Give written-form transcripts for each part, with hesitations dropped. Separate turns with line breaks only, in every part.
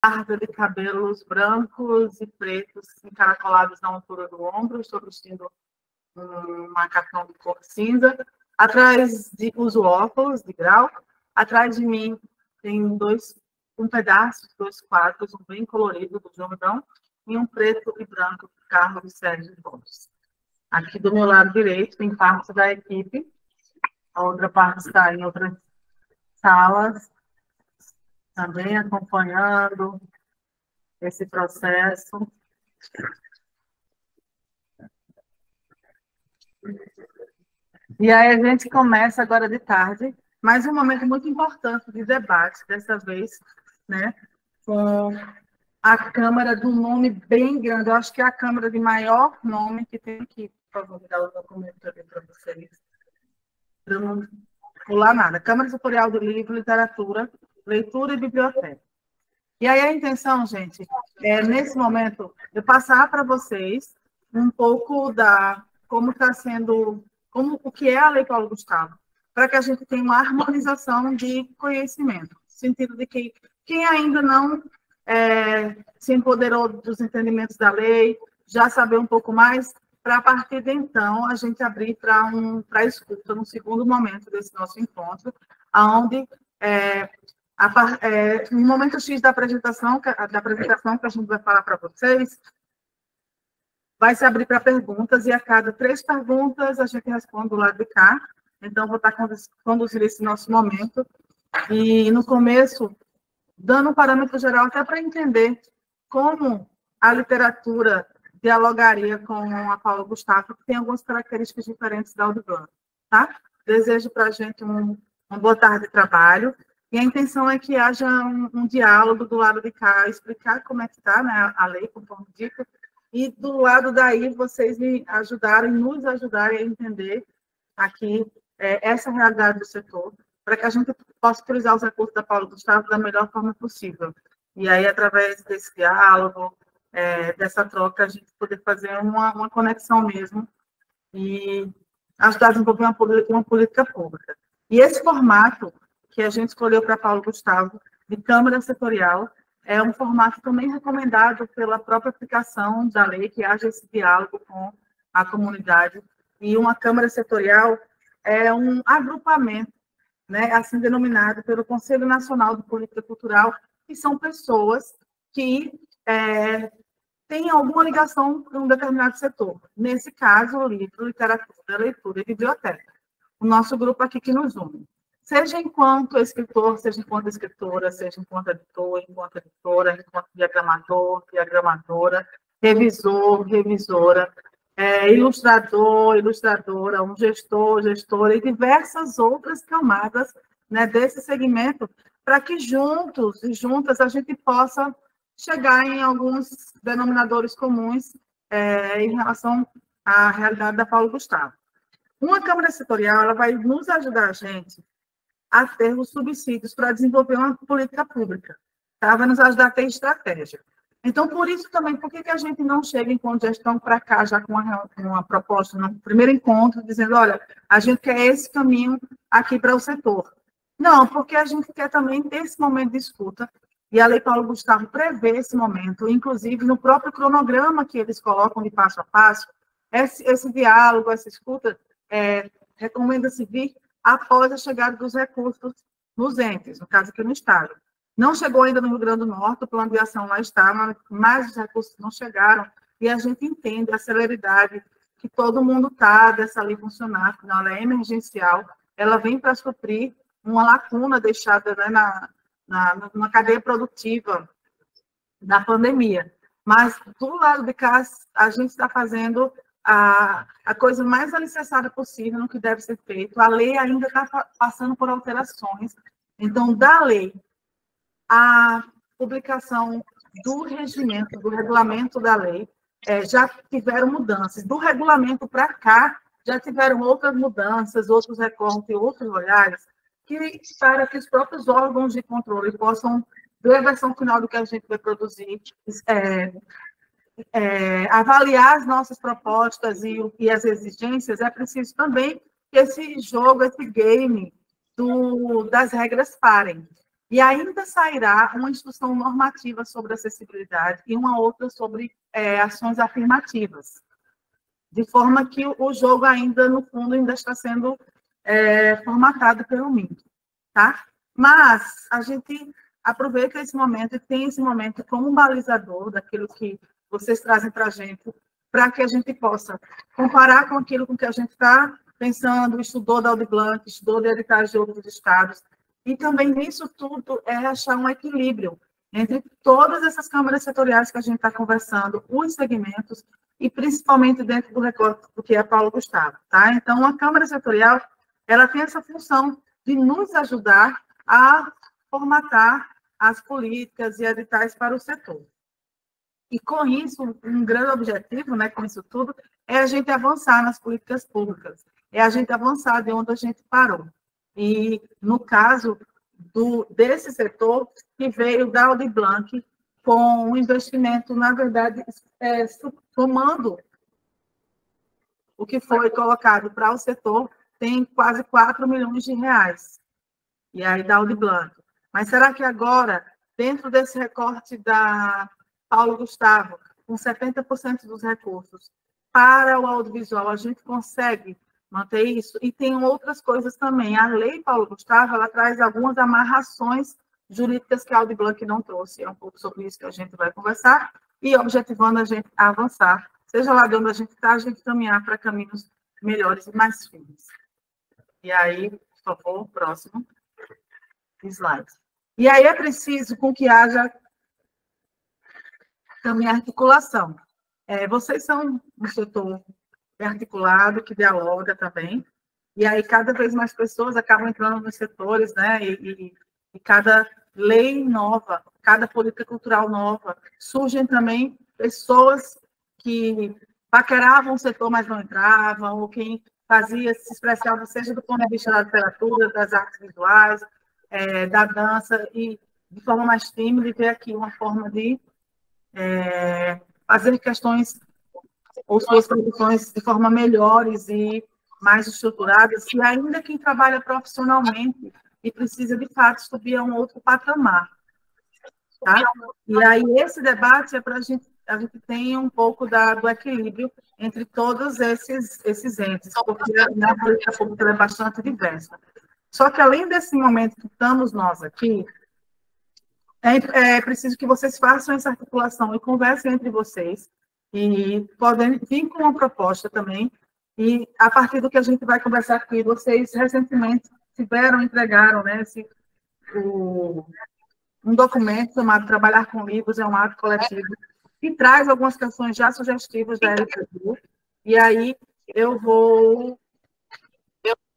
larga de cabelos brancos e pretos encaracolados na altura do ombro, estou vestindo um macacão de cor cinza. Atrás de uso óculos de grau. Atrás de mim tem um pedaço, dois quadros, um bem colorido do Jordão e um preto e branco do carro de Sérgio Gomes. Aqui do meu lado direito tem parte da equipe, a outra parte está em outras salas, também acompanhando esse processo. E aí a gente começa agora de tarde, mais um momento muito importante de debate, dessa vez, né, com a Câmara de um nome bem grande. Eu acho que é a Câmara de maior nome que tem aqui. Por favor, dar o documento aqui para vocês. Para não pular nada. Câmara Setorial do Livro, Literatura, Leitura e Biblioteca. E aí a intenção, gente, é, nesse momento, eu passar para vocês um pouco da como está sendo, o que é a Lei Paulo Gustavo, para que a gente tenha uma harmonização de conhecimento, no sentido de que quem ainda não se empoderou dos entendimentos da lei, já saber um pouco mais, para a partir de então a gente abrir para a escuta no segundo momento desse nosso encontro, onde no momento X da apresentação que a gente vai falar para vocês, vai se abrir para perguntas, e a cada 3 perguntas a gente responde do lado de cá. Então, vou estar conduzindo esse nosso momento. E, no começo, dando um parâmetro geral até para entender como a literatura dialogaria com a Paulo Gustavo, que tem algumas características diferentes da Audubon. Tá? Desejo para a gente uma boa tarde de trabalho. E a intenção é que haja um diálogo do lado de cá, explicar como é que está, né, a lei, conforme dito, e do lado daí vocês nos ajudarem a entender aqui essa realidade do setor, para que a gente possa utilizar os recursos da Paulo Gustavo da melhor forma possível. E aí, através desse diálogo, dessa troca, a gente poder fazer uma conexão mesmo e ajudar a desenvolver uma política pública. E esse formato que a gente escolheu para Paulo Gustavo, de Câmara Setorial, é um formato também recomendado pela própria aplicação da lei, que haja esse diálogo com a comunidade. E uma Câmara Setorial é um agrupamento, né, assim denominado pelo Conselho Nacional de Política Cultural, que são pessoas que têm alguma ligação com um determinado setor. Nesse caso, livro, literatura, leitura e biblioteca. O nosso grupo aqui que nos une. Seja enquanto escritor, seja enquanto escritora, seja enquanto editor, enquanto editora, enquanto diagramador, diagramadora, revisor, revisora, ilustrador, ilustradora, um gestor, gestora e diversas outras camadas, né, desse segmento, para que juntos e juntas a gente possa chegar em alguns denominadores comuns em relação à realidade da Paulo Gustavo. Uma Câmara Setorial ela vai nos ajudar a gente a ter os subsídios para desenvolver uma política pública, tá? Vai nos ajudar a ter estratégia. Então, por isso também, por que a gente não chega enquanto gestão para cá, já com uma proposta no primeiro encontro, dizendo, olha, a gente quer esse caminho aqui para o setor. Não, porque a gente quer também ter esse momento de escuta, e a Lei Paulo Gustavo prevê esse momento, inclusive no próprio cronograma que eles colocam de passo a passo, esse diálogo, essa escuta, recomenda-se vir após a chegada dos recursos nos entes, no caso aqui no Estado. Não chegou ainda no Rio Grande do Norte, o plano de ação lá está, mas os recursos não chegaram, e a gente entende a celeridade que todo mundo está dessa lei funcionar, afinal ela é emergencial, ela vem para suprir uma lacuna deixada, né, numa cadeia produtiva da pandemia. Mas, do lado de cá, a gente está fazendo a coisa mais alicerçada possível no que deve ser feito. A lei ainda está passando por alterações. Então, da lei, a publicação do regimento, do regulamento da lei, já tiveram mudanças. Do regulamento para cá, já tiveram outras mudanças, outros recortes, outros olhares, para que os próprios órgãos de controle possam ver a versão final do que a gente vai produzir, avaliar as nossas propostas e as exigências, é preciso também que esse jogo, esse game das regras parem. E ainda sairá uma instrução normativa sobre acessibilidade e uma outra sobre ações afirmativas, de forma que o jogo ainda, no fundo, ainda está sendo formatado pelo MIT, tá? Mas a gente aproveita esse momento e tem esse momento como um balizador daquilo que vocês trazem para a gente, para que a gente possa comparar com aquilo com que a gente está pensando, estudou da Aldir Blanc, estudou de editais de outros estados, e também nisso tudo é achar um equilíbrio entre todas essas câmaras setoriais que a gente está conversando, os segmentos, e principalmente dentro do recorte do que é Paulo Gustavo, tá? Então, a Câmara Setorial, ela tem essa função de nos ajudar a formatar as políticas e editais para o setor. E com isso, um grande objetivo, né, com isso tudo, é a gente avançar nas políticas públicas, é a gente avançar de onde a gente parou. E, no caso desse setor, que veio da Aldir Blanc, com um investimento, na verdade, somando o que foi colocado para o setor, tem quase 4 milhões de reais. E aí, da Aldir Blanc. Mas será que agora, dentro desse recorte da Paulo Gustavo, com 70% dos recursos, para o audiovisual, a gente consegue manter isso? E tem outras coisas também. A lei Paulo Gustavo, ela traz algumas amarrações jurídicas que a Aldir Blanc não trouxe. É um pouco sobre isso que a gente vai conversar e objetivando a gente a avançar. Seja lá de onde a gente está, a gente caminhar para caminhos melhores e mais firmes. E aí, por favor, próximo slide. E aí é preciso com que haja também articulação. Vocês são um setor articulado, que dialoga também, e aí cada vez mais pessoas acabam entrando nos setores, né, e cada lei nova, cada política cultural nova, surgem também pessoas que paqueravam o setor, mas não entravam, ou quem fazia, se expressava, seja do ponto de vista da literatura, das artes visuais, da dança, e de forma mais tímida, e ver aqui uma forma de fazer questões ou suas produções de forma melhores e mais estruturadas, e ainda quem trabalha profissionalmente e precisa, de fato, subir a um outro patamar. Tá? E aí, esse debate é para a gente ter um pouco do equilíbrio entre todos esses entes, porque na política pública é bastante diversa. Só que, além desse momento que estamos nós aqui, é preciso que vocês façam essa articulação e conversem entre vocês, e podem vir com uma proposta também, e a partir do que a gente vai conversar aqui, vocês recentemente entregaram, né, um documento chamado Trabalhar com Livros, é um ato coletivo, que traz algumas questões já sugestivas da LPU, e aí eu vou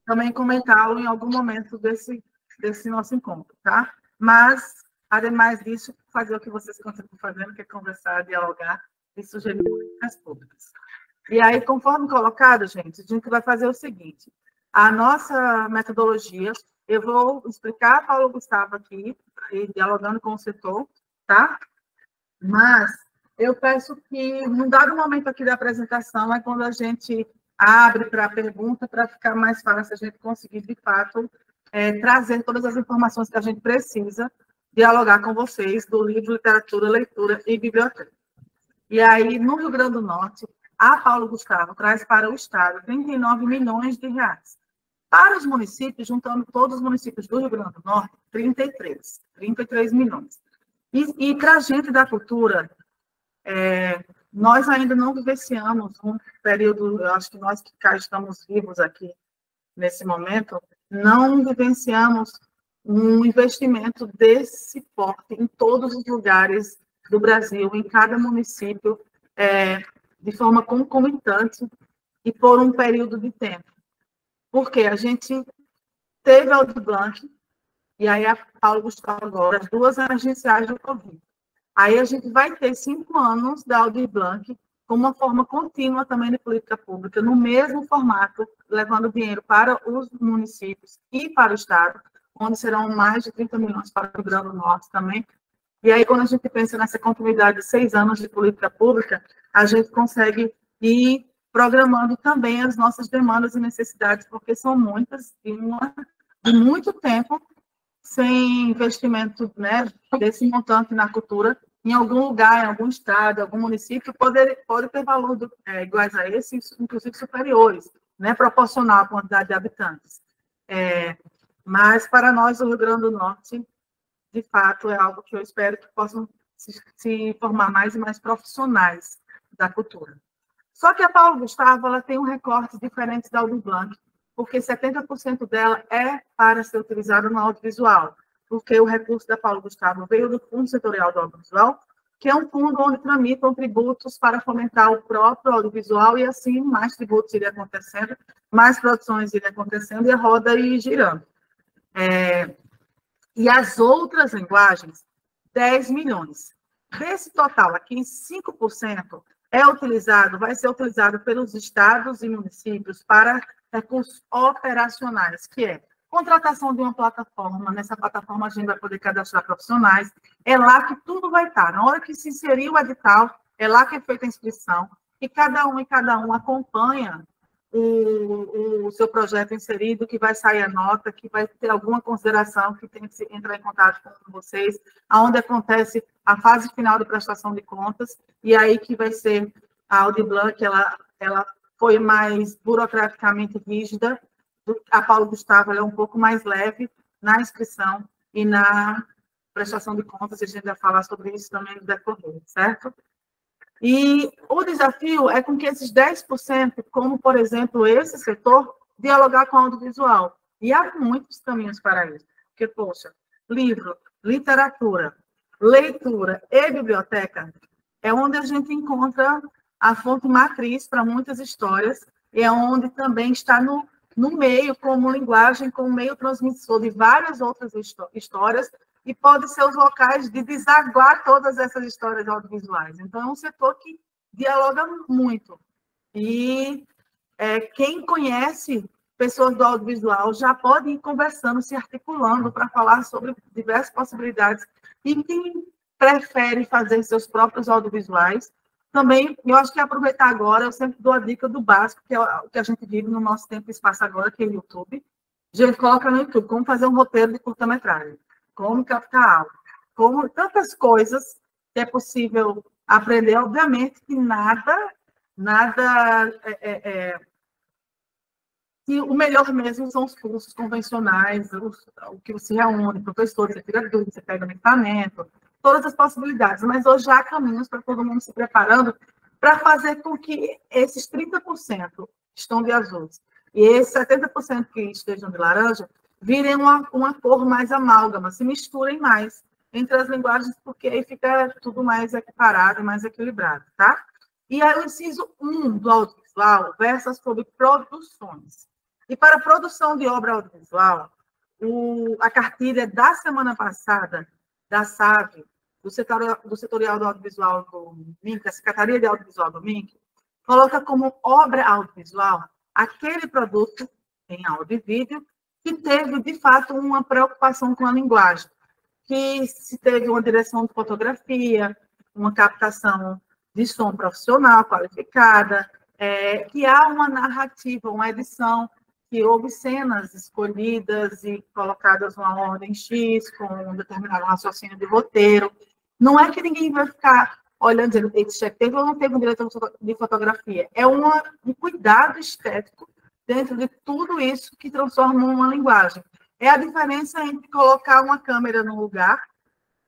também comentá-lo em algum momento desse nosso encontro, tá? Mas, ademais disso, fazer o que vocês continuam fazendo, que é conversar, dialogar e sugerir políticas públicas. E aí, conforme colocado, gente, a gente vai fazer o seguinte: a nossa metodologia, eu vou explicar a Paulo Gustavo aqui, dialogando com o setor, tá? Mas eu peço que, num dado momento aqui da apresentação, é quando a gente abre para a pergunta, para ficar mais fácil a gente conseguir, de fato, trazer todas as informações que a gente precisa dialogar com vocês do livro, literatura, leitura e biblioteca. E aí, no Rio Grande do Norte, a Paulo Gustavo traz para o Estado 39 milhões de reais. Para os municípios, juntando todos os municípios do Rio Grande do Norte, 33 milhões. E para a gente da cultura, nós ainda não vivenciamos um período, eu acho que nós que cá estamos vivos aqui nesse momento, não vivenciamos um investimento desse porte em todos os lugares do Brasil, em cada município, de forma concomitante e por um período de tempo. Porque a gente teve a Aldir Blanc, e aí a Paulo Gustavo agora, as duas emergenciais do Covid. Aí a gente vai ter 5 anos da Aldir Blanc com uma forma contínua também de política pública, no mesmo formato, levando dinheiro para os municípios e para o Estado, onde serão mais de 30 milhões para o Rio Grande do Norte também. E aí, quando a gente pensa nessa continuidade de 6 anos de política pública, a gente consegue ir programando também as nossas demandas e necessidades, porque são muitas, de muito tempo, sem investimento, né, desse montante na cultura, em algum lugar, em algum estado, em algum município, pode ter valor iguais a esse, inclusive superiores, né, proporcional à quantidade de habitantes. Mas, para nós, o Rio Grande do Norte, de fato, é algo que eu espero que possam se formar mais e mais profissionais da cultura. Só que a Paulo Gustavo, ela tem um recorte diferente da Aldir Blanc, porque 70% dela é para ser utilizada no audiovisual, porque o recurso da Paulo Gustavo veio do Fundo Setorial do Audiovisual, que é um fundo onde tramitam tributos para fomentar o próprio audiovisual, e assim mais tributos iriam acontecendo, mais produções iriam acontecendo, e a roda ia girando. E as outras linguagens, 10 milhões. Desse total aqui, 5% vai ser utilizado pelos estados e municípios para recursos operacionais, que é contratação de uma plataforma. Nessa plataforma a gente vai poder cadastrar profissionais, é lá que tudo vai estar. Na hora que se inserir o edital, é lá que é feita a inscrição, e cada um acompanha o seu projeto inserido, que vai sair a nota, que vai ter alguma consideração, que tem que entrar em contato com vocês, aonde acontece a fase final da prestação de contas, e aí que vai ser a Aldir Blanc, ela foi mais burocraticamente rígida, a Paulo Gustavo ela é um pouco mais leve na inscrição e na prestação de contas, e a gente vai falar sobre isso também no decorrer, certo? E o desafio é com que esses 10%, como, por exemplo, esse setor, dialogar com o audiovisual. E há muitos caminhos para isso. Porque, poxa, livro, literatura, leitura e biblioteca é onde a gente encontra a fonte matriz para muitas histórias, e é onde também está no meio, como linguagem, como meio transmissor de várias outras histórias, e pode ser os locais de desaguar todas essas histórias audiovisuais. Então, é um setor que dialoga muito. E quem conhece pessoas do audiovisual já pode ir conversando, se articulando para falar sobre diversas possibilidades. E quem prefere fazer seus próprios audiovisuais, também, eu acho que aproveitar agora, eu sempre dou a dica do básico, que é o que a gente vive no nosso tempo e espaço agora, que é o YouTube. A gente coloca no YouTube como fazer um roteiro de curta-metragem, como captar áudio, como tantas coisas que é possível aprender. Obviamente que nada e o melhor mesmo são os cursos convencionais, o que você reúne, professores, você tira dúvidas, você pega o equipamento, todas as possibilidades. Mas hoje há caminhos para todo mundo se preparando para fazer com que esses 30% estão de azuis e esses 70% que estejam de laranja virem uma cor mais amálgama, se misturem mais entre as linguagens, porque aí fica tudo mais equiparado, mais equilibrado, tá? E aí o inciso 1 do audiovisual versa sobre produções. E para a produção de obra audiovisual, a cartilha da semana passada, da SAV, do Setorial do Audiovisual do MINC, a Secretaria de Audiovisual do MINC, coloca como obra audiovisual aquele produto em áudio e vídeo que teve, de fato, uma preocupação com a linguagem, que se teve uma direção de fotografia, uma captação de som profissional qualificada, que há uma narrativa, uma edição, que houve cenas escolhidas e colocadas numa ordem X, com um determinado raciocínio de roteiro. Não é que ninguém vai ficar olhando, dizendo, esse teve ou não teve um diretor de fotografia. É um cuidado estético dentro de tudo isso que transforma uma linguagem. É a diferença entre colocar uma câmera no lugar,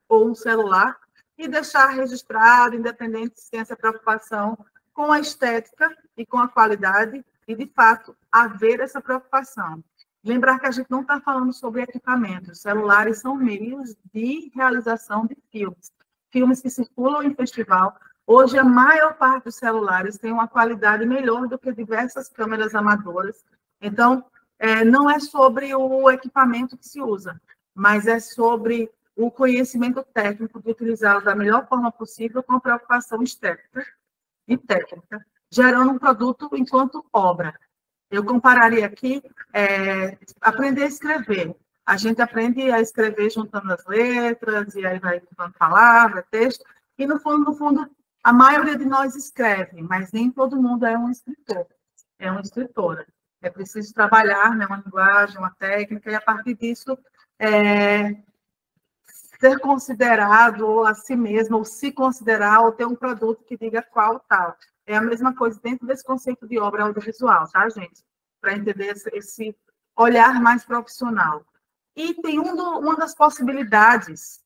ou um celular, e deixar registrado, independente se tem essa preocupação com a estética e com a qualidade, e, de fato, haver essa preocupação. Lembrar que a gente não está falando sobre equipamentos. Celulares são meios de realização de filmes. Filmes que circulam em festival. Hoje, a maior parte dos celulares tem uma qualidade melhor do que diversas câmeras amadoras. Então, não é sobre o equipamento que se usa, mas é sobre o conhecimento técnico de utilizá-lo da melhor forma possível, com preocupação estética e técnica, gerando um produto enquanto obra. Eu compararia aqui aprender a escrever. A gente aprende a escrever juntando as letras, e aí vai juntando palavra, texto, e no fundo, a maioria de nós escreve, mas nem todo mundo é um escritor, é uma escritora. É preciso trabalhar, né, uma linguagem, uma técnica, e a partir disso ser considerado ou a si mesmo, ou se considerar, ou ter um produto que diga qual tal. É a mesma coisa dentro desse conceito de obra audiovisual, tá, gente? Para entender esse olhar mais profissional. E tem uma das possibilidades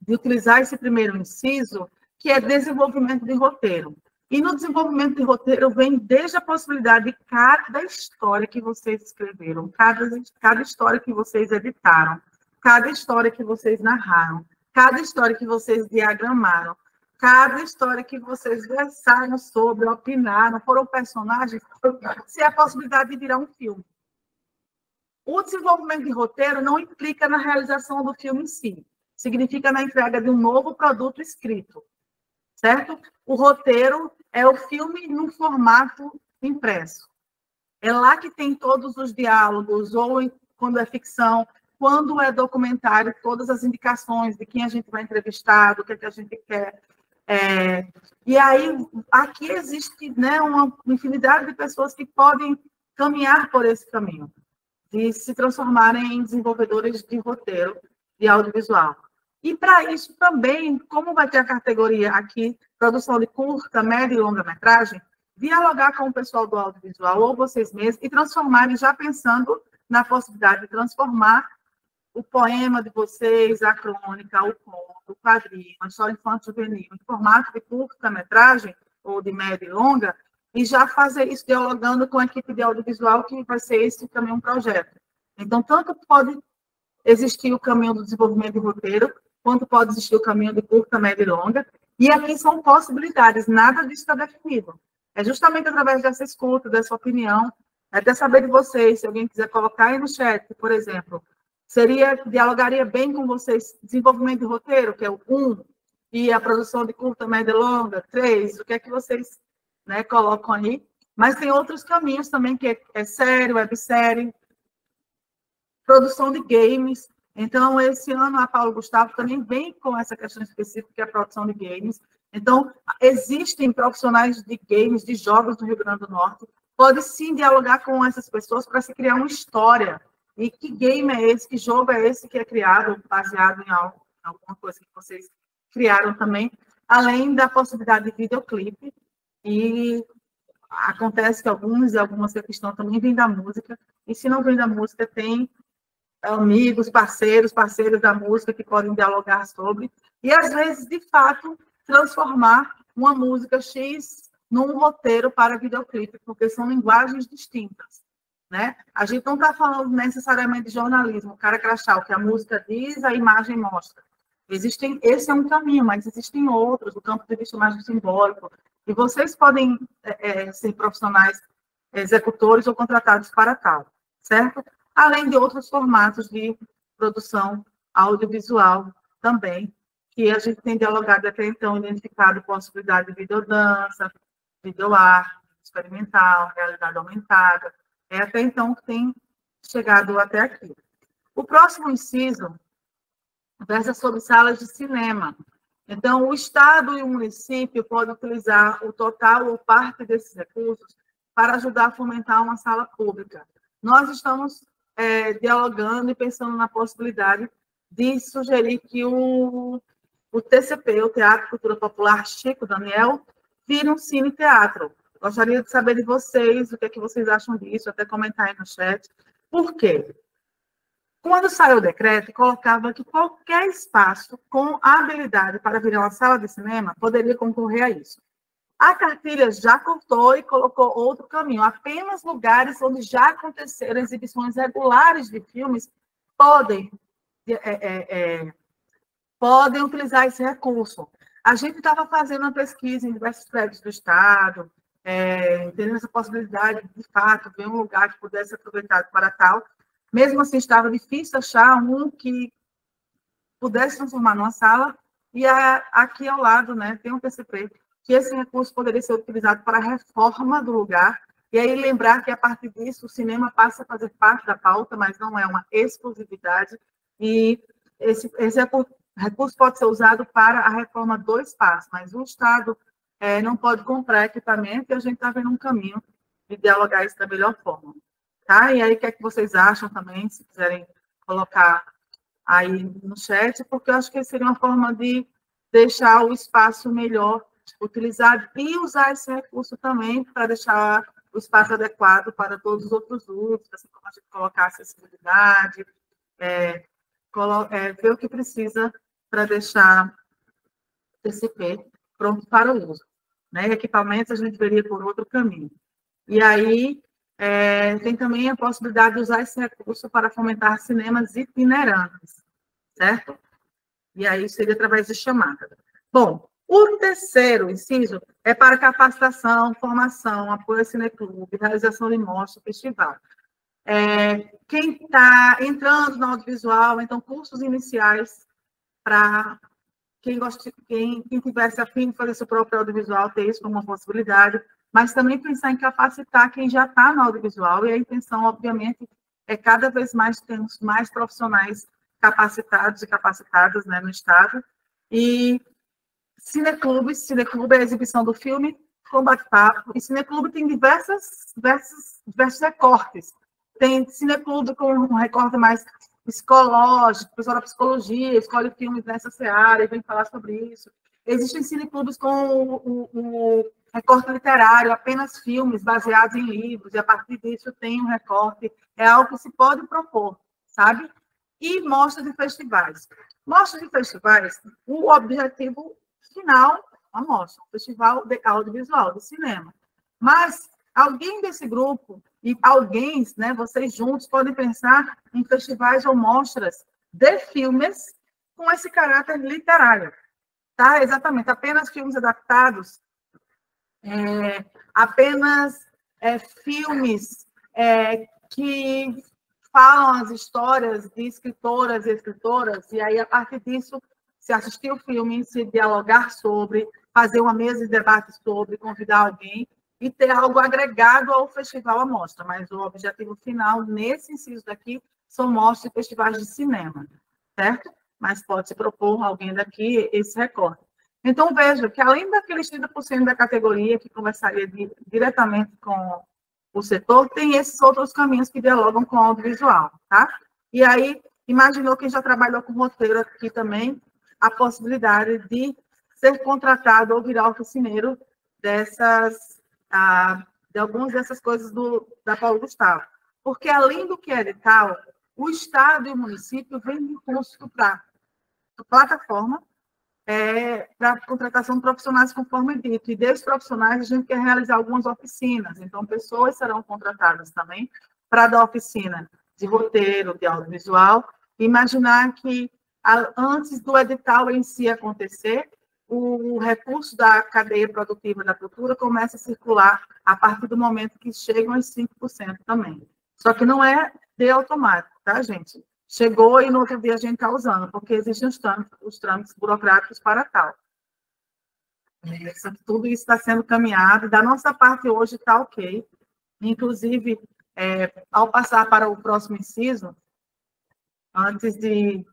de utilizar esse primeiro inciso, que é desenvolvimento de roteiro. E no desenvolvimento de roteiro vem desde a possibilidade de cada história que vocês escreveram, cada história que vocês editaram, cada história que vocês narraram, cada história que vocês diagramaram, cada história que vocês versaram sobre, opinaram, foram personagens, se é a possibilidade de virar um filme. O desenvolvimento de roteiro não implica na realização do filme em si, significa na entrega de um novo produto escrito, certo? O roteiro é o filme no formato impresso. É lá que tem todos os diálogos, ou quando é ficção, quando é documentário, todas as indicações de quem a gente vai entrevistar, do que a gente quer. E aí, aqui existe, né, uma infinidade de pessoas que podem caminhar por esse caminho, de se transformarem em desenvolvedores de roteiro de audiovisual. E para isso também, como vai ter a categoria aqui, produção de curta, média e longa-metragem, dialogar com o pessoal do audiovisual ou vocês mesmos e transformarem, já pensando na possibilidade de transformar o poema de vocês, a crônica, o conto, o quadrinho, a história infanto-juvenil, em formato de curta-metragem ou de média e longa, e já fazer isso dialogando com a equipe de audiovisual, que vai ser esse também um projeto. Então, tanto pode existir o caminho do desenvolvimento de roteiro, quanto pode existir o caminho de curta, média e longa, e aqui são possibilidades, nada disso está definido. É justamente através dessa escuta, dessa opinião, até saber de vocês, se alguém quiser colocar aí no chat, por exemplo, dialogaria bem com vocês, desenvolvimento de roteiro, que é o 1, e a produção de curta, média e longa, 3, o que é que vocês, né, colocam aí? Mas tem outros caminhos também, que é série, websérie, produção de games. Então, esse ano, a Paulo Gustavo também vem com essa questão específica, que é a produção de games. Então, existem profissionais de games, de jogos do Rio Grande do Norte, pode sim dialogar com essas pessoas para se criar uma história. E que game é esse, que jogo é esse que é criado, baseado em alguma coisa que vocês criaram também, além da possibilidade de videoclipe. E acontece que algumas questões também vêm da música, e se não vem da música, tem amigos, parceiros da música que podem dialogar sobre, e às vezes, de fato, transformar uma música X num roteiro para videoclipe, porque são linguagens distintas, né? A gente não está falando necessariamente de jornalismo, o cara crachá, o que a música diz, a imagem mostra. Esse é um caminho, mas existem outros, do campo de vista mais simbólico, e vocês podem ser profissionais executores ou contratados para tal, certo? Além de outros formatos de produção audiovisual também, que a gente tem dialogado até então, identificado possibilidade de videodança, videoarte, experimental, realidade aumentada, até então que tem chegado até aqui. O próximo inciso versa sobre salas de cinema. Então, o Estado e o município podem utilizar o total ou parte desses recursos para ajudar a fomentar uma sala pública. Nós estamos dialogando e pensando na possibilidade de sugerir que o TCP, o Teatro Cultura Popular Chico Daniel, vire um cine-teatro. Gostaria de saber de vocês, o que é que vocês acham disso, até comentar aí no chat. Por quê? Quando saiu o decreto, colocava que qualquer espaço com habilidade para virar uma sala de cinema poderia concorrer a isso. A cartilha já cortou e colocou outro caminho. Apenas lugares onde já aconteceram exibições regulares de filmes podem utilizar esse recurso. A gente estava fazendo uma pesquisa em diversos prédios do Estado, tendo essa possibilidade, de fato, ver um lugar que pudesse ser aproveitado para tal. Mesmo assim, estava difícil achar um que pudesse transformar numa sala, e aqui ao lado, né, tem um PCP, que esse recurso poderia ser utilizado para a reforma do lugar, e aí lembrar que, a partir disso, o cinema passa a fazer parte da pauta, mas não é uma exclusividade, e esse recurso pode ser usado para a reforma do espaço, mas o Estado não pode comprar equipamento, e a gente está vendo um caminho de dialogar isso da melhor forma. tá? E aí, o que é que vocês acham também, se quiserem colocar aí no chat, porque eu acho que seria uma forma de deixar o espaço melhor utilizado e usar esse recurso também para deixar o espaço adequado para todos os outros usos, assim como a gente colocar acessibilidade, ver o que precisa para deixar TCP pronto para o uso. Né? Equipamentos a gente veria por outro caminho. E aí, tem também a possibilidade de usar esse recurso para fomentar cinemas itinerantes, certo? E aí seria através de chamada. Bom, o terceiro inciso é para capacitação, formação, apoio ao cineclube, realização de mostras, festival. Quem está entrando no audiovisual, então, cursos iniciais para quem tivesse a fim de fazer seu próprio audiovisual, ter isso como uma possibilidade, mas também pensar em capacitar quem já está no audiovisual, e a intenção, obviamente, é cada vez mais termos mais profissionais capacitados e capacitadas, né, no Estado, e cineclube é a exibição do filme com bate-papo, e cineclube tem diversos recortes. Tem cineclube com um recorte mais psicológico, pessoal da psicologia, escolhe filmes nessa seara e vem falar sobre isso. Existem cineclubes com o recorte literário, apenas filmes baseados em livros, e a partir disso tem um recorte, é algo que se pode propor, sabe? E mostras de festivais. Mostras de festivais, o objetivo final, a mostra, o festival de audiovisual, do cinema. Mas alguém desse grupo, e alguém, né, vocês juntos, podem pensar em festivais ou mostras de filmes com esse caráter literário. Tá? Exatamente, apenas filmes adaptados, apenas filmes que falam as histórias de escritoras e escritoras, e aí, a partir disso, se assistir o filme, se dialogar sobre, fazer uma mesa de debate sobre, convidar alguém e ter algo agregado ao festival à mostra. Mas o objetivo final, nesse inciso daqui, são mostras e festivais de cinema, certo? Mas pode-se propor alguém daqui esse recorte. Então, veja que, além daqueles 30% da categoria que conversaria diretamente com o setor, tem esses outros caminhos que dialogam com o audiovisual, tá? E aí, imaginou quem já trabalhou com roteiro aqui também, a possibilidade de ser contratado ou virar oficineiro de algumas dessas coisas da Paulo Gustavo. Porque, além do que é edital, o Estado e o município vêm de custo para a plataforma para contratação de profissionais, conforme dito. E desses profissionais, a gente quer realizar algumas oficinas. Então, pessoas serão contratadas também para dar oficina de roteiro, de audiovisual. Imaginar que, antes do edital em si acontecer, o recurso da cadeia produtiva da cultura começa a circular a partir do momento que chegam aos 5% também. Só que não é de automático, tá, gente? Chegou e no outro dia a gente está usando, porque existem os trâmites burocráticos para tal. Tudo isso está sendo caminhado, da nossa parte hoje está ok. Inclusive, ao passar para o próximo inciso, antes de...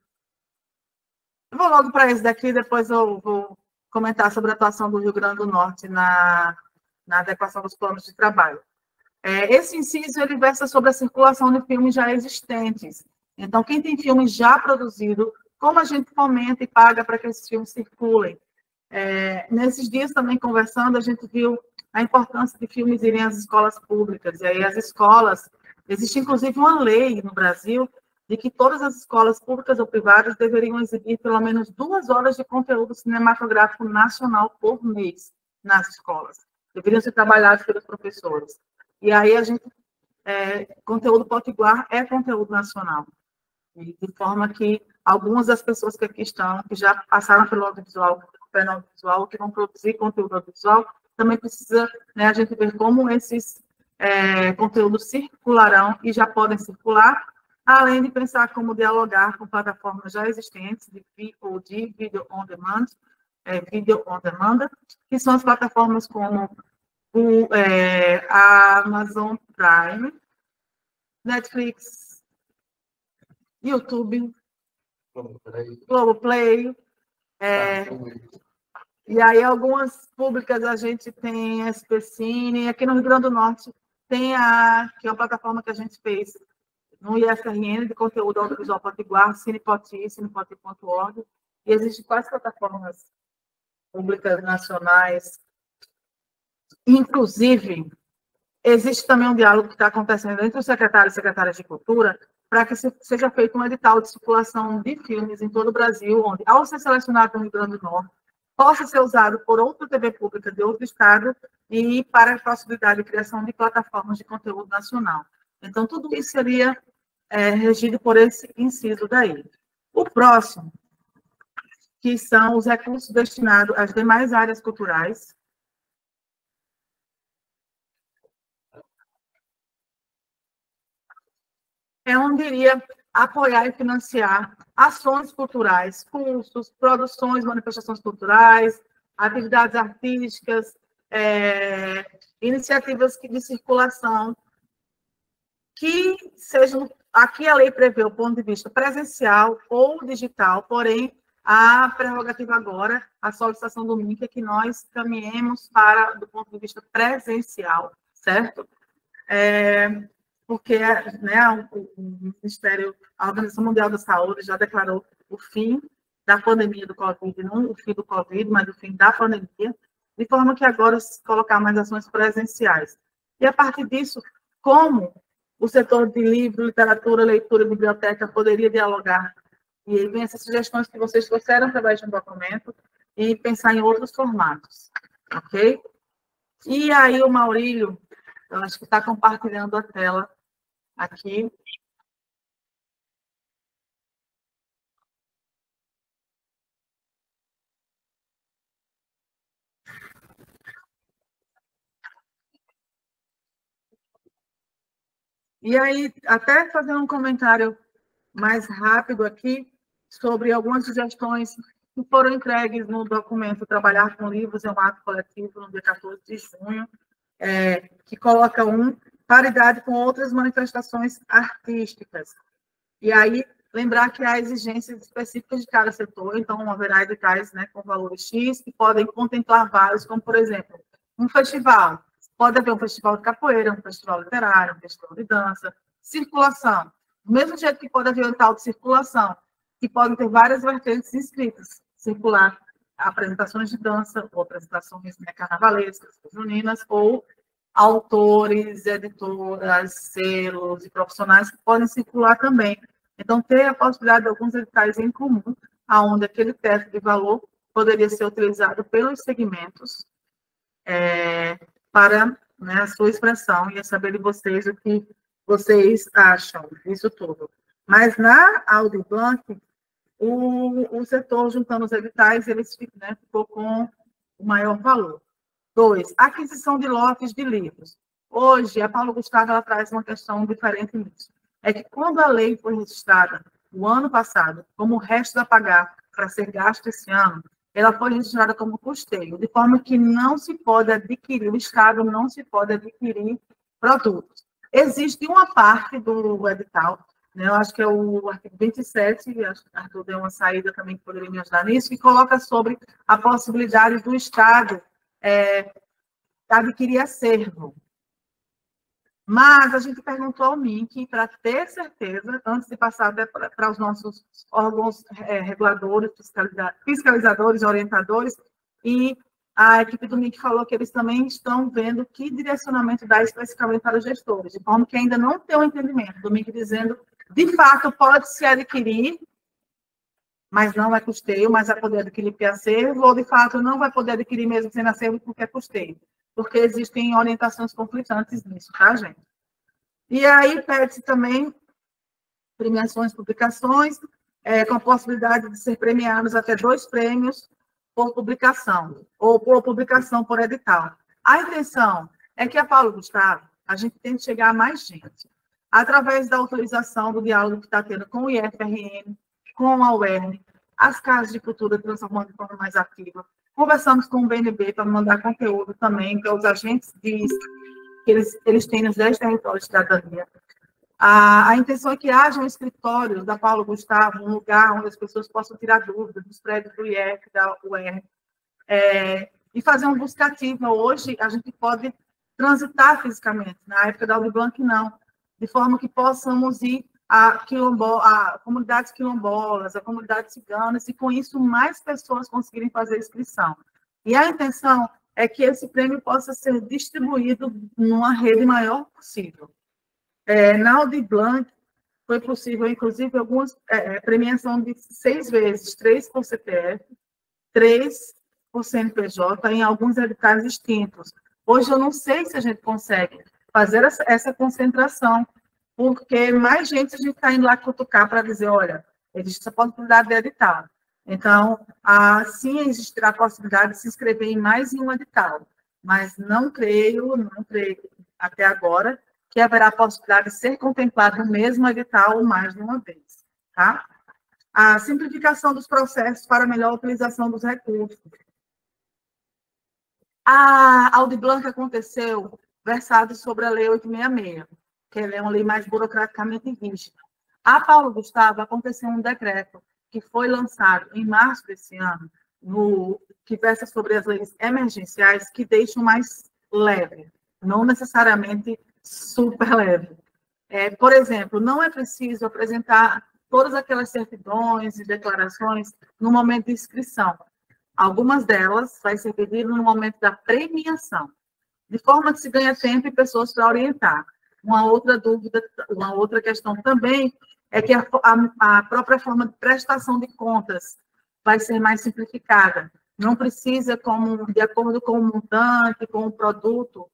Eu vou logo para esse daqui, depois eu vou comentar sobre a atuação do Rio Grande do Norte na adequação dos planos de trabalho. Esse inciso, ele versa sobre a circulação de filmes já existentes. Então, quem tem filme já produzido, como a gente fomenta e paga para que esses filmes circulem? Nesses dias, também conversando, a gente viu a importância de filmes irem às escolas públicas. E aí, as escolas... Existe, inclusive, uma lei no Brasil de que todas as escolas públicas ou privadas deveriam exibir pelo menos 2 horas de conteúdo cinematográfico nacional por mês nas escolas. Deveriam ser trabalhados pelos professores. E aí, a gente... conteúdo potiguar é conteúdo nacional. De forma que algumas das pessoas que aqui estão, que já passaram pelo audiovisual, que vão produzir conteúdo audiovisual, também precisa, né, a gente ver como esses conteúdos circularão e já podem circular, além de pensar como dialogar com plataformas já existentes de vídeo on demand, que são as plataformas como a Amazon Prime, Netflix, YouTube, Globoplay, e aí algumas públicas a gente tem SPCine, aqui no Rio Grande do Norte tem que é uma plataforma que a gente fez no IFRN de conteúdo audiovisual potiguar, cinepoti, cinepoti.org, e existem quais plataformas públicas nacionais. Inclusive, existe também um diálogo que está acontecendo entre os secretários e secretárias de cultura para que seja feito um edital de circulação de filmes em todo o Brasil, onde, ao ser selecionado no Rio Grande do Norte, possa ser usado por outra TV pública de outro estado e para a possibilidade de criação de plataformas de conteúdo nacional. Então, tudo isso seria regido por esse inciso daí. O próximo, que são os recursos destinados às demais áreas culturais. É onde iria apoiar e financiar ações culturais, cursos, produções, manifestações culturais, atividades artísticas, iniciativas de circulação, que sejam, aqui a lei prevê o ponto de vista presencial ou digital, porém, a prerrogativa agora, a solicitação do MINC é que nós caminhemos para, do ponto de vista presencial, certo? Porque o Ministério, a Organização Mundial da Saúde já declarou o fim da pandemia do Covid, não o fim do Covid, mas o fim da pandemia, de forma que agora se colocar mais ações presenciais. E, a partir disso, como o setor de livro, literatura, leitura e biblioteca poderia dialogar, e aí vem essas sugestões que vocês trouxeram através de um documento, e pensar em outros formatos, ok? E aí o Maurílio, eu acho que está compartilhando a tela aqui. E aí, até fazer um comentário mais rápido aqui sobre algumas sugestões que foram entregues no documento Trabalhar com Livros é um Ato Coletivo, no dia 14 de junho, que coloca paridade com outras manifestações artísticas. E aí, lembrar que há exigências específicas de cada setor, então haverá editais, com valores X, que podem contemplar vários, como, por exemplo, um festival. Pode haver um festival de capoeira, um festival literário, um festival de dança, circulação. Do mesmo jeito que pode haver um tal de circulação, que podem ter várias vertentes inscritas, circular apresentações de dança, ou apresentações carnavalescas, juninas, ou autores, editoras, selos e profissionais que podem circular também. Então, ter a possibilidade de alguns editais em comum, onde aquele teto de valor poderia ser utilizado pelos segmentos para a sua expressão e saber de vocês o que vocês acham disso tudo. Mas na Audiblanc, o setor, juntando os editais, ele ficou com o maior valor. 2, aquisição de lotes de livros. Hoje, a Paulo Gustavo ela traz uma questão diferente nisso. É que quando a lei foi registrada o ano passado, como resto a pagar para ser gasto esse ano, ela foi registrada como custeio, de forma que não se pode adquirir, o Estado não se pode adquirir produtos. Existe uma parte do edital, eu acho que é o artigo 27, acho que o Arthur deu uma saída também que poderia me ajudar nisso, que coloca sobre a possibilidade do Estado adquirir acervo. Mas a gente perguntou ao MINC para ter certeza, antes de passar até para os nossos órgãos reguladores, fiscalizadores, orientadores, e a equipe do MINC falou que eles também estão vendo que direcionamento dar especificamente para os gestores, de forma que ainda não tem um entendimento do MINC dizendo, de fato, pode se adquirir, mas não é custeio, mas vai poder adquirir por acervo, ou de fato não vai poder adquirir mesmo sem acervo porque é custeio. Porque existem orientações conflitantes nisso, tá, gente? E aí pede-se também premiações, publicações, com a possibilidade de ser premiados até 2 prêmios por publicação, ou por publicação por edital. A intenção é que a Paulo Gustavo, a gente tente chegar a mais gente, através da utilização do diálogo que está tendo com o IFRN, com a UERN, as casas de cultura transformando de forma mais ativa. Conversamos com o BNB para mandar conteúdo também, que os agentes que eles têm nos 10 territórios de cidadania. A intenção é que haja um escritório da Paulo Gustavo, um lugar onde as pessoas possam tirar dúvidas dos prédios do IF, da UERN, e fazer um buscativa. Hoje, a gente pode transitar fisicamente. Na época da Aldir Blanc, não. De forma que possamos ir a comunidades quilombolas, a comunidades ciganas, e com isso mais pessoas conseguirem fazer inscrição. E a intenção é que esse prêmio possa ser distribuído numa rede maior possível. Na Aldir Blanc, foi possível, inclusive, algumas premiação de 6 vezes, 3 por CPF, 3 por CNPJ, em alguns editais distintos. Hoje, eu não sei se a gente consegue fazer essa concentração, porque mais gente a gente está indo lá cutucar para dizer, olha, existe essa possibilidade de edital. Então, sim, existirá a possibilidade de se inscrever em mais um edital, mas não creio até agora, que haverá a possibilidade de ser contemplado no mesmo edital mais de uma vez. Tá? A simplificação dos processos para melhor utilização dos recursos. A Aldir Blanc aconteceu versado sobre a Lei 866, que é uma lei mais burocraticamente rígida. A Paulo Gustavo aconteceu um decreto que foi lançado em março desse ano, que versa sobre as leis emergenciais, que deixam mais leve, não necessariamente super leve. Por exemplo, não é preciso apresentar todas aquelas certidões e declarações no momento de inscrição. Algumas delas vai ser pedido no momento da premiação, de forma que se ganha tempo e pessoas para orientar. Uma outra dúvida, uma outra questão também é que a própria forma de prestação de contas vai ser mais simplificada. Não precisa, de acordo com o montante, com o produto,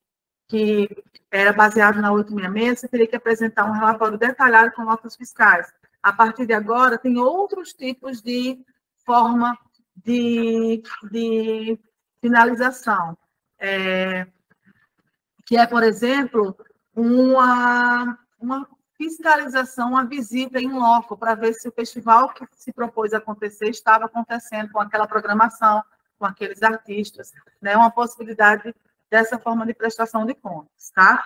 que era baseado na 866, você teria que apresentar um relatório detalhado com notas fiscais. A partir de agora, tem outros tipos de forma de finalização, que é, por exemplo, uma fiscalização, uma visita em loco, para ver se o festival que se propôs a acontecer estava acontecendo com aquela programação, com aqueles artistas, né? Uma possibilidade dessa forma de prestação de contas, tá?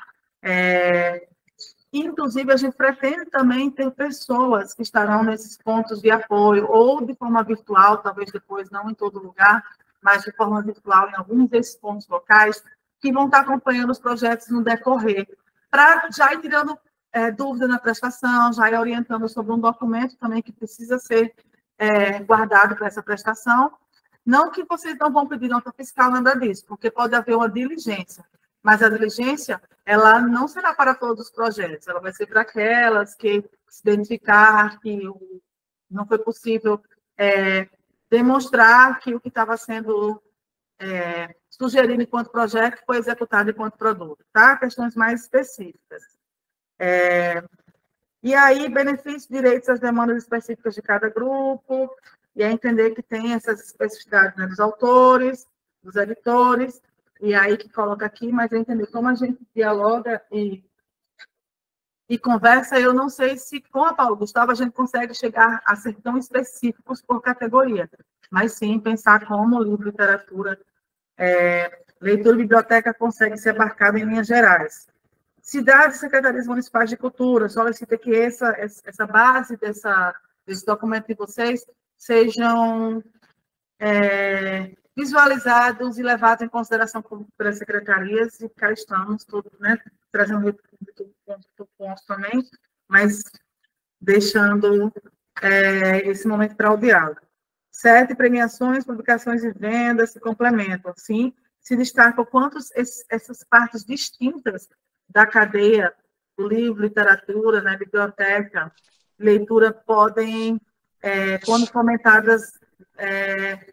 Inclusive, a gente pretende também ter pessoas que estarão nesses pontos de apoio, ou de forma virtual, talvez depois, não em todo lugar, mas de forma virtual em alguns desses pontos locais, que vão estar acompanhando os projetos no decorrer, para já ir tirando dúvida na prestação, já ir orientando sobre um documento também que precisa ser guardado para essa prestação. Não que vocês não vão pedir nota fiscal, nada disso, porque pode haver uma diligência, mas a diligência, ela não será para todos os projetos, ela vai ser para aquelas que se identificar que não foi possível demonstrar que o que estava sendo sugerido enquanto projeto foi executado enquanto produto, tá? Questões mais específicas. E aí, benefícios, direitos às demandas específicas de cada grupo, e é entender que tem essas especificidades, né, dos autores, dos editores, e aí que coloca aqui, mas é entender como a gente dialoga e conversa. Eu não sei se com a Paulo Gustavo a gente consegue chegar a ser tão específicos por categoria, mas sim pensar como livro, literatura, leitura e biblioteca consegue ser abarcado em linhas gerais. Cidades e secretarias municipais de cultura, solicita que essa base desse documento de vocês sejam visualizados e levados em consideração pelas secretarias, e cá estamos todos, né, trazendo ponto também, mas deixando esse momento para o diálogo. 7, premiações, publicações e vendas se complementam, sim, se destaca o quanto essas partes distintas da cadeia do livro, literatura, né, biblioteca, leitura, podem, quando fomentadas,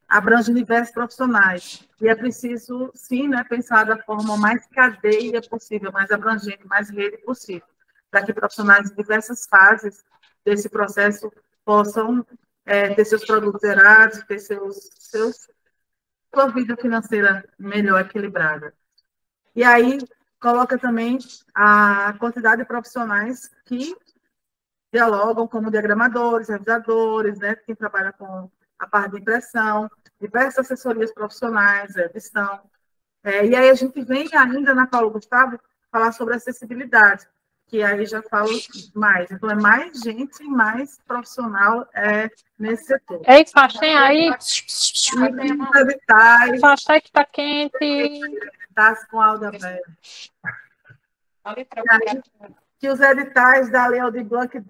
abrangem diversos profissionais. E é preciso, sim, né, pensar da forma mais cadeia possível, mais abrangente, mais rede possível, para que profissionais de diversas fases desse processo possam ter seus produtos gerados, ter sua vida financeira melhor equilibrada. E aí, coloca também a quantidade de profissionais que dialogam como diagramadores, revisadores, né, quem trabalha com a parte de impressão, diversas assessorias profissionais, edição. E aí a gente vem ainda na Paulo Gustavo falar sobre acessibilidade. que aí já falo mais. Então, é mais gente, mais profissional nesse setor.
Ei, Faxem aí. Faxem que tá quente.
Tá com a Alda Velha. Que os editais da Lei Aldir Blanc II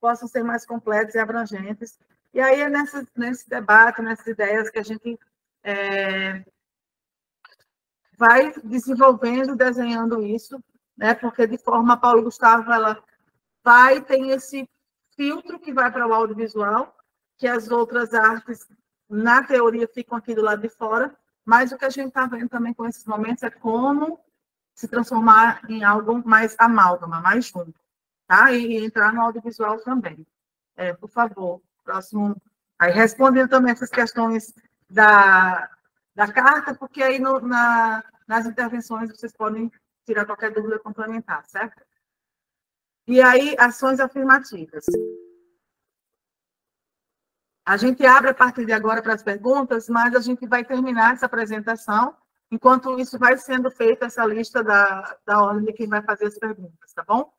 possam ser mais completos e abrangentes. E aí é nesse debate, nessas ideias que a gente vai desenvolvendo, desenhando isso, né? Porque de forma, Paulo Gustavo, ela tem esse filtro que vai para o audiovisual, que as outras artes, na teoria, ficam aqui do lado de fora, mas o que a gente está vendo também com esses momentos é como se transformar em algo mais amálgama, mais junto, tá? E entrar no audiovisual também. Por favor, próximo. Aí, respondendo também essas questões da carta, porque aí nas intervenções vocês podem tirar qualquer dúvida complementar, certo? E aí, ações afirmativas. A gente abre a partir de agora para as perguntas, mas a gente vai terminar essa apresentação. Enquanto isso, vai sendo feita essa lista da ordem de quem vai fazer as perguntas, tá bom?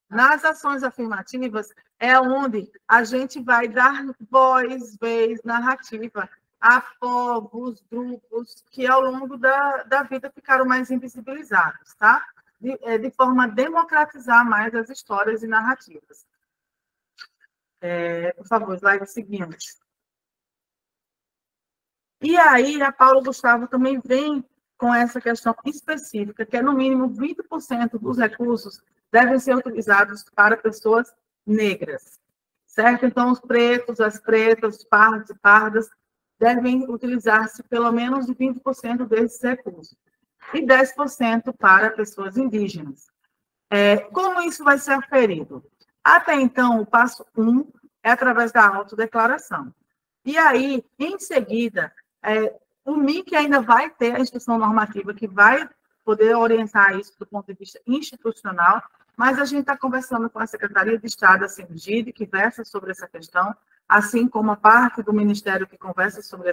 Nas ações afirmativas é onde a gente vai dar voz, vez, narrativa a povos, grupos que ao longo da vida ficaram mais invisibilizados, tá? De forma a democratizar mais as histórias e narrativas. Por favor, slide seguinte. E aí, a Paulo Gustavo também vem com essa questão específica, que é no mínimo 20% dos recursos devem ser utilizados para pessoas negras, certo? Então, os pretos, as pretas, os pardos e pardas devem utilizar-se pelo menos de 20% desses recursos e 10% para pessoas indígenas. Como isso vai ser aferido? Até então, o passo 1 é através da autodeclaração. E aí, em seguida, o MIC ainda vai ter a instituição normativa que vai poder orientar isso do ponto de vista institucional, mas a gente está conversando com a Secretaria de Estado, a CEMGID, que versa sobre essa questão, assim como a parte do Ministério que conversa sobre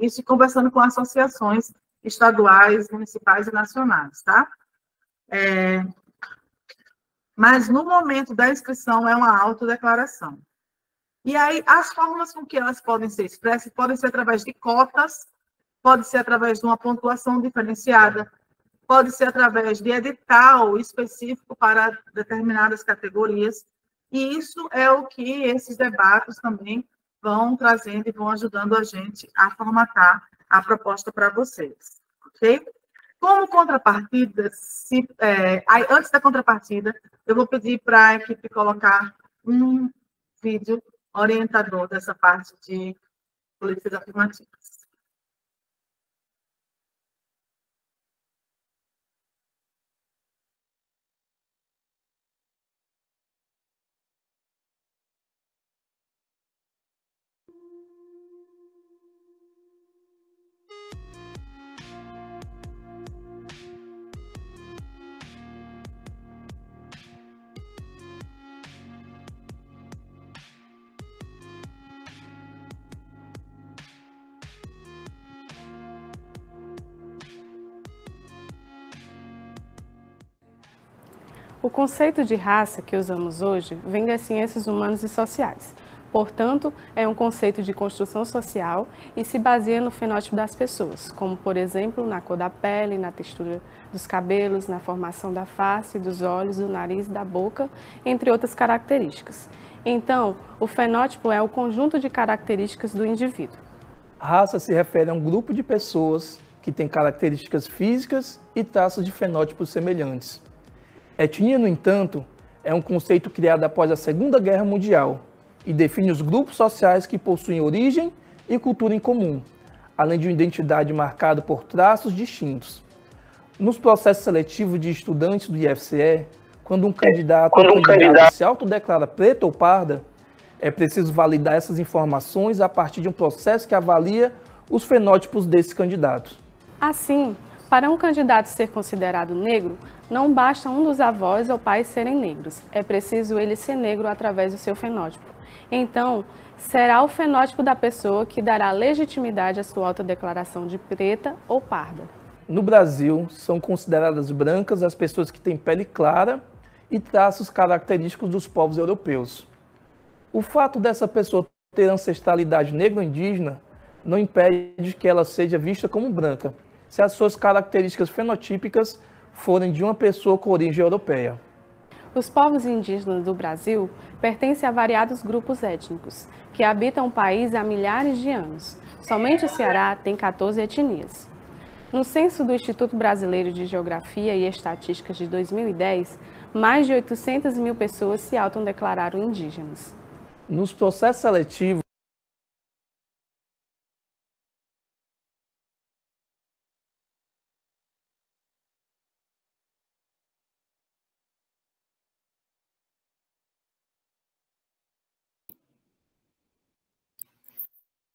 isso, e conversando com associações estaduais, municipais e nacionais, tá? Mas no momento da inscrição é uma autodeclaração. E aí, as formas com que elas podem ser expressas podem ser através de cotas, pode ser através de uma pontuação diferenciada, pode ser através de edital específico para determinadas categorias, e isso é o que esses debates também vão trazendo e vão ajudando a gente a formatar a proposta para vocês, ok? Como contrapartida, antes da contrapartida, eu vou pedir para a equipe colocar um vídeo orientador dessa parte de políticas afirmativas.
O conceito de raça que usamos hoje vem das ciências humanas e sociais. Portanto, é um conceito de construção social e se baseia no fenótipo das pessoas, como, por exemplo, na cor da pele, na textura dos cabelos, na formação da face, dos olhos, do nariz, da boca, entre outras características. Então, o fenótipo é o conjunto de características do indivíduo.
A raça se refere a um grupo de pessoas que tem características físicas e traços de fenótipos semelhantes. Etnia, no entanto, é um conceito criado após a Segunda Guerra Mundial e define os grupos sociais que possuem origem e cultura em comum, além de uma identidade marcada por traços distintos. Nos processos seletivos de estudantes do IFCE, quando um candidato se autodeclara preto ou parda, é preciso validar essas informações a partir de um processo que avalia os fenótipos desses candidatos.
Assim, para um candidato ser considerado negro, não basta um dos avós ou pais serem negros. É preciso ele ser negro através do seu fenótipo. Então, será o fenótipo da pessoa que dará legitimidade à sua autodeclaração de preta ou parda.
No Brasil, são consideradas brancas as pessoas que têm pele clara e traços característicos dos povos europeus. O fato dessa pessoa ter ancestralidade negro-indígena não impede que ela seja vista como branca, se as suas características fenotípicas forem de uma pessoa com origem europeia.
Os povos indígenas do Brasil pertencem a variados grupos étnicos, que habitam o país há milhares de anos. Somente o Ceará tem 14 etnias. No censo do Instituto Brasileiro de Geografia e Estatísticas de 2010, mais de 800 mil pessoas se autodeclararam indígenas.
Nos processos seletivos,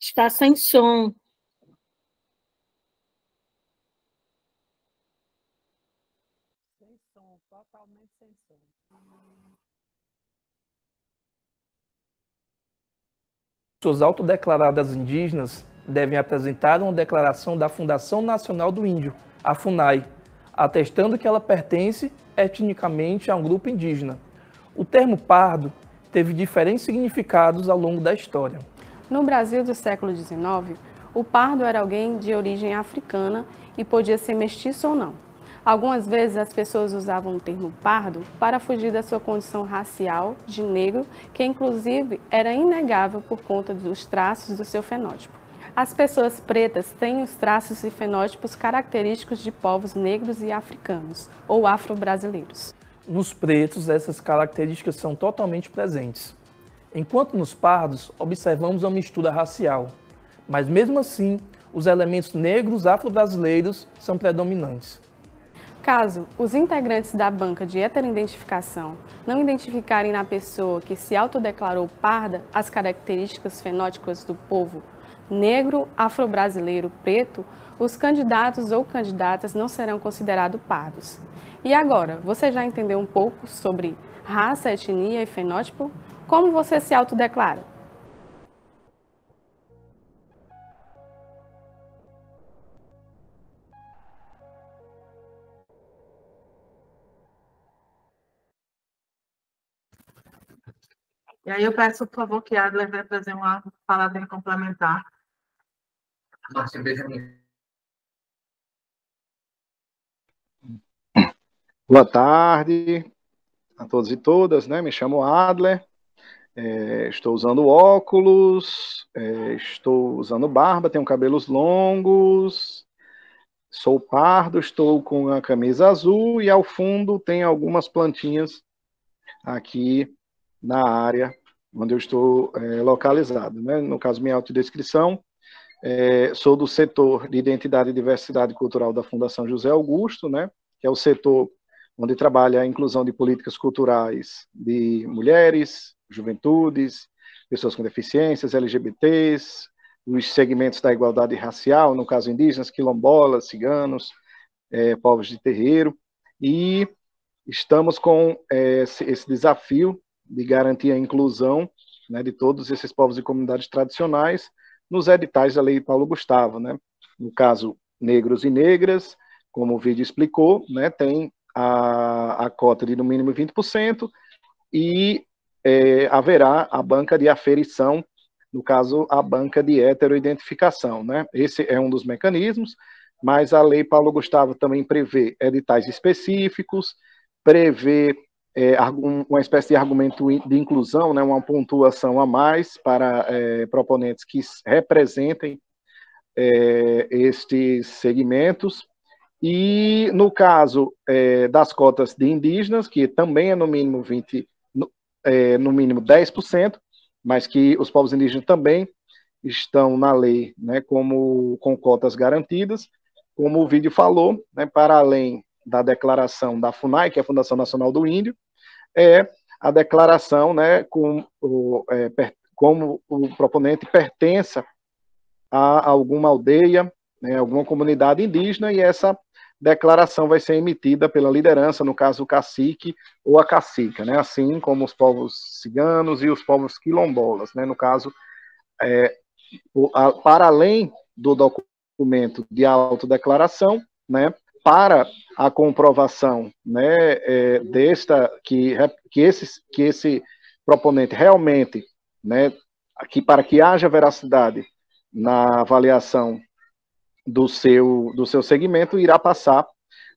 Está sem som.
Sem som, totalmente sem som.
pessoas autodeclaradas indígenas devem apresentar uma declaração da Fundação Nacional do Índio, a FUNAI, atestando que ela pertence etnicamente a um grupo indígena. O termo pardo teve diferentes significados ao longo da história.
No Brasil do século XIX, o pardo era alguém de origem africana e podia ser mestiço ou não. Algumas vezes as pessoas usavam o termo pardo para fugir da sua condição racial de negro, que inclusive era inegável por conta dos traços do seu fenótipo. As pessoas pretas têm os traços e fenótipos característicos de povos negros e africanos, ou afro-brasileiros.
Nos pretos, essas características são totalmente presentes. Enquanto nos pardos, observamos uma mistura racial, mas mesmo assim, os elementos negros afro-brasileiros são predominantes.
Caso os integrantes da banca de heteroidentificação não identificarem na pessoa que se autodeclarou parda as características fenóticas do povo negro, afro-brasileiro, preto, os candidatos ou candidatas não serão considerados pardos. E agora, você já entendeu um pouco sobre raça, etnia e fenótipo? Como você se autodeclara?
E aí eu peço, por favor, que a Adler vai trazer uma palavra complementar.
Boa tarde a todos e todas, né? Me chamo Adler, estou usando óculos, estou usando barba, tenho cabelos longos, sou pardo, estou com a camisa azul e ao fundo tem algumas plantinhas aqui na área onde eu estou localizado, né? No caso, minha autodescrição, sou do setor de Identidade e Diversidade Cultural da Fundação José Augusto, né? Que é o setor onde trabalha a inclusão de políticas culturais de mulheres, juventudes, pessoas com deficiências, LGBTs, os segmentos da igualdade racial, no caso indígenas, quilombolas, ciganos, povos de terreiro, e estamos com esse desafio de garantir a inclusão, né, de todos esses povos e comunidades tradicionais nos editais da Lei Paulo Gustavo, né? No caso, negros e negras, como o vídeo explicou, né, tem a cota de no mínimo 20% e haverá a banca de aferição, no caso, a banca de heteroidentificação, né? Esse é um dos mecanismos, mas a Lei Paulo Gustavo também prevê editais específicos, prevê uma espécie de argumento de inclusão, né, uma pontuação a mais para proponentes que representem estes segmentos. E no caso das cotas de indígenas, que também é no mínimo 10%, mas que os povos indígenas também estão na lei, né, com cotas garantidas, como o vídeo falou, né, para além da declaração da FUNAI, que é a Fundação Nacional do Índio, a declaração, né, como o proponente pertença a alguma aldeia, né, alguma comunidade indígena, e essa declaração vai ser emitida pela liderança, no caso o cacique ou a cacica, né? Assim como os povos ciganos e os povos quilombolas, né? No caso, para além do documento de autodeclaração, né? Para a comprovação, né, que esse proponente realmente, né, para que haja veracidade na avaliação do seu segmento, irá passar,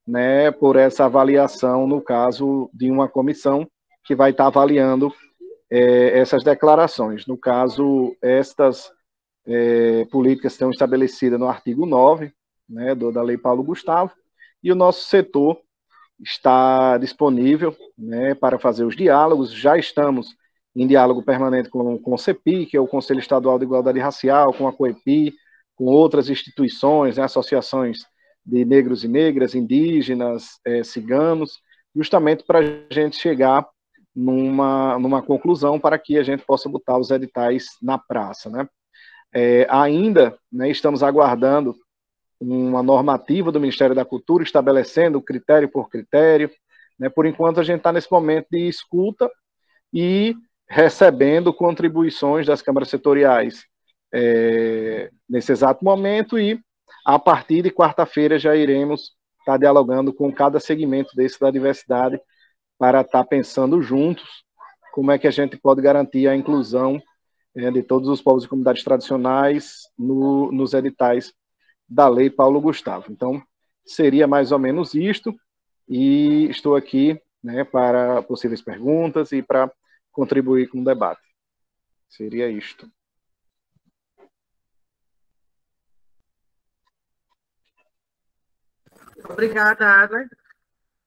né, por essa avaliação, no caso de uma comissão que vai estar avaliando essas declarações. No caso, estas políticas estão estabelecidas no artigo 9, né, da Lei Paulo Gustavo, e o nosso setor está disponível, né, para fazer os diálogos. Já estamos em diálogo permanente com o CEPI, que é o Conselho Estadual de Igualdade Racial, com a COEPI, com outras instituições, né, associações de negros e negras, indígenas, ciganos, justamente para a gente chegar numa conclusão para que a gente possa botar os editais na praça, né? Ainda, né, estamos aguardando uma normativa do Ministério da Cultura estabelecendo critério por critério, né? Por enquanto a gente está nesse momento de escuta e recebendo contribuições das câmaras setoriais nesse exato momento, e a partir de quarta-feira já iremos estar dialogando com cada segmento desse da diversidade para estar pensando juntos como é que a gente pode garantir a inclusão de todos os povos e comunidades tradicionais nos editais da Lei Paulo Gustavo. Então, seria mais ou menos isto, e estou aqui, né, para possíveis perguntas e para contribuir com o debate. Seria isto.
Obrigada, Adler.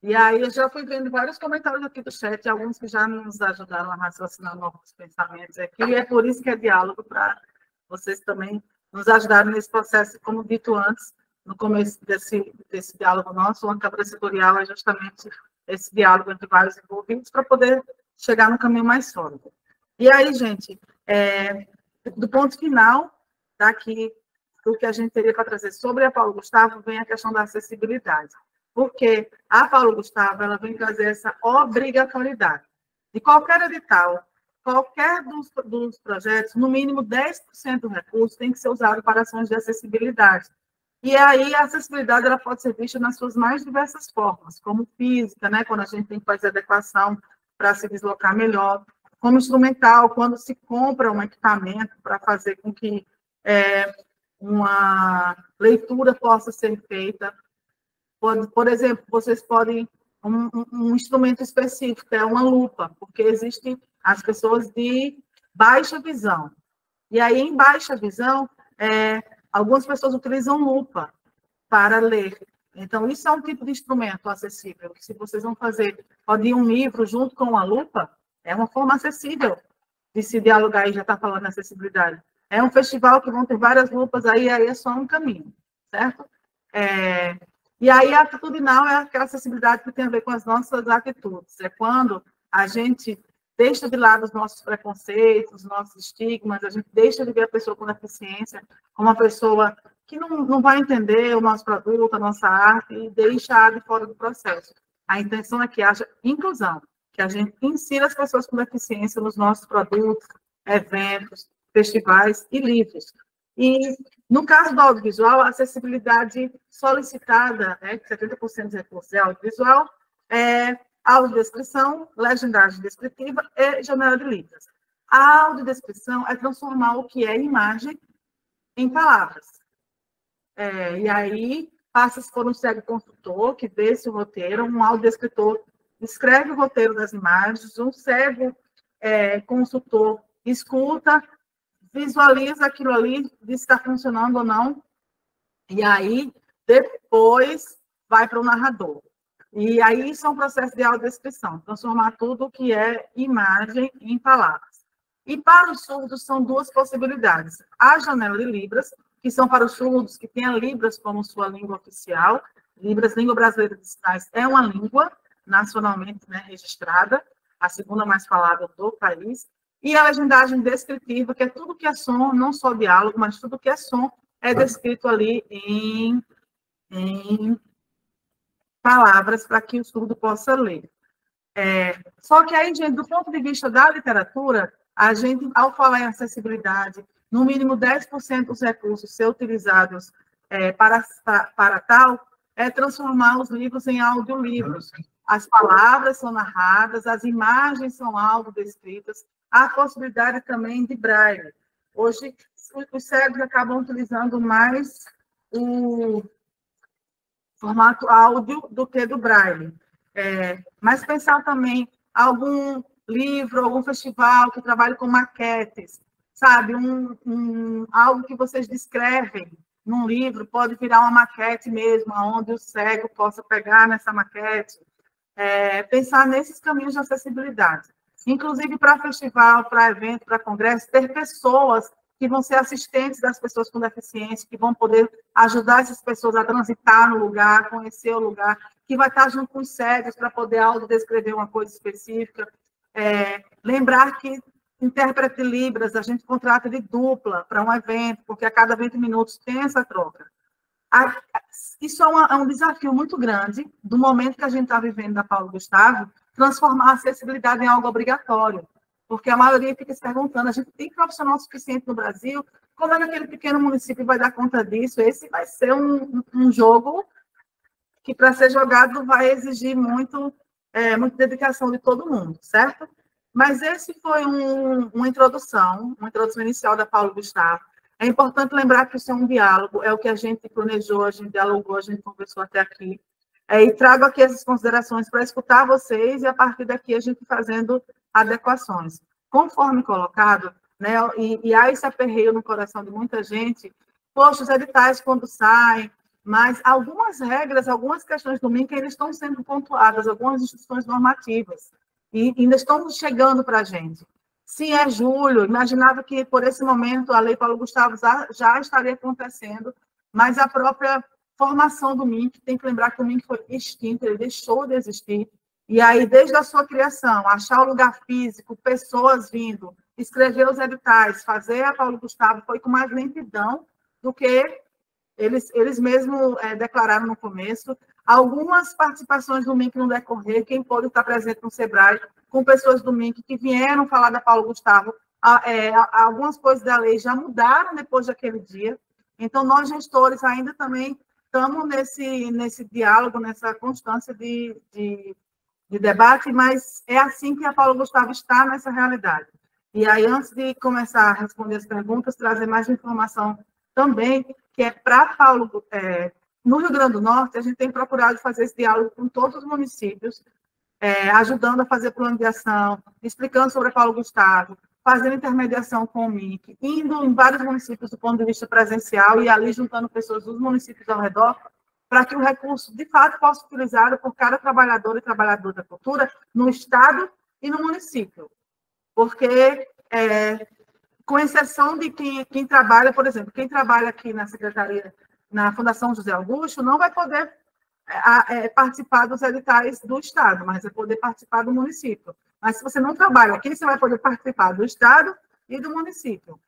E aí, eu já fui vendo vários comentários aqui do chat, alguns que já nos ajudaram a raciocinar novos pensamentos aqui, e é por isso que é diálogo, para vocês também nos ajudarem nesse processo. Como dito antes, no começo desse diálogo nosso, uma Câmara Setorial é justamente esse diálogo entre vários envolvidos para poder chegar no caminho mais sólido. E aí, gente, do ponto final, daqui, do que a gente teria para trazer sobre a Paulo Gustavo, vem a questão da acessibilidade. Porque a Paulo Gustavo, ela vem trazer essa obrigatoriedade de qualquer edital, qualquer dos projetos, no mínimo 10% do recurso tem que ser usado para ações de acessibilidade. E aí a acessibilidade ela pode ser vista nas suas mais diversas formas, como física, né, quando a gente tem que fazer adequação para se deslocar melhor, como instrumental, quando se compra um equipamento para fazer com que uma leitura possa ser feita. Por exemplo, vocês podem, um instrumento específico, é uma lupa, porque existem as pessoas de baixa visão. E aí, em baixa visão, algumas pessoas utilizam lupa para ler. Então, isso é um tipo de instrumento acessível. Se vocês vão fazer, pode ir um livro junto com uma lupa, é uma forma acessível de se dialogar, e já está falando de acessibilidade. É um festival que vão ter várias lupas, aí é só um caminho, certo? E aí, a atitudinal é aquela acessibilidade que tem a ver com as nossas atitudes. É quando a gente deixa de lado os nossos preconceitos, os nossos estigmas, a gente deixa de ver a pessoa com deficiência como uma pessoa que não vai entender o nosso produto, a nossa arte, e deixa de fora do processo. A intenção é que haja inclusão, que a gente insira as pessoas com deficiência nos nossos produtos, eventos, festivais e livros. E, no caso do audiovisual, a acessibilidade solicitada, né, 70% dos recursos é audiovisual, audiodescrição, legendagem descritiva e janela de libras. A audiodescrição é transformar o que é imagem em palavras. E aí, passa-se por um cego consultor, que vê esse roteiro, um audiodescritor escreve o roteiro das imagens, um cego consultor escuta, visualiza aquilo ali, diz se está funcionando ou não, e aí depois vai para o narrador. E aí isso é um processo de audiodescrição, transformar tudo que é imagem em palavras. E para os surdos são duas possibilidades. A janela de Libras, que são para os surdos que têm a Libras como sua língua oficial. Libras, língua brasileira de sinais, é uma língua nacionalmente, né, registrada, a segunda mais falada do país. E a legendagem descritiva, que é tudo que é som, não só diálogo, mas tudo que é som, é descrito ali em palavras para que o surdo possa ler. Só que aí, gente, do ponto de vista da literatura, a gente, ao falar em acessibilidade, no mínimo 10% dos recursos ser utilizados para tal, é transformar os livros em audiolivros. As palavras são narradas, as imagens são audiodescritas, há possibilidade também de braille. Hoje, os cegos acabam utilizando mais o formato áudio do que do braille. Mas pensar também algum livro, algum festival que trabalhe com maquetes, sabe? Algo que vocês descrevem num livro pode virar uma maquete mesmo, onde o cego possa pegar nessa maquete. Pensar nesses caminhos de acessibilidade. Inclusive para festival, para evento, para congresso, ter pessoas que vão ser assistentes das pessoas com deficiência, que vão poder ajudar essas pessoas a transitar no lugar, conhecer o lugar, que vai estar junto com os cegos para poder autodescrever uma coisa específica. Lembrar que intérprete de Libras, a gente contrata de dupla para um evento, porque a cada 20 minutos tem essa troca. Isso é um desafio muito grande, do momento que a gente está vivendo da Paulo Gustavo, transformar a acessibilidade em algo obrigatório. Porque a maioria fica se perguntando, a gente tem profissional suficiente no Brasil, como é que aquele pequeno município vai dar conta disso? Esse vai ser um jogo que, para ser jogado, vai exigir muita dedicação de todo mundo, certo? Mas esse foi uma introdução inicial da Paulo Gustavo. É importante lembrar que isso é um diálogo, é o que a gente planejou, a gente dialogou, a gente conversou até aqui. E trago aqui essas considerações para escutar vocês e, a partir daqui, a gente fazendo adequações. Conforme colocado, né, e há esse aperreio no coração de muita gente, poxa, os editais quando saem, mas algumas regras, algumas questões do MINC ainda estão sendo pontuadas, algumas instituições normativas, e ainda estão chegando para a gente. Sim, é julho, imaginava que por esse momento a Lei Paulo Gustavo já estaria acontecendo, mas a própria formação do MINC, tem que lembrar que o MINC foi extinto, ele deixou de existir, e aí, desde a sua criação, achar o lugar físico, pessoas vindo, escrever os editais, fazer a Paulo Gustavo, foi com mais lentidão do que eles mesmos declararam no começo. Algumas participações do MINC no decorrer, quem pôde estar presente no SEBRAE, com pessoas do MINC que vieram falar da Paulo Gustavo, algumas coisas da lei já mudaram depois daquele dia. Então, nós, gestores, ainda também estamos nesse diálogo, nessa constância de debate, mas é assim que a Paulo Gustavo está nessa realidade. E aí, antes de começar a responder as perguntas, trazer mais informação também, que é para Paulo, no Rio Grande do Norte, a gente tem procurado fazer esse diálogo com todos os municípios, ajudando a fazer plano de ação, explicando sobre a Paulo Gustavo, fazendo intermediação com o MINC, indo em vários municípios do ponto de vista presencial e ali juntando pessoas dos municípios ao redor, para que o recurso, de fato, possa ser utilizado por cada trabalhador e trabalhadora da cultura no Estado e no município. Porque, com exceção de quem trabalha, por exemplo, quem trabalha aqui na Secretaria, na Fundação José Augusto, não vai poder participar dos editais do Estado, mas vai poder participar do município. Mas se você não trabalha aqui, você vai poder participar do Estado e do município.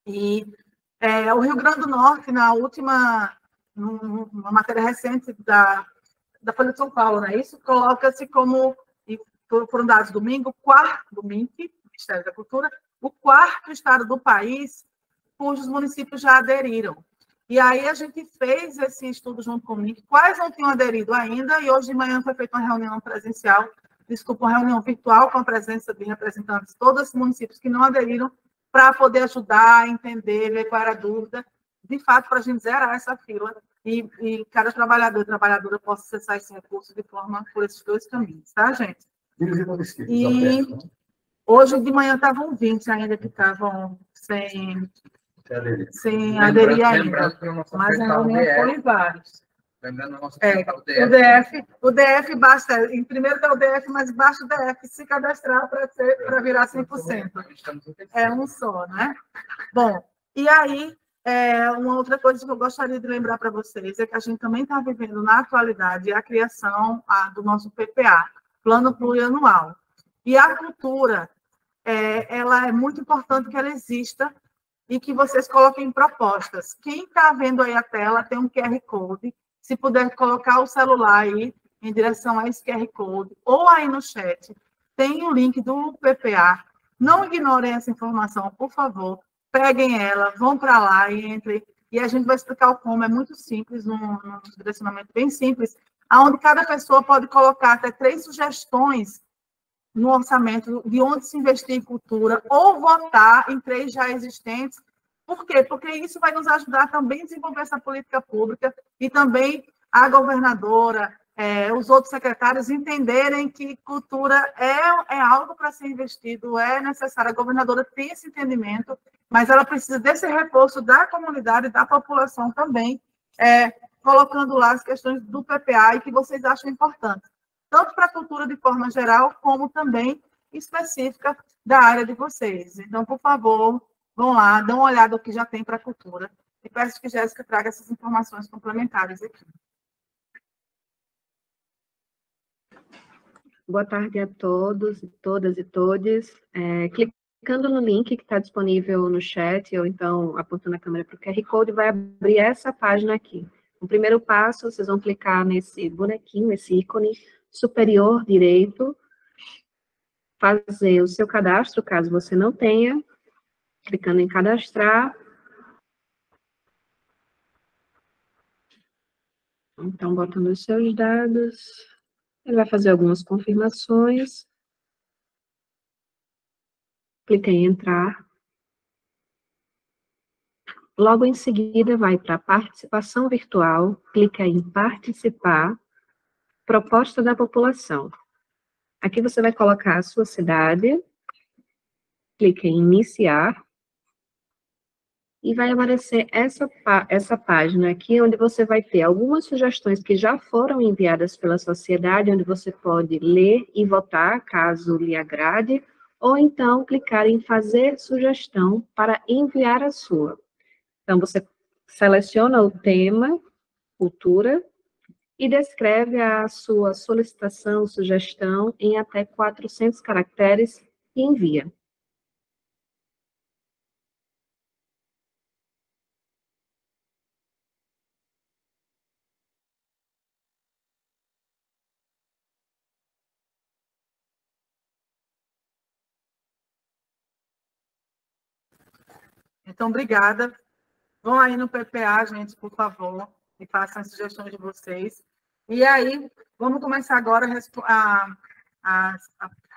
E o Rio Grande do Norte, na última, numa matéria recente da Folha de São Paulo, né? Isso coloca-se como, por dados domingo, quarto do MINC, Ministério da Cultura, o quarto estado do país cujos municípios já aderiram. E aí a gente fez esse estudo junto com o MINC, quais não tinham aderido ainda, e hoje de manhã foi feita uma reunião presencial, uma reunião virtual com a presença de representantes de todos os municípios que não aderiram, para poder ajudar, entender, ver qual era a dúvida, de fato, para a gente zerar essa fila e cada trabalhador e trabalhadora possa acessar esse recurso de forma por esses dois caminhos, tá, gente? E hoje de manhã estavam 20 ainda que estavam sem aderir ainda, mas a reunião foi vários.
Lembrando o nosso
o DF basta, em primeiro é o DF, mas basta o DF se cadastrar para virar 100%. É um só, né? Bom, e aí, uma outra coisa que eu gostaria de lembrar para vocês é que a gente também está vivendo na atualidade a criação do nosso PPA, Plano Plurianual. E a cultura, ela é muito importante que ela exista e que vocês coloquem propostas. Quem está vendo aí a tela tem um QR Code, se puder colocar o celular aí em direção a esse QR Code, ou aí no chat, tem o link do PPA. Não ignorem essa informação, por favor. Peguem ela, vão para lá e entrem. E a gente vai explicar o como. É muito simples, um direcionamento bem simples, onde cada pessoa pode colocar até 3 sugestões no orçamento de onde se investir em cultura, ou votar em 3 já existentes. Por quê? Porque isso vai nos ajudar também a desenvolver essa política pública e também a governadora, os outros secretários entenderem que cultura é algo para ser investido, é necessário. A governadora tem esse entendimento, mas ela precisa desse reforço da comunidade, da população também, colocando lá as questões do PPA e que vocês acham importantes, tanto para a cultura de forma geral, como também específica da área de vocês. Então, por favor, vão lá, dão uma olhada no que já tem para a cultura. E peço que Jéssica traga essas informações complementares aqui.
Boa tarde a todos, todas e todes. Clicando no link que está disponível no chat, ou então apontando a câmera para o QR Code, vai abrir essa página aqui. O primeiro passo, vocês vão clicar nesse bonequinho, esse ícone superior direito, fazer o seu cadastro, caso você não tenha, clicando em cadastrar. Então, botando os seus dados, ele vai fazer algumas confirmações. Clica em entrar. Logo em seguida, vai para participação virtual, clica em participar, proposta da população. Aqui você vai colocar a sua cidade, clica em iniciar, e vai aparecer essa página aqui, onde você vai ter algumas sugestões que já foram enviadas pela sociedade, onde você pode ler e votar, caso lhe agrade, ou então clicar em fazer sugestão para enviar a sua. Então, você seleciona o tema, cultura, e descreve a sua solicitação, sugestão, em até 400 caracteres e envia.
Então, obrigada. Vão aí no PPA, gente, por favor, e façam as sugestões de vocês. E aí, vamos começar agora a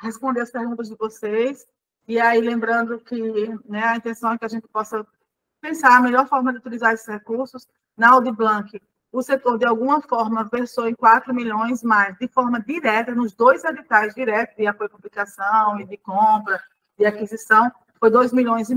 responder as perguntas de vocês. E aí, lembrando que, né, a intenção é que a gente possa pensar a melhor forma de utilizar esses recursos. Na Aldir Blanc, o setor, de alguma forma, versou em 4 milhões, mas de forma direta, nos 2 editais diretos, de apoio à publicação e de compra, de aquisição, foi 2,5 milhões,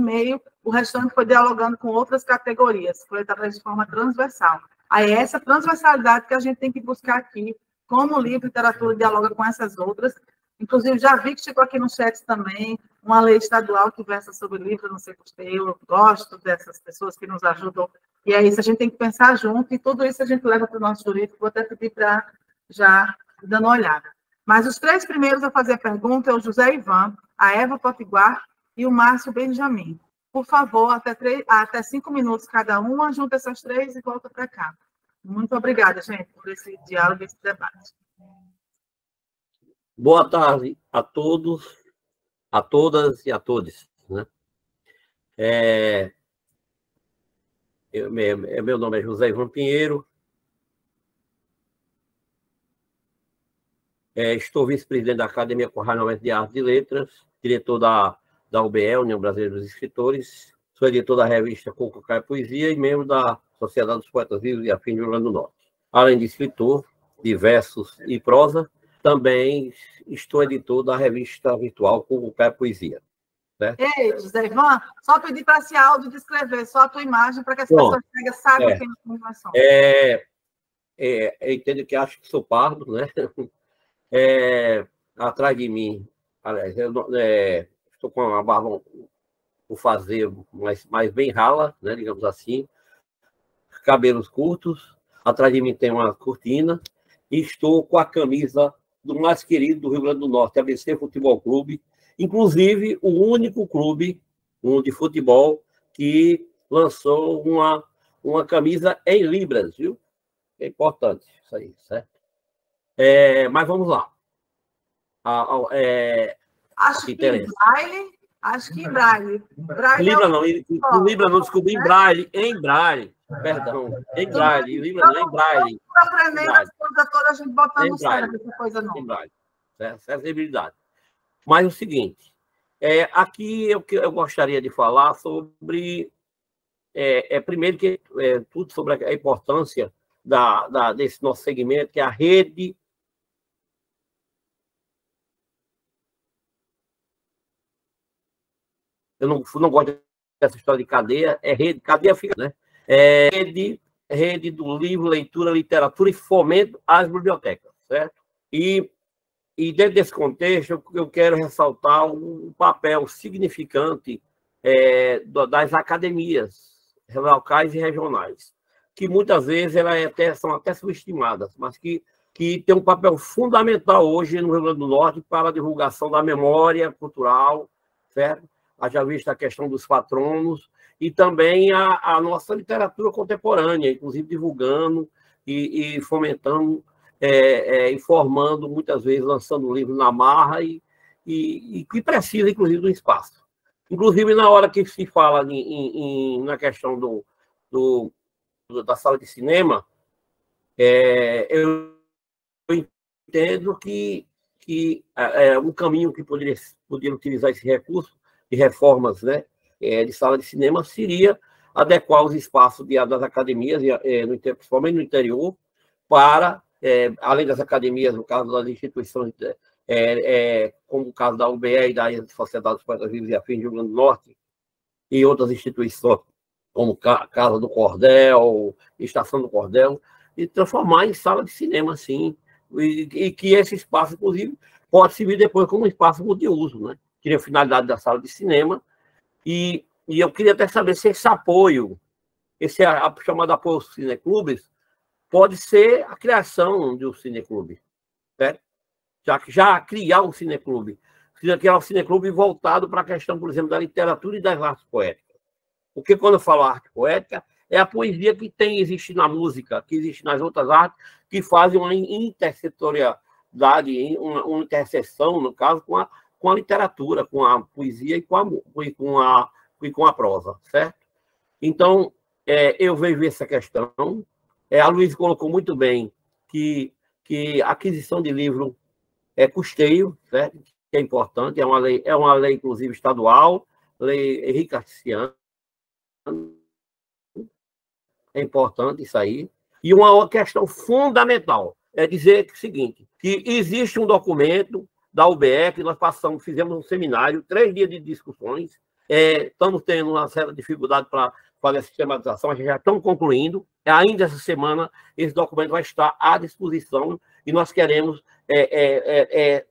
o restante foi dialogando com outras categorias, foi através de forma transversal. Aí essa transversalidade que a gente tem que buscar aqui, como o livro literatura dialoga com essas outras, inclusive já vi que chegou aqui no chat também, uma lei estadual que versa sobre livro, não sei gostei, eu gosto dessas pessoas que nos ajudam, e é isso, a gente tem que pensar junto, e tudo isso a gente leva para o nosso jurídico, vou até pedir para já dando uma olhada. Mas os 3 primeiros a fazer a pergunta é o José Ivan, a Eva Potiguar e o Márcio Benjamin. Por favor, até 5 minutos cada uma, junta essas 3 e volta para cá. Muito obrigada, gente, por esse diálogo, esse debate.
Boa tarde a todos, a todas e a todos, né? Meu nome é José Ivan Pinheiro. Estou vice-presidente da Academia Corrainense de Artes e Letras, diretor da UBE, União Brasileira dos Escritores, sou editor da revista Coco Cai Poesia e membro da Sociedade dos Poetas Vivos e Afins do Rio Grande do Norte. Além de escritor de versos e prosa, também estou editor da revista virtual Coco Cai Poesia. Certo?
Ei, José Ivan, só pedir para se áudio descrever, só a tua imagem, para que as pessoas saibam quem é a informação.
Entendo que acho que sou pardo, né? Atrás de mim, aliás, estou com uma barba por fazer, mas bem rala, né, digamos assim, cabelos curtos, atrás de mim tem uma cortina, e estou com a camisa do mais querido do Rio Grande do Norte, ABC Futebol Clube, inclusive o único clube de futebol que lançou uma camisa em libras, viu? É importante isso aí, certo? Mas vamos lá.
Acho que em braille. Acho que em braille.
Libra não, desculpa, em braille, perdão, em braille, Libra não, em braille.
Aprendendo as coisas todas, a gente botando no cérebro, essa coisa não.
Em braille, acessibilidade. Mas o seguinte, aqui eu gostaria de falar sobre, primeiro, tudo sobre a importância desse nosso segmento, que é a rede. Eu não gosto dessa história de cadeia, rede, cadeia fica, né? Rede do livro, leitura, literatura e fomento às bibliotecas, certo? E dentro desse contexto, eu quero ressaltar um papel significante das academias locais e regionais, que muitas vezes são até subestimadas, mas que tem um papel fundamental hoje no Rio Grande do Norte para a divulgação da memória cultural, certo? Haja vista a questão dos patronos e também a nossa literatura contemporânea, inclusive divulgando e fomentando, informando, muitas vezes lançando livro na marra e que precisa, inclusive, do espaço. Inclusive, na hora que se fala na questão da sala de cinema, eu entendo que um caminho que poderia utilizar esse recurso de reformas, né, de sala de cinema seria adequar os espaços das academias, principalmente no interior, para, além das academias, no caso das instituições, como o caso da UBE e da Sociedade dos Poetas Vivos e Afins do Rio Grande do Norte, e outras instituições, como Casa do Cordel, Estação do Cordel, e transformar em sala de cinema, sim, e que esse espaço, inclusive, pode servir depois como um espaço multiuso, né? Queria a finalidade da sala de cinema, e eu queria até saber se esse apoio, esse chamado apoio aos cineclubes, pode ser a criação de um cineclube, certo? Já criar um cineclube, criar um cineclube voltado para a questão, por exemplo, da literatura e das artes poéticas. Porque quando eu falo arte poética, é a poesia que existe na música, que existe nas outras artes, que fazem uma intersetorialidade, uma interseção, no caso, com a literatura, com a poesia e com a prosa, certo? Então, eu vejo essa questão. A Luísa colocou muito bem que a aquisição de livro é custeio, certo? Que é importante, é uma lei, inclusive, estadual, lei Henrique Cartesiano. É importante isso aí. E uma questão fundamental é dizer o seguinte, que existe um documento da UBE, que nós fizemos um seminário, 3 dias de discussões, estamos tendo uma certa dificuldade para fazer a sistematização, a gente já estamos concluindo, ainda essa semana esse documento vai estar à disposição e nós queremos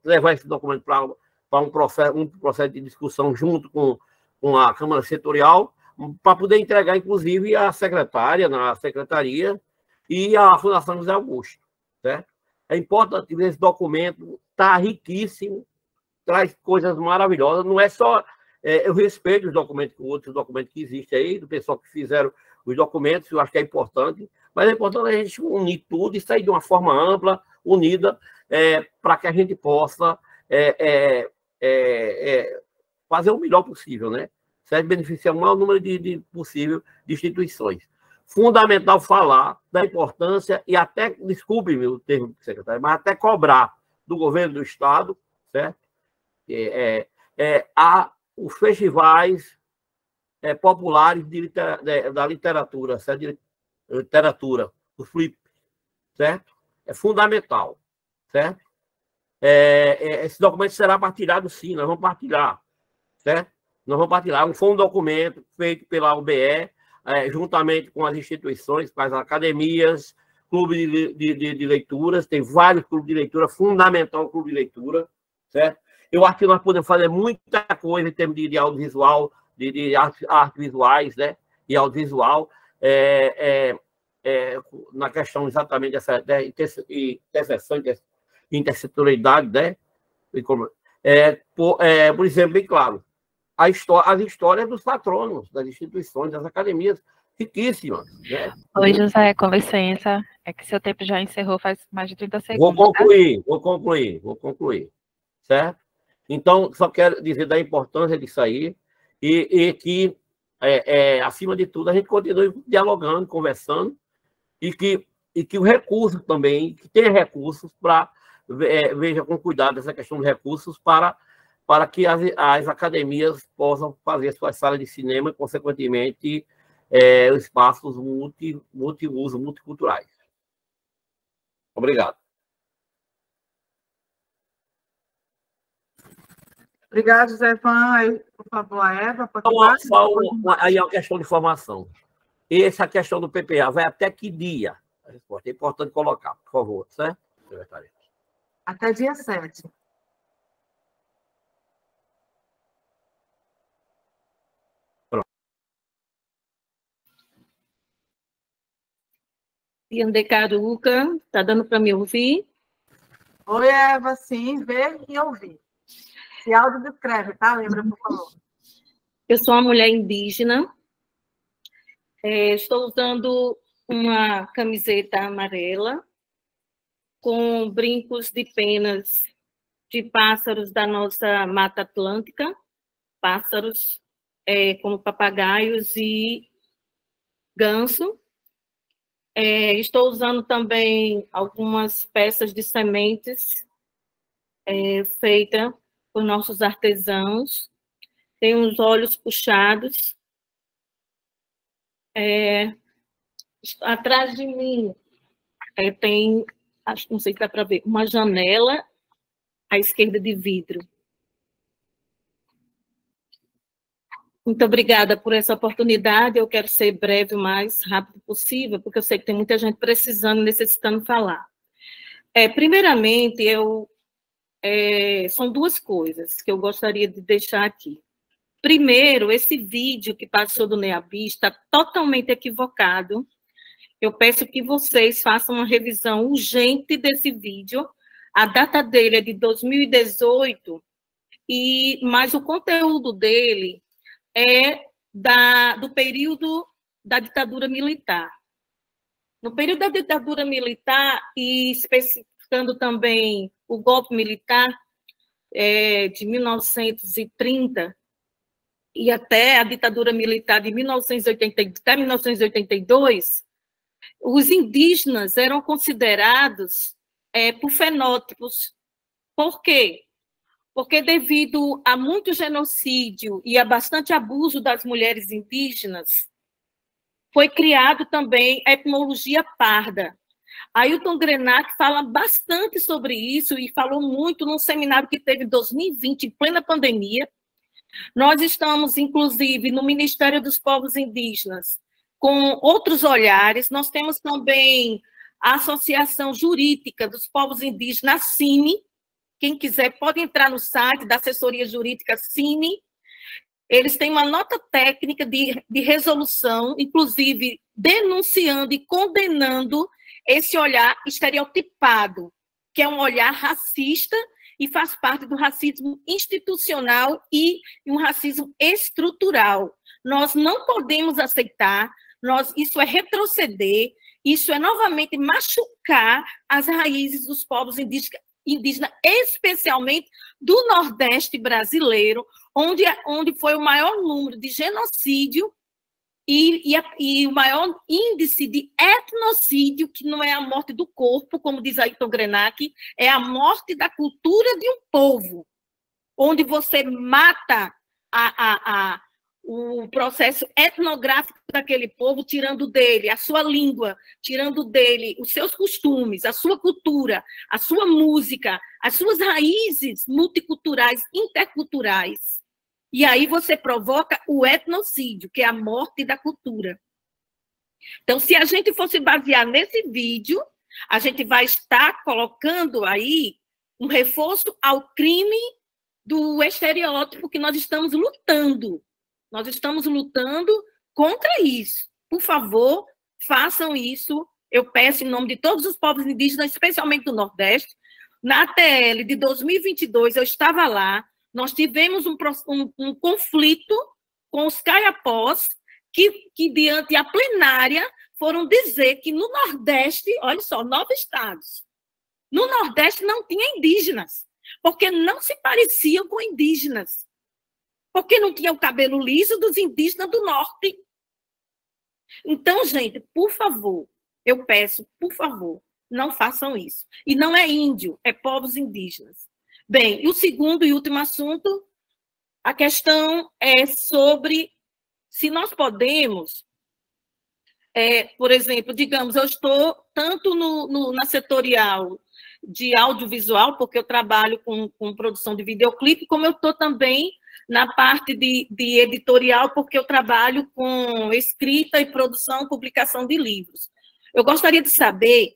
levar esse documento para um processo de discussão junto com a Câmara Setorial, para poder entregar, inclusive, à secretária, na secretaria, e à Fundação José Augusto, certo? É importante que esse documento está riquíssimo, traz coisas maravilhosas, não é só... eu respeito os documentos, outros documentos que existem aí, do pessoal que fizeram os documentos, eu acho que é importante, mas é importante a gente unir tudo e sair de uma forma ampla, unida, para que a gente possa fazer o melhor possível, né? Certo? Beneficiar o maior número possível de instituições. Fundamental falar da importância e até, desculpe-me o termo, secretário, mas até cobrar do governo do Estado, certo? Os festivais populares da literatura, certo? De literatura, o FLIP, certo? É fundamental, certo? Esse documento será partilhado, sim, nós vamos partilhar, certo? Nós vamos partilhar. Foi um documento feito pela UBE, juntamente com as instituições, com as academias, clubes de leituras, tem vários clubes de leitura, fundamental o clube de leitura, certo? Eu acho que nós podemos fazer muita coisa em termos de audiovisual, de artes visuais, né? E audiovisual, na questão exatamente dessa interseção, intersetorialidade, né? Por exemplo, bem claro, as histórias dos patronos, das instituições, das academias, riquíssima. Né?
Oi, José, com licença. É que seu tempo já encerrou faz mais de 30 segundos.
Vou concluir. Certo? Então, só quero dizer da importância disso aí e que, acima de tudo, a gente continue dialogando, conversando e que o recurso também, que tenha recursos para, veja com cuidado essa questão de recursos para que as academias possam fazer suas salas de cinema e, consequentemente, espaços multiuso, multiculturais. Obrigado.
Obrigada, José Ivan. Aí, por favor, a Eva.
Aí é uma questão de formação. Essa questão do PPA vai até que dia? A resposta é importante colocar, por favor, certo, secretária?
Até dia 7.
Pronto.
Iande Caruca, está dando para me ouvir?
Oi, Eva, sim, ver e ouvir. Se áudio descreve, tá? Lembra, por favor.
Eu sou uma mulher indígena. Estou usando uma camiseta amarela com brincos de penas de pássaros da nossa Mata Atlântica, pássaros como papagaios e ganso. Estou usando também algumas peças de sementes feitas por nossos artesãos. Tem uns olhos puxados. Atrás de mim tem, não sei se dá para ver, uma janela à esquerda de vidro. Muito obrigada por essa oportunidade. Eu quero ser breve o mais rápido possível, porque eu sei que tem muita gente precisando, necessitando falar. Primeiramente, são duas coisas que eu gostaria de deixar aqui. Primeiro, esse vídeo que passou do NEABI está totalmente equivocado. Eu peço que vocês façam uma revisão urgente desse vídeo. A data dele é de 2018, mas o conteúdo dele é do período da ditadura militar. No período da ditadura militar, e especificando também o golpe militar de 1930, e até a ditadura militar de 1980, até 1982, os indígenas eram considerados por fenótipos. Por quê? Porque devido a muito genocídio e a bastante abuso das mulheres indígenas, foi criado também a etnologia parda. Ailton Krenak fala bastante sobre isso e falou muito num seminário que teve em 2020, em plena pandemia. Nós estamos, inclusive, no Ministério dos Povos Indígenas, com outros olhares. Nós temos também a Associação Jurídica dos Povos Indígenas, a CINE. Quem quiser pode entrar no site da Assessoria Jurídica CINE. Eles têm uma nota técnica de resolução, inclusive denunciando e condenando esse olhar estereotipado, que é um olhar racista e faz parte do racismo institucional e um racismo estrutural. Nós não podemos aceitar, isso é retroceder, isso é novamente machucar as raízes dos povos indígenas, especialmente do Nordeste brasileiro, onde foi o maior número de genocídio e o maior índice de etnocídio, que não é a morte do corpo, como diz Ailton Krenak, é a morte da cultura de um povo, onde você mata o processo etnográfico daquele povo, tirando dele a sua língua, tirando dele os seus costumes, a sua cultura, a sua música, as suas raízes multiculturais, interculturais. E aí você provoca o etnocídio, que é a morte da cultura. Então, se a gente fosse basear nesse vídeo, a gente vai estar colocando aí um reforço ao crime do estereótipo que nós estamos lutando. Nós estamos lutando contra isso. Por favor, façam isso. Eu peço em nome de todos os povos indígenas, especialmente do Nordeste. Na ATL de 2022, eu estava lá. Nós tivemos um conflito com os caiapós, que diante a plenária, foram dizer que no Nordeste, olha só, 9 estados, no Nordeste não tinha indígenas, porque não se pareciam com indígenas, porque não tinha o cabelo liso dos indígenas do Norte. Então, gente, por favor, eu peço, por favor, não façam isso. E não é índio, é povos indígenas. Bem, e o segundo e último assunto, a questão é sobre se nós podemos, por exemplo, digamos, eu estou tanto na setorial de audiovisual, porque eu trabalho com produção de videoclipe, como eu estou também na parte de editorial, porque eu trabalho com escrita e produção, publicação de livros. Eu gostaria de saber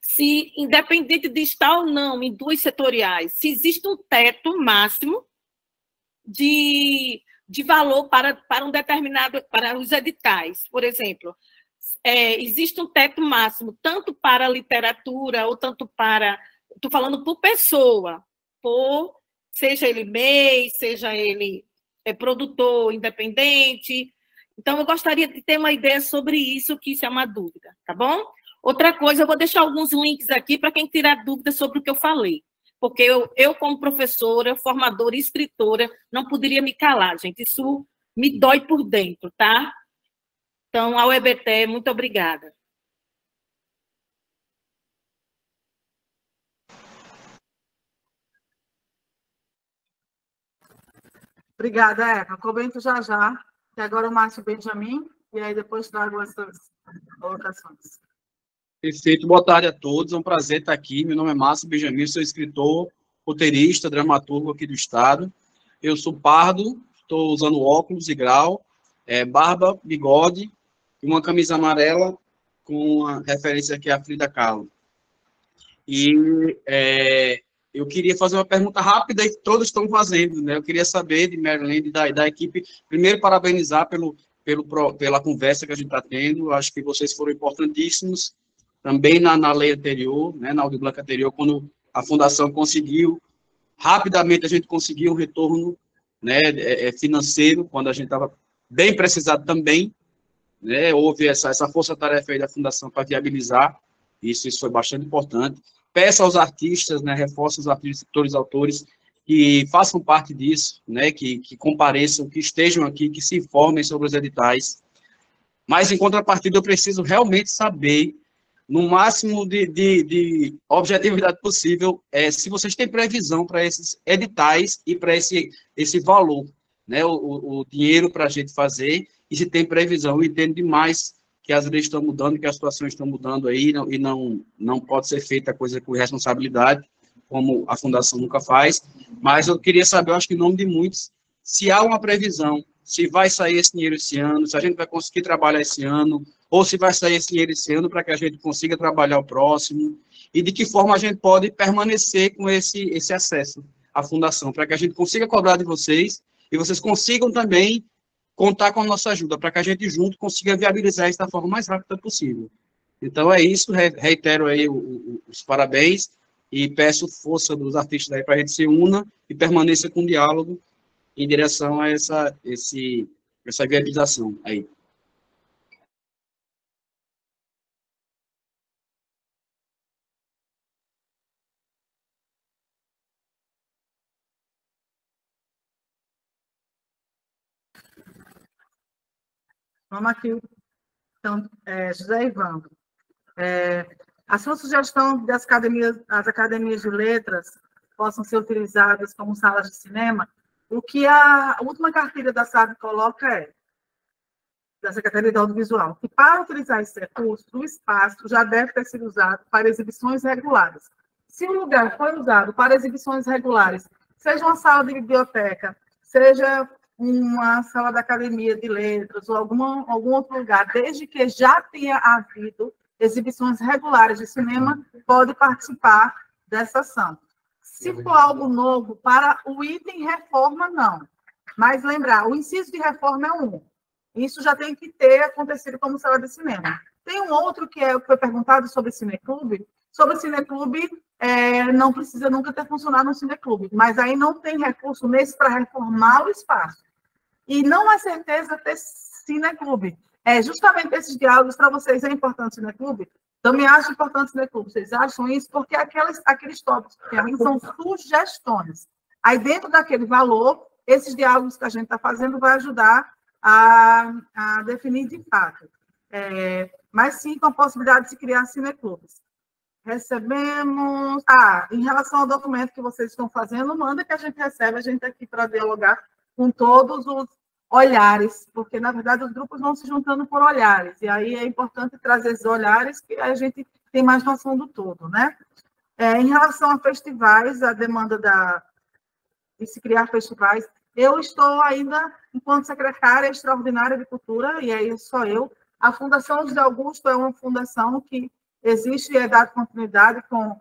se, independente de estar ou não em 2 setoriais, se existe um teto máximo de valor para um determinado, para os editais. Por exemplo, existe um teto máximo, tanto para a literatura, ou tanto para... Estou falando por pessoa, seja ele MEI, seja ele produtor independente. Então, eu gostaria de ter uma ideia sobre isso, que isso é uma dúvida, tá bom? Outra coisa, eu vou deixar alguns links aqui para quem tirar dúvidas sobre o que eu falei. Porque eu, como professora, formadora e escritora, não poderia me calar, gente. Isso me dói por dentro, tá? Então, ao EBT, muito obrigada.
Obrigada, Eva. Comento já, que agora o Márcio Benjamin, e aí depois trago essas colocações.
Perfeito. Boa tarde a todos. É um prazer estar aqui. Meu nome é Márcio Benjamin, sou escritor, roteirista, dramaturgo aqui do Estado. Eu sou pardo, estou usando óculos e grau, barba, bigode e uma camisa amarela com a referência aqui à Frida Kahlo. E eu queria fazer uma pergunta rápida que todos estão fazendo, né? Eu queria saber de Maryland e da equipe, primeiro parabenizar pela conversa que a gente está tendo. Eu acho que vocês foram importantíssimos também na lei anterior, né, na Aldir Blanc anterior, quando a Fundação conseguiu, rapidamente a gente conseguiu um retorno, né, financeiro, quando a gente estava bem precisado também, né, houve essa força-tarefa aí da Fundação para viabilizar, isso foi bastante importante. Peço aos artistas, né, reforço aos artistas, autores, que façam parte disso, né, que compareçam, que estejam aqui, que se informem sobre os editais. Mas, em contrapartida, eu preciso realmente saber, no máximo de objetividade possível, se vocês têm previsão para esses editais e para esse valor, né, o dinheiro para a gente fazer, e se tem previsão. Eu entendo demais que as leis estão mudando, que as situações estão mudando aí, e não pode ser feita coisa com responsabilidade, como a Fundação nunca faz, mas eu queria saber, eu acho que em nome de muitos, se há uma previsão, se vai sair esse dinheiro esse ano, se a gente vai conseguir trabalhar esse ano, ou se vai sair esse dinheiro esse ano para que a gente consiga trabalhar o próximo, e de que forma a gente pode permanecer com esse acesso à Fundação, para que a gente consiga cobrar de vocês, e vocês consigam também contar com a nossa ajuda, para que a gente junto consiga viabilizar isso da forma mais rápida possível. Então é isso, reitero aí os parabéns, e peço força dos artistas aí para a gente se una e permaneça com diálogo em direção a essa viabilização aí.
Vamos aqui, então, José Ivan. A sua sugestão das as academias de letras possam ser utilizadas como salas de cinema, o que a última cartilha da SAB coloca da Secretaria de Audiovisual, que para utilizar esse recurso, o espaço já deve ter sido usado para exibições regulares. Se o lugar foi usado para exibições regulares, seja uma sala de biblioteca, seja uma sala da Academia de Letras ou algum outro lugar, desde que já tenha havido exibições regulares de cinema, pode participar dessa ação. Se for algo novo, para o item reforma, não. Mas lembrar, o inciso de reforma é um. Isso já tem que ter acontecido como sala de cinema. Tem um outro que foi perguntado sobre cineclube. Sobre cineclube, não precisa nunca ter funcionado no cineclube, mas aí não tem recurso nesse para reformar o espaço. E não é certeza ter Cineclube. Justamente esses diálogos para vocês é importante o Cineclube? Também acho importante o Cineclube. Vocês acham isso? Porque aqueles tópicos que a mim são sugestões. Aí, dentro daquele valor, esses diálogos que a gente está fazendo vai ajudar a definir de fato. Mas sim, com a possibilidade de se criar cineclubes. Recebemos... em relação ao documento que vocês estão fazendo, manda que a gente recebe, a gente está aqui para dialogar com todos os olhares, porque, na verdade, os grupos vão se juntando por olhares, e aí é importante trazer esses olhares que a gente tem mais noção do todo, né? Em relação a festivais, a demanda de se criar festivais, eu estou ainda, enquanto secretária extraordinária de cultura, e aí sou eu. A Fundação José Augusto é uma fundação que existe e é dada continuidade com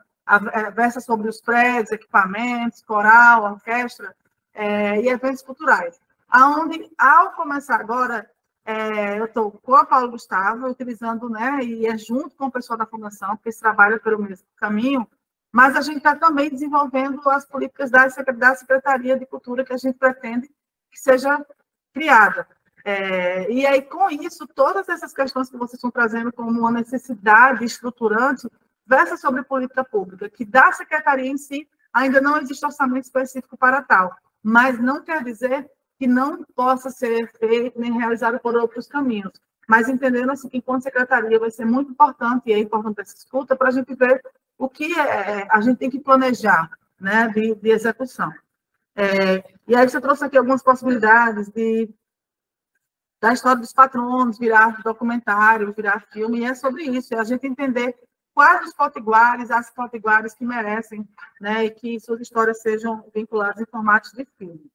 versa sobre os prédios, equipamentos, coral, orquestra e eventos culturais. Aonde, ao começar agora, eu estou com a Paulo Gustavo, utilizando, né, e junto com o pessoal da Fundação, porque eles trabalham pelo mesmo caminho, mas a gente está também desenvolvendo as políticas da Secretaria de Cultura que a gente pretende que seja criada. E aí, com isso, todas essas questões que vocês estão trazendo como uma necessidade estruturante versa sobre política pública, que da Secretaria em si ainda não existe orçamento específico para tal, mas não quer dizer que não possa ser feito nem realizado por outros caminhos, mas entendendo assim, que enquanto Secretaria vai ser muito importante, e é importante essa escuta, para a gente ver o que a gente tem que planejar, né, de execução. E aí você trouxe aqui algumas possibilidades da história dos patronos, virar documentário, virar filme, e é sobre isso, é a gente entender quais os potiguares, as potiguares que merecem, né, e que suas histórias sejam vinculadas em formatos de filme.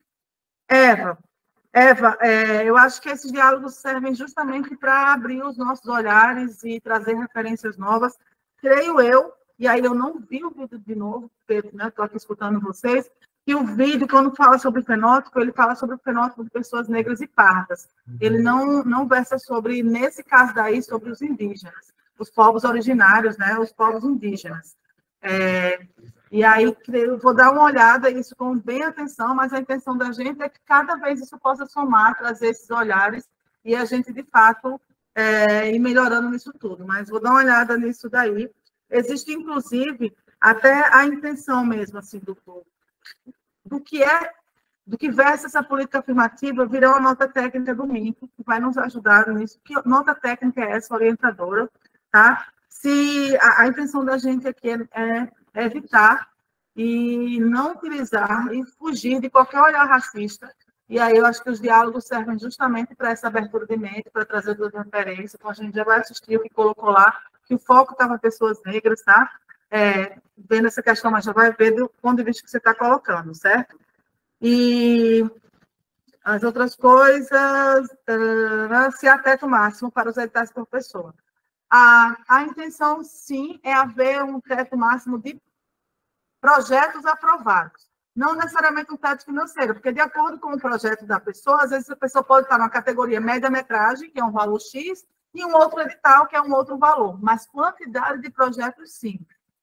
Eva, eu acho que esses diálogos servem justamente para abrir os nossos olhares e trazer referências novas, creio eu, e aí eu não vi o vídeo de novo, porque estou aqui escutando vocês, e o vídeo, quando fala sobre fenótipo, ele fala sobre o fenótipo de pessoas negras e pardas. Ele não versa sobre, nesse caso daí, sobre os indígenas, os povos originários, né, os povos indígenas. E aí, eu vou dar uma olhada isso com bem atenção, mas a intenção da gente é que cada vez isso possa somar, trazer esses olhares, e a gente, de fato, ir melhorando nisso tudo. Mas vou dar uma olhada nisso daí. Existe, inclusive, até a intenção mesmo, assim, do que versa essa política afirmativa, virá uma nota técnica do MINC, que vai nos ajudar nisso. Que nota técnica é essa, orientadora, tá? Se a intenção da gente aqui é evitar e não utilizar e fugir de qualquer olhar racista. E aí eu acho que os diálogos servem justamente para essa abertura de mente, para trazer duas referências. Então, a gente já vai assistir o que colocou lá, que o foco estava pessoas negras, tá? Vendo essa questão, mas já vai ver do ponto de vista que você está colocando, certo? E as outras coisas, se há teto máximo para os editais por pessoa. A intenção, sim, é haver um teto máximo de projetos aprovados. Não necessariamente um teto financeiro, porque de acordo com o projeto da pessoa, às vezes a pessoa pode estar na categoria média-metragem, que é um valor X, e um outro edital, que é um outro valor. Mas quantidade de projetos, sim.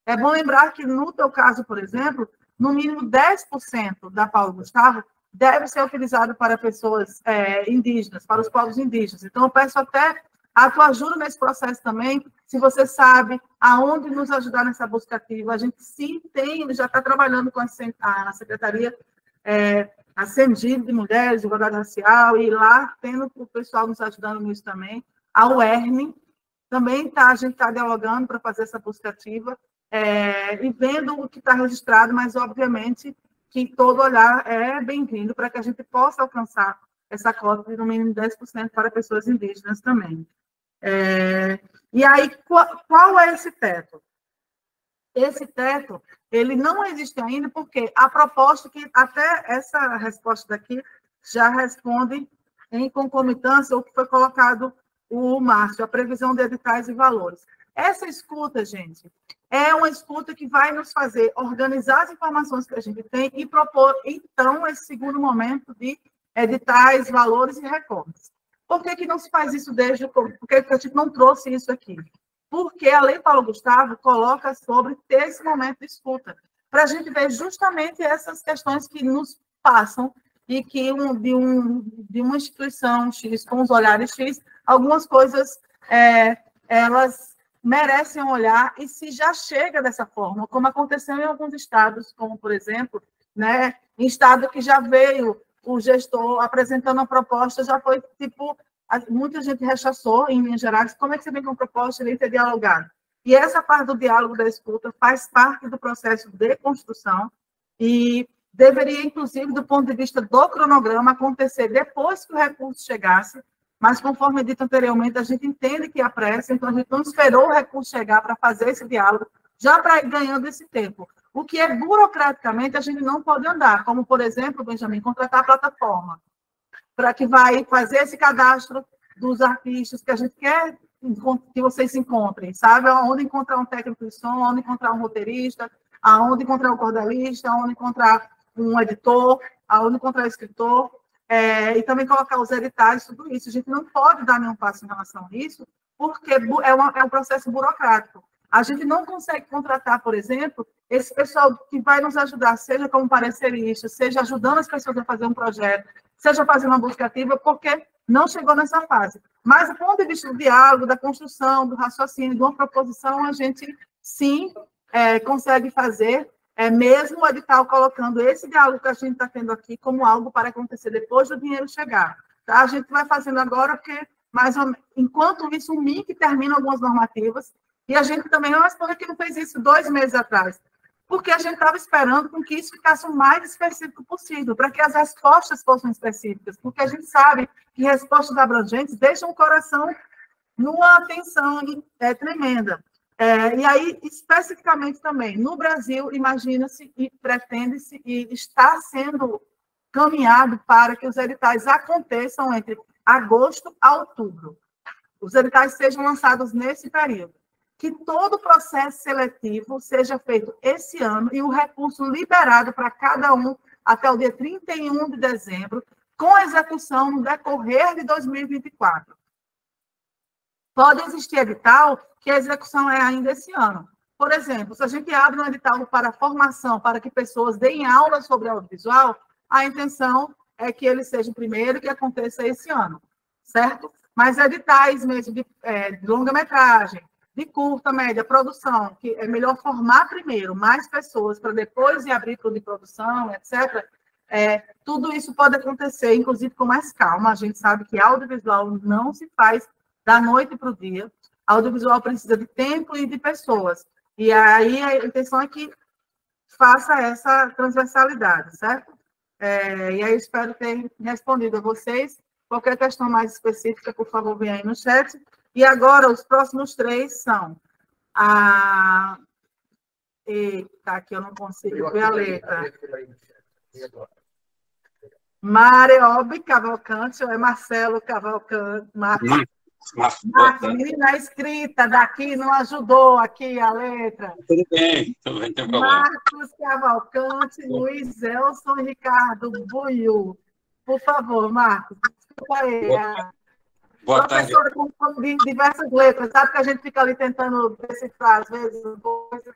É bom lembrar que, no teu caso, por exemplo, no mínimo 10% da Paulo Gustavo deve ser utilizado para pessoas indígenas, para os povos indígenas. Então, eu peço até a tua ajuda nesse processo também, se você sabe aonde nos ajudar nessa busca ativa. A gente sim já está trabalhando com a Secretaria, a CEMGIB de Mulheres, de Igualdade Racial, e lá tendo o pessoal nos ajudando nisso também. A UERN também a gente está dialogando para fazer essa busca ativa, e vendo o que está registrado, mas, obviamente, que todo olhar é bem-vindo para que a gente possa alcançar essa cota de no mínimo 10% para pessoas indígenas também. E aí, qual é esse teto? Esse teto, ele não existe ainda, porque a proposta, que até essa resposta daqui já responde em concomitância ao que foi colocado o Márcio, a previsão de editais e valores. Essa escuta, gente, é uma escuta que vai nos fazer organizar as informações que a gente tem e propor, então, esse segundo momento de editais, valores e recortes. Por que não se faz isso desde o começo? Por que a gente não trouxe isso aqui? Porque a Lei Paulo Gustavo coloca sobre ter esse momento de escuta, para a gente ver justamente essas questões que nos passam e que de uma instituição X, com os olhares X, algumas coisas elas merecem um olhar, e se já chega dessa forma, como aconteceu em alguns estados, como, por exemplo, né, em estado que já veio o gestor apresentando uma proposta, já foi tipo, muita gente rechaçou em Minas Gerais, como é que você vem com uma proposta e nem ter dialogado? E essa parte do diálogo, da escuta, faz parte do processo de construção e deveria, inclusive, do ponto de vista do cronograma, acontecer depois que o recurso chegasse, mas, conforme dito anteriormente, a gente entende que há pressa, então a gente não esperou o recurso chegar para fazer esse diálogo, já para ir ganhando esse tempo. O que é burocraticamente, a gente não pode andar, como, por exemplo, Benjamin, contratar a plataforma, para que vai fazer esse cadastro dos artistas que a gente quer que vocês se encontrem, sabe? Onde encontrar um técnico de som, onde encontrar um roteirista, aonde encontrar um cordelista, aonde encontrar um editor, aonde encontrar um escritor, e também colocar os editais, tudo isso. A gente não pode dar nenhum passo em relação a isso, porque é um processo burocrático. A gente não consegue contratar, por exemplo, esse pessoal que vai nos ajudar, seja como parecerista, seja ajudando as pessoas a fazer um projeto, seja fazendo uma busca ativa, porque não chegou nessa fase. Mas, do ponto de vista do diálogo, da construção, do raciocínio, de uma proposição, a gente, sim, consegue fazer, mesmo o edital colocando esse diálogo que a gente está tendo aqui como algo para acontecer depois do dinheiro chegar. Tá? A gente vai fazendo agora, porque, enquanto isso, o MIC termina algumas normativas, e a gente também, mas por que não fez isso 2 meses atrás? Porque a gente estava esperando com que isso ficasse o mais específico possível, para que as respostas fossem específicas, porque a gente sabe que respostas abrangentes deixam o coração numa tensão tremenda. E aí, especificamente também, no Brasil, imagina-se e pretende-se e está sendo caminhado para que os editais aconteçam entre agosto a outubro. Os editais sejam lançados nesse período. Que todo o processo seletivo seja feito esse ano e o recurso liberado para cada um até o dia 31 de dezembro, com execução no decorrer de 2024. Pode existir edital que a execução é ainda esse ano. Por exemplo, se a gente abre um edital para formação, para que pessoas deem aula sobre audiovisual, a intenção é que ele seja o primeiro que aconteça esse ano, certo? Mas editais mesmo de longa-metragem, de curta, média, produção, que é melhor formar primeiro mais pessoas para depois ir abrir para o de produção, etc., tudo isso pode acontecer, inclusive com mais calma. A gente sabe que audiovisual não se faz da noite para o dia. Audiovisual precisa de tempo e de pessoas. E aí a intenção é que faça essa transversalidade, certo? E aí espero ter respondido a vocês. Qualquer questão mais específica, por favor, venha aí no chat. E agora, os próximos 3 são Eita, aqui eu não consigo ver a letra. Mareob Cavalcante, ou é Marcelo Cavalcante? Marcos, na escrita daqui, não ajudou aqui a letra.
Tudo bem, tem problema.
Marcos Cavalcante, Luiz Elson e Ricardo Buiu. Por favor, Marcos, desculpa aí.
Boa tarde.
Com diversas letras, sabe que a gente fica ali tentando decifrar, às vezes, coisa.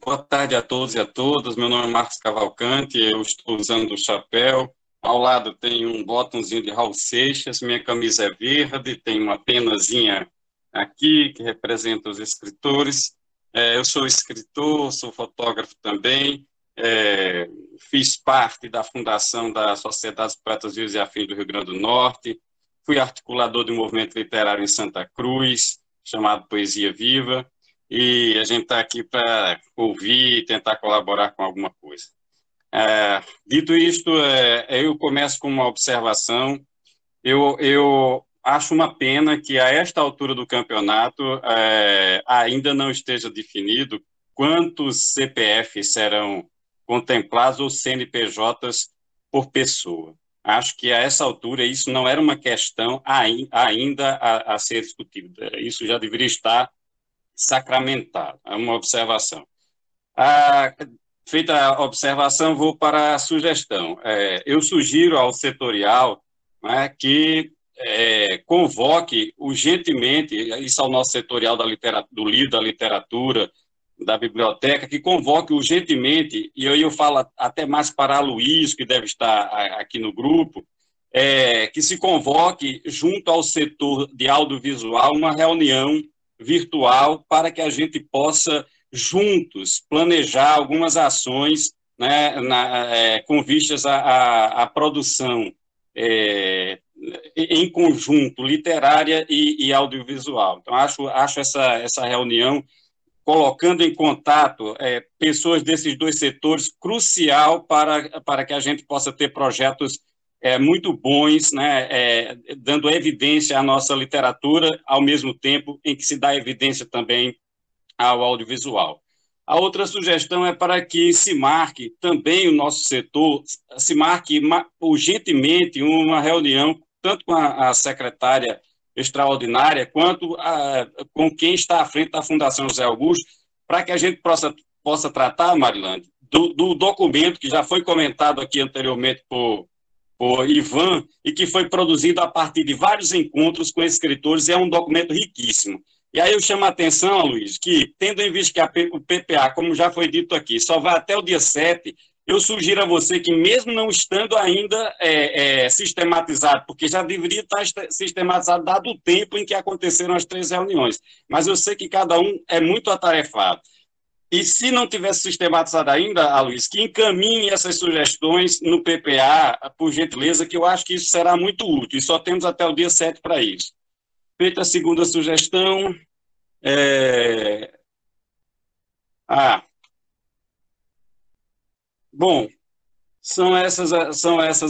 Boa tarde a todos e a todas. Meu nome é Marcos Cavalcante, eu estou usando o chapéu. Ao lado tem um botãozinho de Raul Seixas, minha camisa é verde, tem uma penazinha aqui que representa os escritores. Eu sou escritor, sou fotógrafo também, fiz parte da fundação da Sociedade dos Poetas Vivos e Afins do Rio Grande do Norte, fui articulador de um movimento literário em Santa Cruz, chamado Poesia Viva, e a gente está aqui para ouvir e tentar colaborar com alguma coisa. Dito isto, eu começo com uma observação. Eu acho uma pena que, a esta altura do campeonato, ainda não esteja definido quantos CPFs serão contemplados ou CNPJs por pessoa. Acho que, a essa altura, isso não era uma questão ainda a ser discutida. Isso já deveria estar sacramentado. É uma observação. Feita a observação, vou para a sugestão. Eu sugiro ao setorial, né, que convoque urgentemente, isso ao nosso setorial do livro, da literatura, da biblioteca, que convoque urgentemente, e eu falo até mais para a Luiz, que deve estar aqui no grupo, que se convoque junto ao setor de audiovisual uma reunião virtual para que a gente possa, juntos, planejar algumas ações, né, com vistas à produção em conjunto, literária e audiovisual. Então, acho essa reunião, colocando em contato pessoas desses dois setores, crucial para que a gente possa ter projetos muito bons, né, dando evidência à nossa literatura, ao mesmo tempo em que se dá evidência também ao audiovisual. A outra sugestão é para que se marque também o nosso setor, se marque urgentemente uma reunião, tanto com a secretária extraordinária, quanto com quem está à frente da Fundação José Augusto, para que a gente possa tratar, Marilande, do documento que já foi comentado aqui anteriormente por Ivan, e que foi produzido a partir de vários encontros com escritores, e é um documento riquíssimo. E aí eu chamo a atenção, Luiz, que, tendo em vista que o PPA, como já foi dito aqui, só vai até o dia 7, eu sugiro a você que, mesmo não estando ainda sistematizado, porque já deveria estar sistematizado dado o tempo em que aconteceram as 3 reuniões, mas eu sei que cada um é muito atarefado. E se não tivesse sistematizado ainda, Luiz, que encaminhe essas sugestões no PPA, por gentileza, que eu acho que isso será muito útil, e só temos até o dia 7 para isso. Feita a segunda sugestão, bom, são essas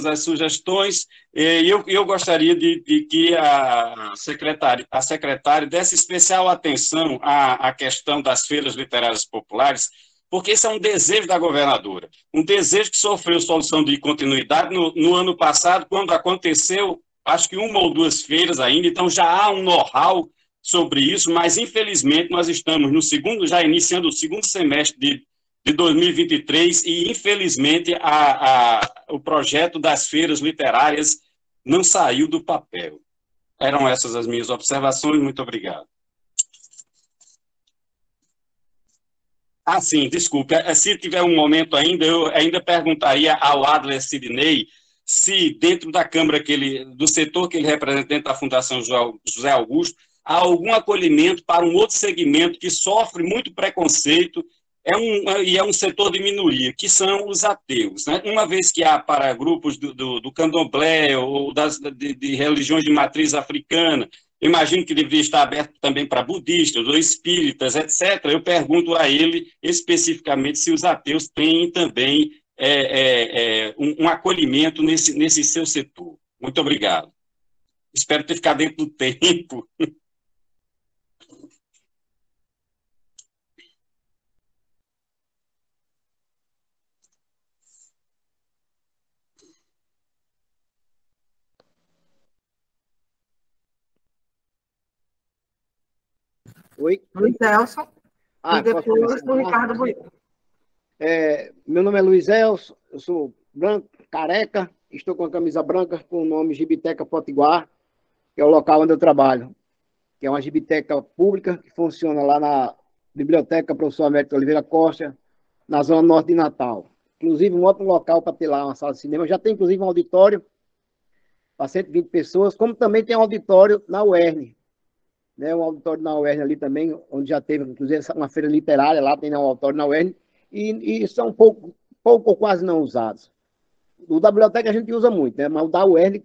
as sugestões, e eu gostaria de que a secretária desse especial atenção à questão das feiras literárias populares, porque esse é um desejo da governadora, um desejo que sofreu solução de continuidade no ano passado, quando aconteceu, acho que 1 ou 2 feiras ainda, então já há um know-how sobre isso, mas infelizmente nós estamos já iniciando o segundo semestre de 2023 e infelizmente o projeto das feiras literárias não saiu do papel. Eram essas as minhas observações, muito obrigado. Sim, desculpe, se tiver um momento ainda, eu ainda perguntaria ao Adler Sidney se dentro da Câmara do setor que ele representa dentro da Fundação José Augusto, há algum acolhimento para um outro segmento que sofre muito preconceito, e é um setor de minoria, que são os ateus, né? Uma vez que há para grupos do candomblé ou de religiões de matriz africana, imagino que deveria estar aberto também para budistas ou espíritas, etc. Eu pergunto a ele especificamente se os ateus têm também um acolhimento nesse seu setor. Muito obrigado. Espero ter ficado dentro do tempo.
Oi?
Luiz Elson. E depois o Ricardo Bueno.
Meu nome é Luiz Elson, eu sou branco, careca, estou com a camisa branca com o nome Gibiteca Potiguar, que é o local onde eu trabalho, que é uma gibiteca pública que funciona lá na Biblioteca Professor Américo Oliveira Costa, na zona norte de Natal. Inclusive, um outro local para ter lá uma sala de cinema. Já tem, inclusive, um auditório para 120 pessoas, como também tem um auditório na UERN, né? Um auditório na UERN ali também, onde já teve, inclusive, uma feira literária, lá tem um auditório na UERN, e são pouco ou quase não usados. O da biblioteca a gente usa muito, né? Mas o da UERN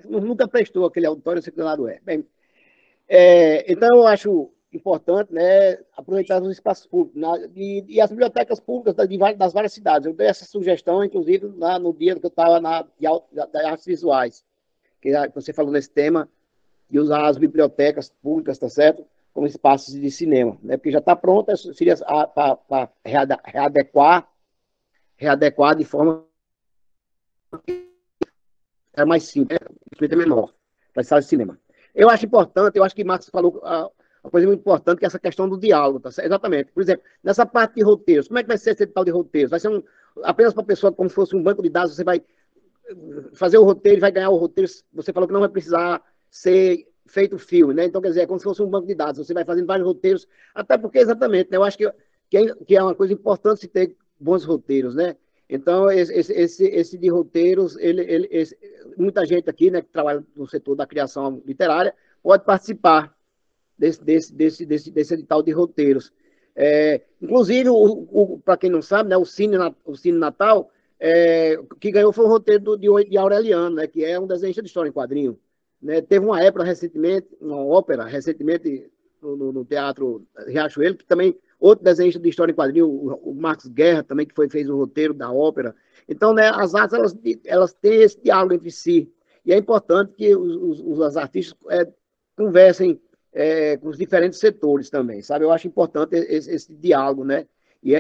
nunca prestou aquele auditório secundário UERN. Bem, então eu acho importante, né, aproveitar os espaços públicos, e as bibliotecas públicas das várias cidades. Eu dei essa sugestão, inclusive, no dia que eu estava das artes visuais, que você falou nesse tema, de usar as bibliotecas públicas, tá certo? Como espaços de cinema, né? Porque já está pronta, seria para readequar de forma mais simples, menor, para as salas de cinema. Eu acho importante, eu acho que Marcos falou uma coisa muito importante, que é essa questão do diálogo, tá certo? Exatamente. Por exemplo, nessa parte de roteiros, como é que vai ser esse tal de roteiros? Vai ser apenas para a pessoa, como se fosse um banco de dados, você vai fazer o roteiro, vai ganhar o roteiro, você falou que não vai precisar ser feito filme, né? Então, quer dizer, é como se fosse um banco de dados. Você vai fazendo vários roteiros, até porque, exatamente, né? Eu acho que é uma coisa importante se ter bons roteiros, né? Então, esse de roteiros, muita gente aqui, né, que trabalha no setor da criação literária, pode participar desse edital de roteiros. Inclusive, para quem não sabe, né, o Cine Natal, que ganhou foi o roteiro de Aureliano, né, que é um desenhista de história em quadrinho. Né? Teve uma ópera recentemente, no Teatro Riachuelo, que também, outro desenhista de história em quadrinho, o Marcos Guerra, também, que fez o roteiro da ópera. Então, né, as artes, elas têm esse diálogo entre si. E é importante que os artistas conversem com os diferentes setores também, sabe? Eu acho importante esse diálogo, né? E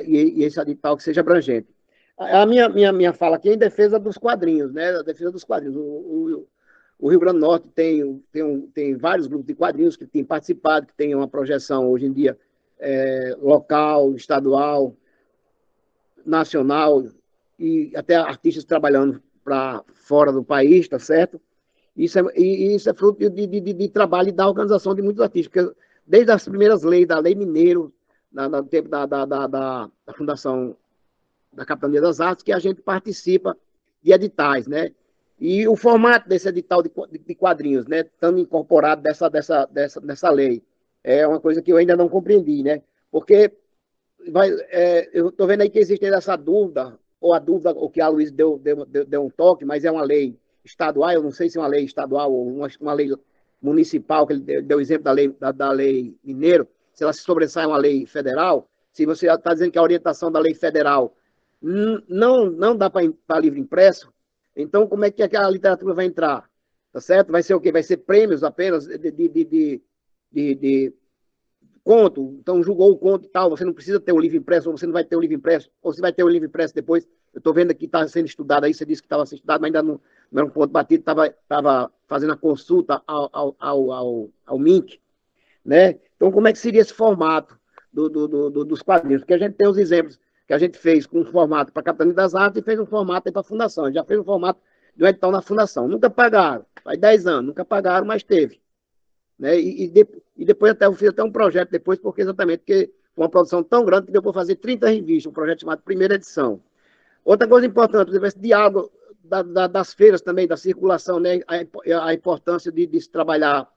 esse edital que seja abrangente. A minha fala aqui é em defesa dos quadrinhos, né? A defesa dos quadrinhos. O Rio Grande do Norte tem vários grupos de quadrinhos que têm participado, que têm uma projeção hoje em dia local, estadual, nacional, e até artistas trabalhando para fora do país, tá certo? Isso é fruto de trabalho e da organização de muitos artistas, porque desde as primeiras leis, da Lei Mineiro, no tempo da fundação da Capitania das Artes, que a gente participa de editais, né? E o formato desse edital de quadrinhos, né, estando incorporado dessa lei, é uma coisa que eu ainda não compreendi, né? Porque eu estou vendo aí que existe essa dúvida, ou a dúvida, o que a Luiz deu um toque, mas é uma lei estadual, eu não sei se é uma lei estadual ou uma lei municipal, que ele deu o exemplo da lei Mineiro, se ela se sobressai a uma lei federal, se você está dizendo que a orientação da lei federal não dá para livro impresso, então como é que a literatura vai entrar? Tá certo? Vai ser o quê? Vai ser prêmios apenas de conto, então julgou o conto e tal, você não precisa ter o livro impresso, ou você não vai ter o livro impresso, ou você vai ter o livro impresso depois. Eu estou vendo que está sendo estudado aí, você disse que estava sendo estudado, mas ainda não era um ponto batido, estava fazendo a consulta ao MINC, né? Então, como é que seria esse formato dos quadrinhos? Porque a gente tem os exemplos que a gente fez com um formato para a Capitania das Artes e fez um formato para a Fundação. Já fez um formato de um edital na Fundação. Nunca pagaram, faz 10 anos, nunca pagaram, mas teve. Né? E depois eu fiz até um projeto depois, porque uma produção tão grande que deu para fazer 30 revistas, um projeto chamado Primeira Edição. Outra coisa importante, esse diálogo das feiras também, da circulação, né? A importância de se trabalhar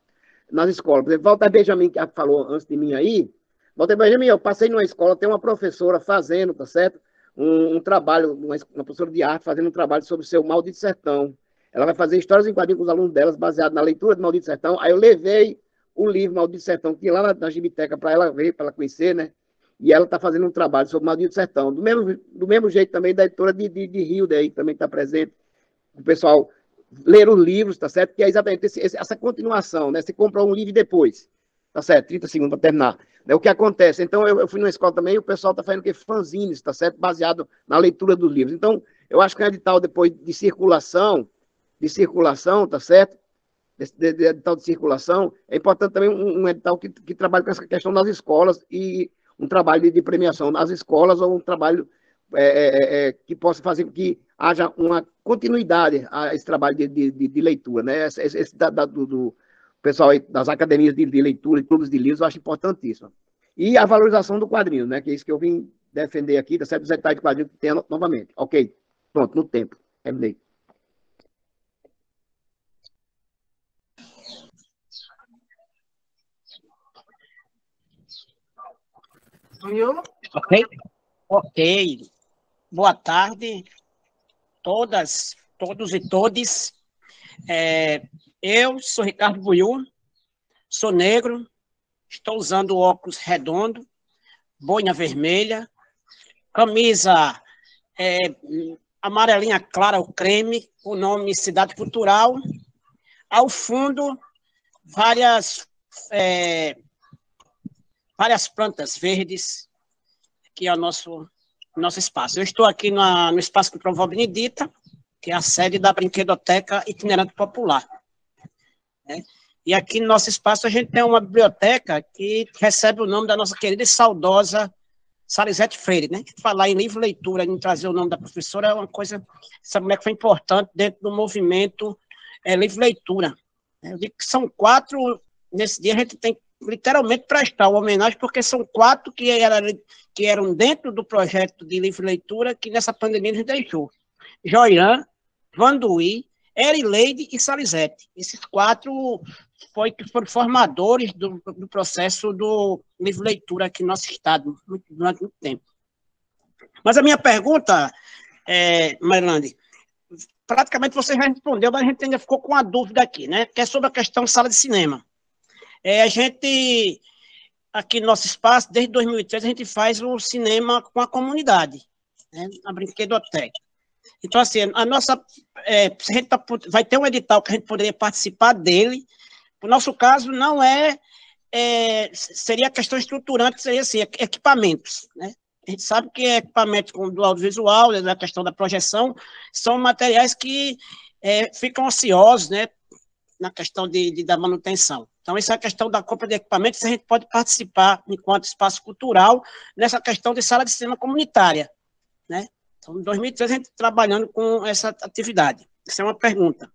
nas escolas. Por exemplo, Walter Benjamin, que falou antes de mim aí, Walter Benjamin, eu passei numa escola, tem uma professora fazendo, tá certo? Um trabalho, uma professora de arte fazendo um trabalho sobre o seu Maldito Sertão. Ela vai fazer histórias em quadrinhos com os alunos delas, baseado na leitura do Maldito Sertão. Aí eu levei o livro Maldito Sertão, que tinha lá na Gibiteca, para ela ver, para ela conhecer, né? E ela está fazendo um trabalho sobre o Maldito Sertão. Do mesmo jeito também da editora de Rio, daí também está presente. O pessoal ler os livros, tá certo? Que é exatamente essa continuação, né? Você compra um livro depois, tá certo? 30 segundos para terminar. É o que acontece. Então, eu fui numa escola também e o pessoal está fazendo fanzines, tá certo? Baseado na leitura dos livros. Então, eu acho que um edital depois de circulação, tá certo? Edital de circulação, é importante também um edital que trabalhe com essa questão das escolas e um trabalho de premiação nas escolas ou um trabalho que possa fazer com que haja uma continuidade a esse trabalho de leitura, né? Esse do pessoal aí, das academias de leitura e clubes de livros, eu acho importantíssimo. E a valorização do quadrinho, né? Que é isso que eu vim defender aqui, tá certo? Os editais de quadrinho que tem novamente. Ok, pronto, no tempo. Terminei.
Ok. Boa tarde, todos e todes. Eu sou Ricardo Buiú, sou negro, estou usando óculos redondo, boina vermelha, camisa amarelinha clara, o creme, o nome Cidade Cultural. Ao fundo, várias plantas verdes, que é o nosso espaço. Eu estou aqui no Espaço Cultural Benedita, que é a sede da Brinquedoteca Itinerante Popular. Né? E aqui no nosso espaço a gente tem uma biblioteca que recebe o nome da nossa querida e saudosa Salizete Freire, né? Falar em livro leitura, em trazer o nome da professora é uma coisa, essa mulher que foi importante dentro do movimento livro leitura. Eu digo que são 4, nesse dia a gente tem que literalmente prestar uma homenagem, porque são 4 que eram dentro do projeto de livre leitura que nessa pandemia nos deixou. Joian, Vanduí, Erileide e Salizete. Esses 4 foram formadores do processo do livre leitura aqui no nosso estado durante muito tempo. Mas a minha pergunta, Marilande, praticamente você já respondeu, mas a gente ainda ficou com uma dúvida aqui, né? Que é sobre a questão sala de cinema. A gente, aqui no nosso espaço, desde 2003, a gente faz o cinema com a comunidade, né? A Brinquedoteca. Então, assim, a nossa... a gente vai ter um edital que a gente poderia participar dele. O nosso caso não seria a questão estruturante, seria assim, equipamentos, né? A gente sabe que equipamentos do audiovisual, da questão da projeção, são materiais que ficam ociosos, né, na questão da manutenção. Então, essa é a questão da compra de equipamentos, a gente pode participar, enquanto espaço cultural, nessa questão de sala de cinema comunitária, né? Então, em 2013, a gente trabalhando com essa atividade. Essa é uma pergunta.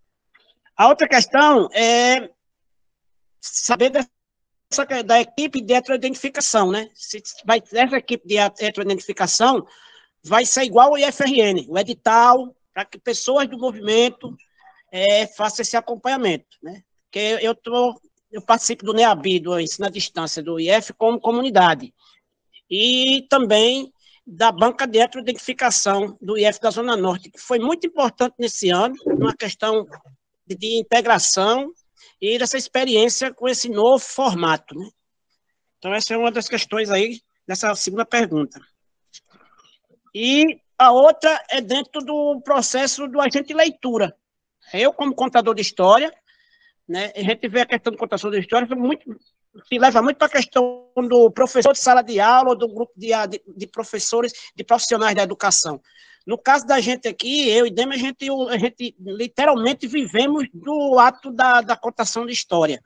A outra questão é saber da equipe de heteroidentificação, né? Essa equipe de heteroidentificação vai ser igual ao IFRN, o edital, para que pessoas do movimento façam esse acompanhamento, né? Porque eu participo do NEABI, do ensino à distância do IF, como comunidade. E também da banca de heteroidentificação do IF da Zona Norte, que foi muito importante nesse ano, uma questão de integração e dessa experiência com esse novo formato, né? Então, essa é uma das questões aí dessa segunda pergunta. E a outra é dentro do processo do agente de leitura. Eu, como contador de história, né, a gente vê a questão do contador de história se leva muito para a questão do professor de sala de aula ou do grupo de professores, de profissionais da educação. No caso da gente aqui, eu e Dema, a gente literalmente vivemos do ato da contação de história.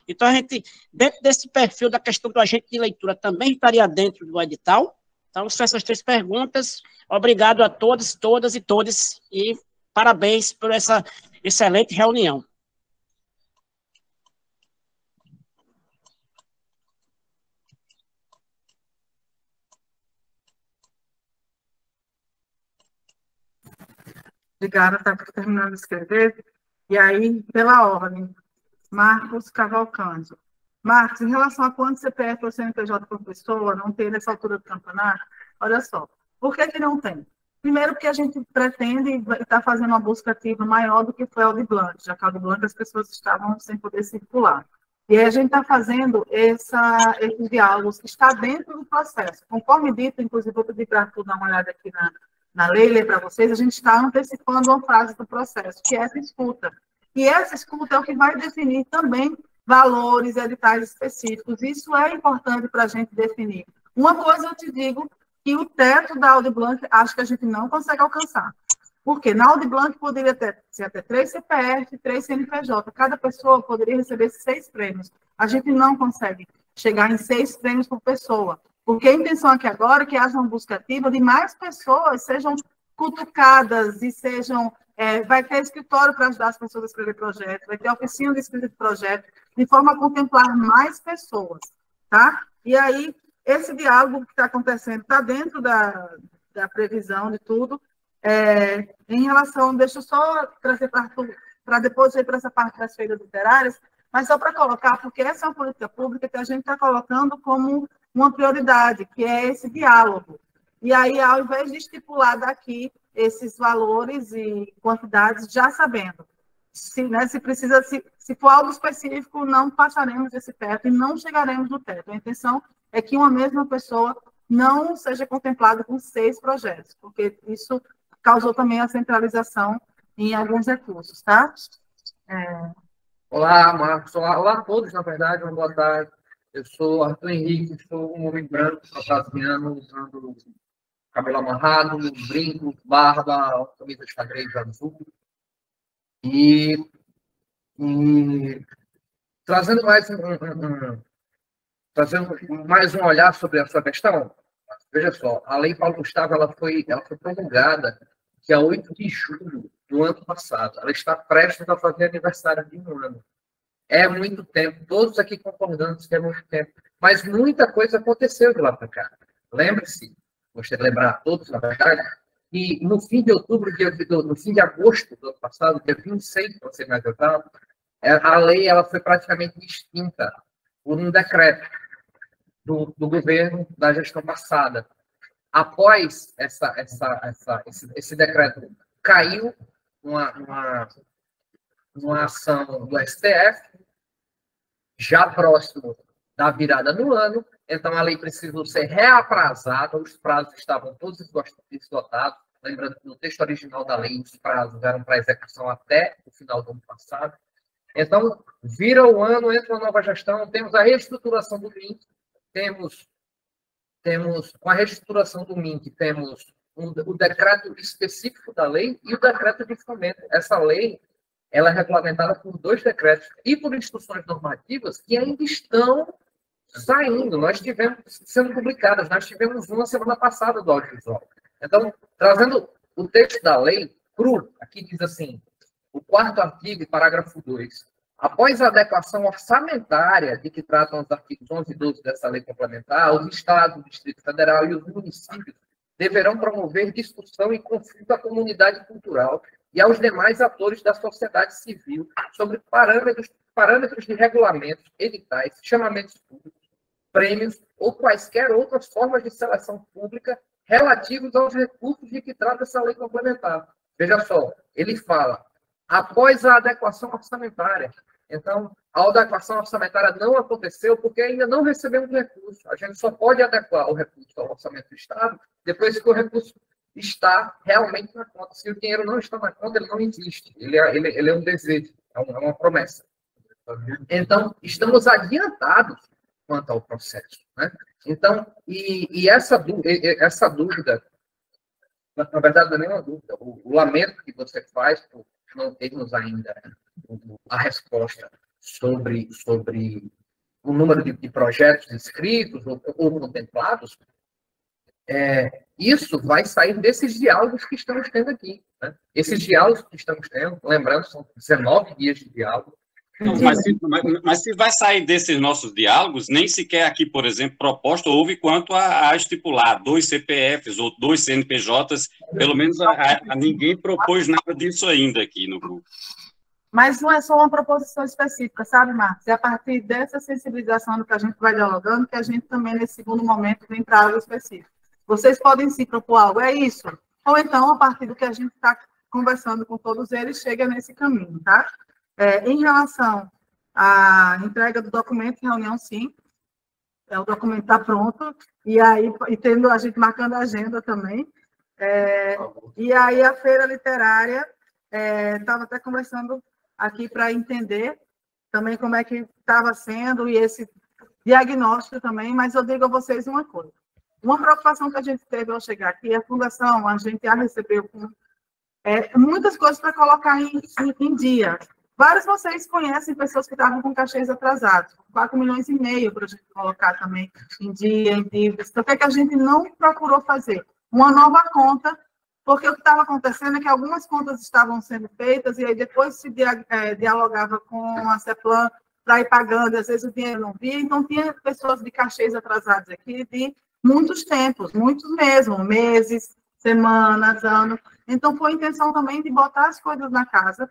Então, a gente, dentro desse perfil da questão do agente de leitura, também estaria dentro do edital. Então, são essas 3 perguntas. Obrigado a todos, todas e todos, e parabéns por essa excelente reunião.
Obrigada, está terminando de escrever. E aí, pela ordem, Marcos Cavalcante. Marcos, em relação a quanto CPF ou CNPJ por pessoa não ter nessa altura do campeonato, olha só, por que não tem? Primeiro, porque a gente pretende estar fazendo uma busca ativa maior do que foi a Audi Blanc, já que a Audi Blanc as pessoas estavam sem poder circular. E aí a gente está fazendo esses diálogos que está dentro do processo. Conforme dito, inclusive, vou pedir para tu dar uma olhada aqui na lei, ler para vocês, a gente está antecipando uma fase do processo, que é essa escuta. E essa escuta é o que vai definir também valores, editais específicos. Isso é importante para a gente definir. Uma coisa eu te digo, que o teto da Audi Blanc, acho que a gente não consegue alcançar. Porque na Audi Blanc poderia ser até 3 CPF, 3 CNPJ. Cada pessoa poderia receber 6 prêmios. A gente não consegue chegar em 6 prêmios por pessoa. Porque a intenção aqui agora é que haja uma busca ativa de mais pessoas sejam cutucadas e sejam... vai ter escritório para ajudar as pessoas a escrever projeto, vai ter oficina de escrita de projeto, de forma a contemplar mais pessoas, tá? E aí, esse diálogo que está acontecendo está dentro da previsão de tudo. Em relação... Deixa eu só trazer para depois ir para essa parte das feiras literárias, mas só para colocar, porque essa é uma política pública que a gente está colocando como uma prioridade, que é esse diálogo. E aí, ao invés de estipular daqui esses valores e quantidades, já sabendo, se for algo específico, não passaremos desse teto e não chegaremos no teto. A intenção é que uma mesma pessoa não seja contemplada com 6 projetos, porque isso causou também a centralização em alguns recursos, tá?
Olá, Marcos. Olá a todos, na verdade, uma boa tarde. Eu sou Arthur Henrique, sou um homem branco, caucasiano, usando cabelo amarrado, brinco, barba, camisa de xadrez azul. E trazendo mais um olhar sobre a sua questão, veja só, a Lei Paulo Gustavo ela foi promulgada dia 8 de julho do ano passado. Ela está prestes a fazer aniversário de um ano. É muito tempo, todos aqui concordamos que é muito tempo, mas muita coisa aconteceu de lá para cá. Lembre-se, gostaria de lembrar a todos, na verdade, que no fim de outubro, no fim de agosto do ano passado, dia 26, para ser mais exato, a lei ela foi praticamente extinta por um decreto do governo da gestão passada. Após esse decreto, caiu uma ação do STF, já próximo da virada do ano, então a lei precisou ser reaprazada, os prazos estavam todos esgotados, lembrando que no texto original da lei os prazos eram para execução até o final do ano passado. Então, vira o ano, entra uma nova gestão, temos a reestruturação do MINC, temos com a reestruturação do MINC, temos o decreto específico da lei e o decreto de fomento. Essa lei ela é regulamentada por 2 decretos e por instruções normativas que ainda estão saindo. Nós tivemos sendo publicadas, nós tivemos uma semana passada do audiovisual. Então, trazendo o texto da lei cru, aqui diz assim, o 4º artigo, parágrafo 2. Após a adequação orçamentária de que tratam os artigos 11 e 12 dessa lei complementar, os estados, o Distrito Federal e os municípios deverão promover discussão e consulta à comunidade cultural e aos demais atores da sociedade civil sobre parâmetros de regulamentos, editais, chamamentos públicos, prêmios ou quaisquer outras formas de seleção pública relativos aos recursos de que trata essa lei complementar. Veja só, ele fala, após a adequação orçamentária. Então, a adequação orçamentária não aconteceu porque ainda não recebemos recurso. A gente só pode adequar o recurso ao orçamento do Estado depois que o recurso está realmente na conta. Se o dinheiro não está na conta, ele não existe. Ele é um desejo, é uma promessa. Então, estamos adiantados quanto ao processo, né? Então, e essa dúvida, na verdade, não é nenhuma dúvida. O lamento que você faz por não termos ainda a resposta sobre o número de projetos inscritos ou contemplados, isso vai sair desses diálogos que estamos tendo aqui, né? Esses diálogos que estamos tendo, lembrando, são 19 dias de diálogo.
Não, mas se vai sair desses nossos diálogos, nem sequer aqui, por exemplo, proposta houve quanto a estipular 2 CPFs ou 2 CNPJs, pelo menos ninguém propôs nada disso ainda aqui no grupo.
Mas não é só uma proposição específica, sabe, Marcos? É a partir dessa sensibilização do que a gente vai dialogando que a gente também, nesse segundo momento, vem para algo específico. Vocês podem se propor algo, é isso? Ou então, a partir do que a gente está conversando com todos eles, chega nesse caminho, tá? Em relação à entrega do documento em reunião, sim, o documento está pronto, e tendo a gente marcando a agenda também. E aí a feira literária, estava até conversando aqui para entender também como é que estava sendo e esse diagnóstico também, mas eu digo a vocês uma coisa. Uma preocupação que a gente teve ao chegar aqui, a Fundação, a gente já recebeu muitas coisas para colocar em dia. Vários de vocês conhecem pessoas que estavam com cachês atrasados, 4,5 milhões para a gente colocar também em dia, em dívidas. Então, o que é que a gente não procurou fazer? Uma nova conta, porque o que estava acontecendo é que algumas contas estavam sendo feitas e aí depois se dialogava com a CEPLAN para ir pagando, e às vezes o dinheiro não via, então tinha pessoas de cachês atrasados aqui de muitos tempos, muitos mesmo, meses, semanas, anos. Então, foi a intenção também de botar as coisas na casa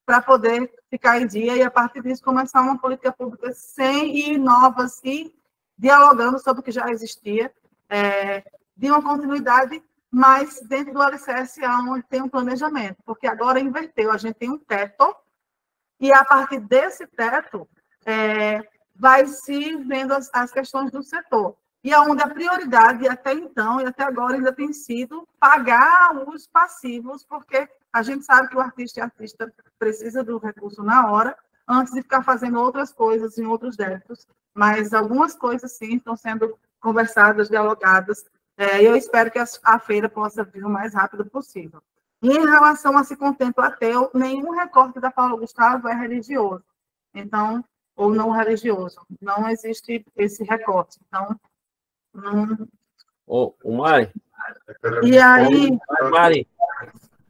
para poder ficar em dia e, a partir disso, começar uma política pública sem e novas e dialogando sobre o que já existia, de uma continuidade, mas dentro do alicerce onde tem um planejamento, porque agora inverteu, a gente tem um teto e, a partir desse teto, vai se vendo as questões do setor. E onde a prioridade, até então e até agora, ainda tem sido pagar os passivos, porque a gente sabe que o artista precisa do recurso na hora, antes de ficar fazendo outras coisas em outros débitos. Mas algumas coisas, sim, estão sendo conversadas, dialogadas, e eu espero que a feira possa vir o mais rápido possível. E em relação a se contempla ateu, nenhum recorte da Paulo Gustavo é religioso, então, ou não religioso. Não existe esse recorte. Então,
Mari.
E aí...
Mari,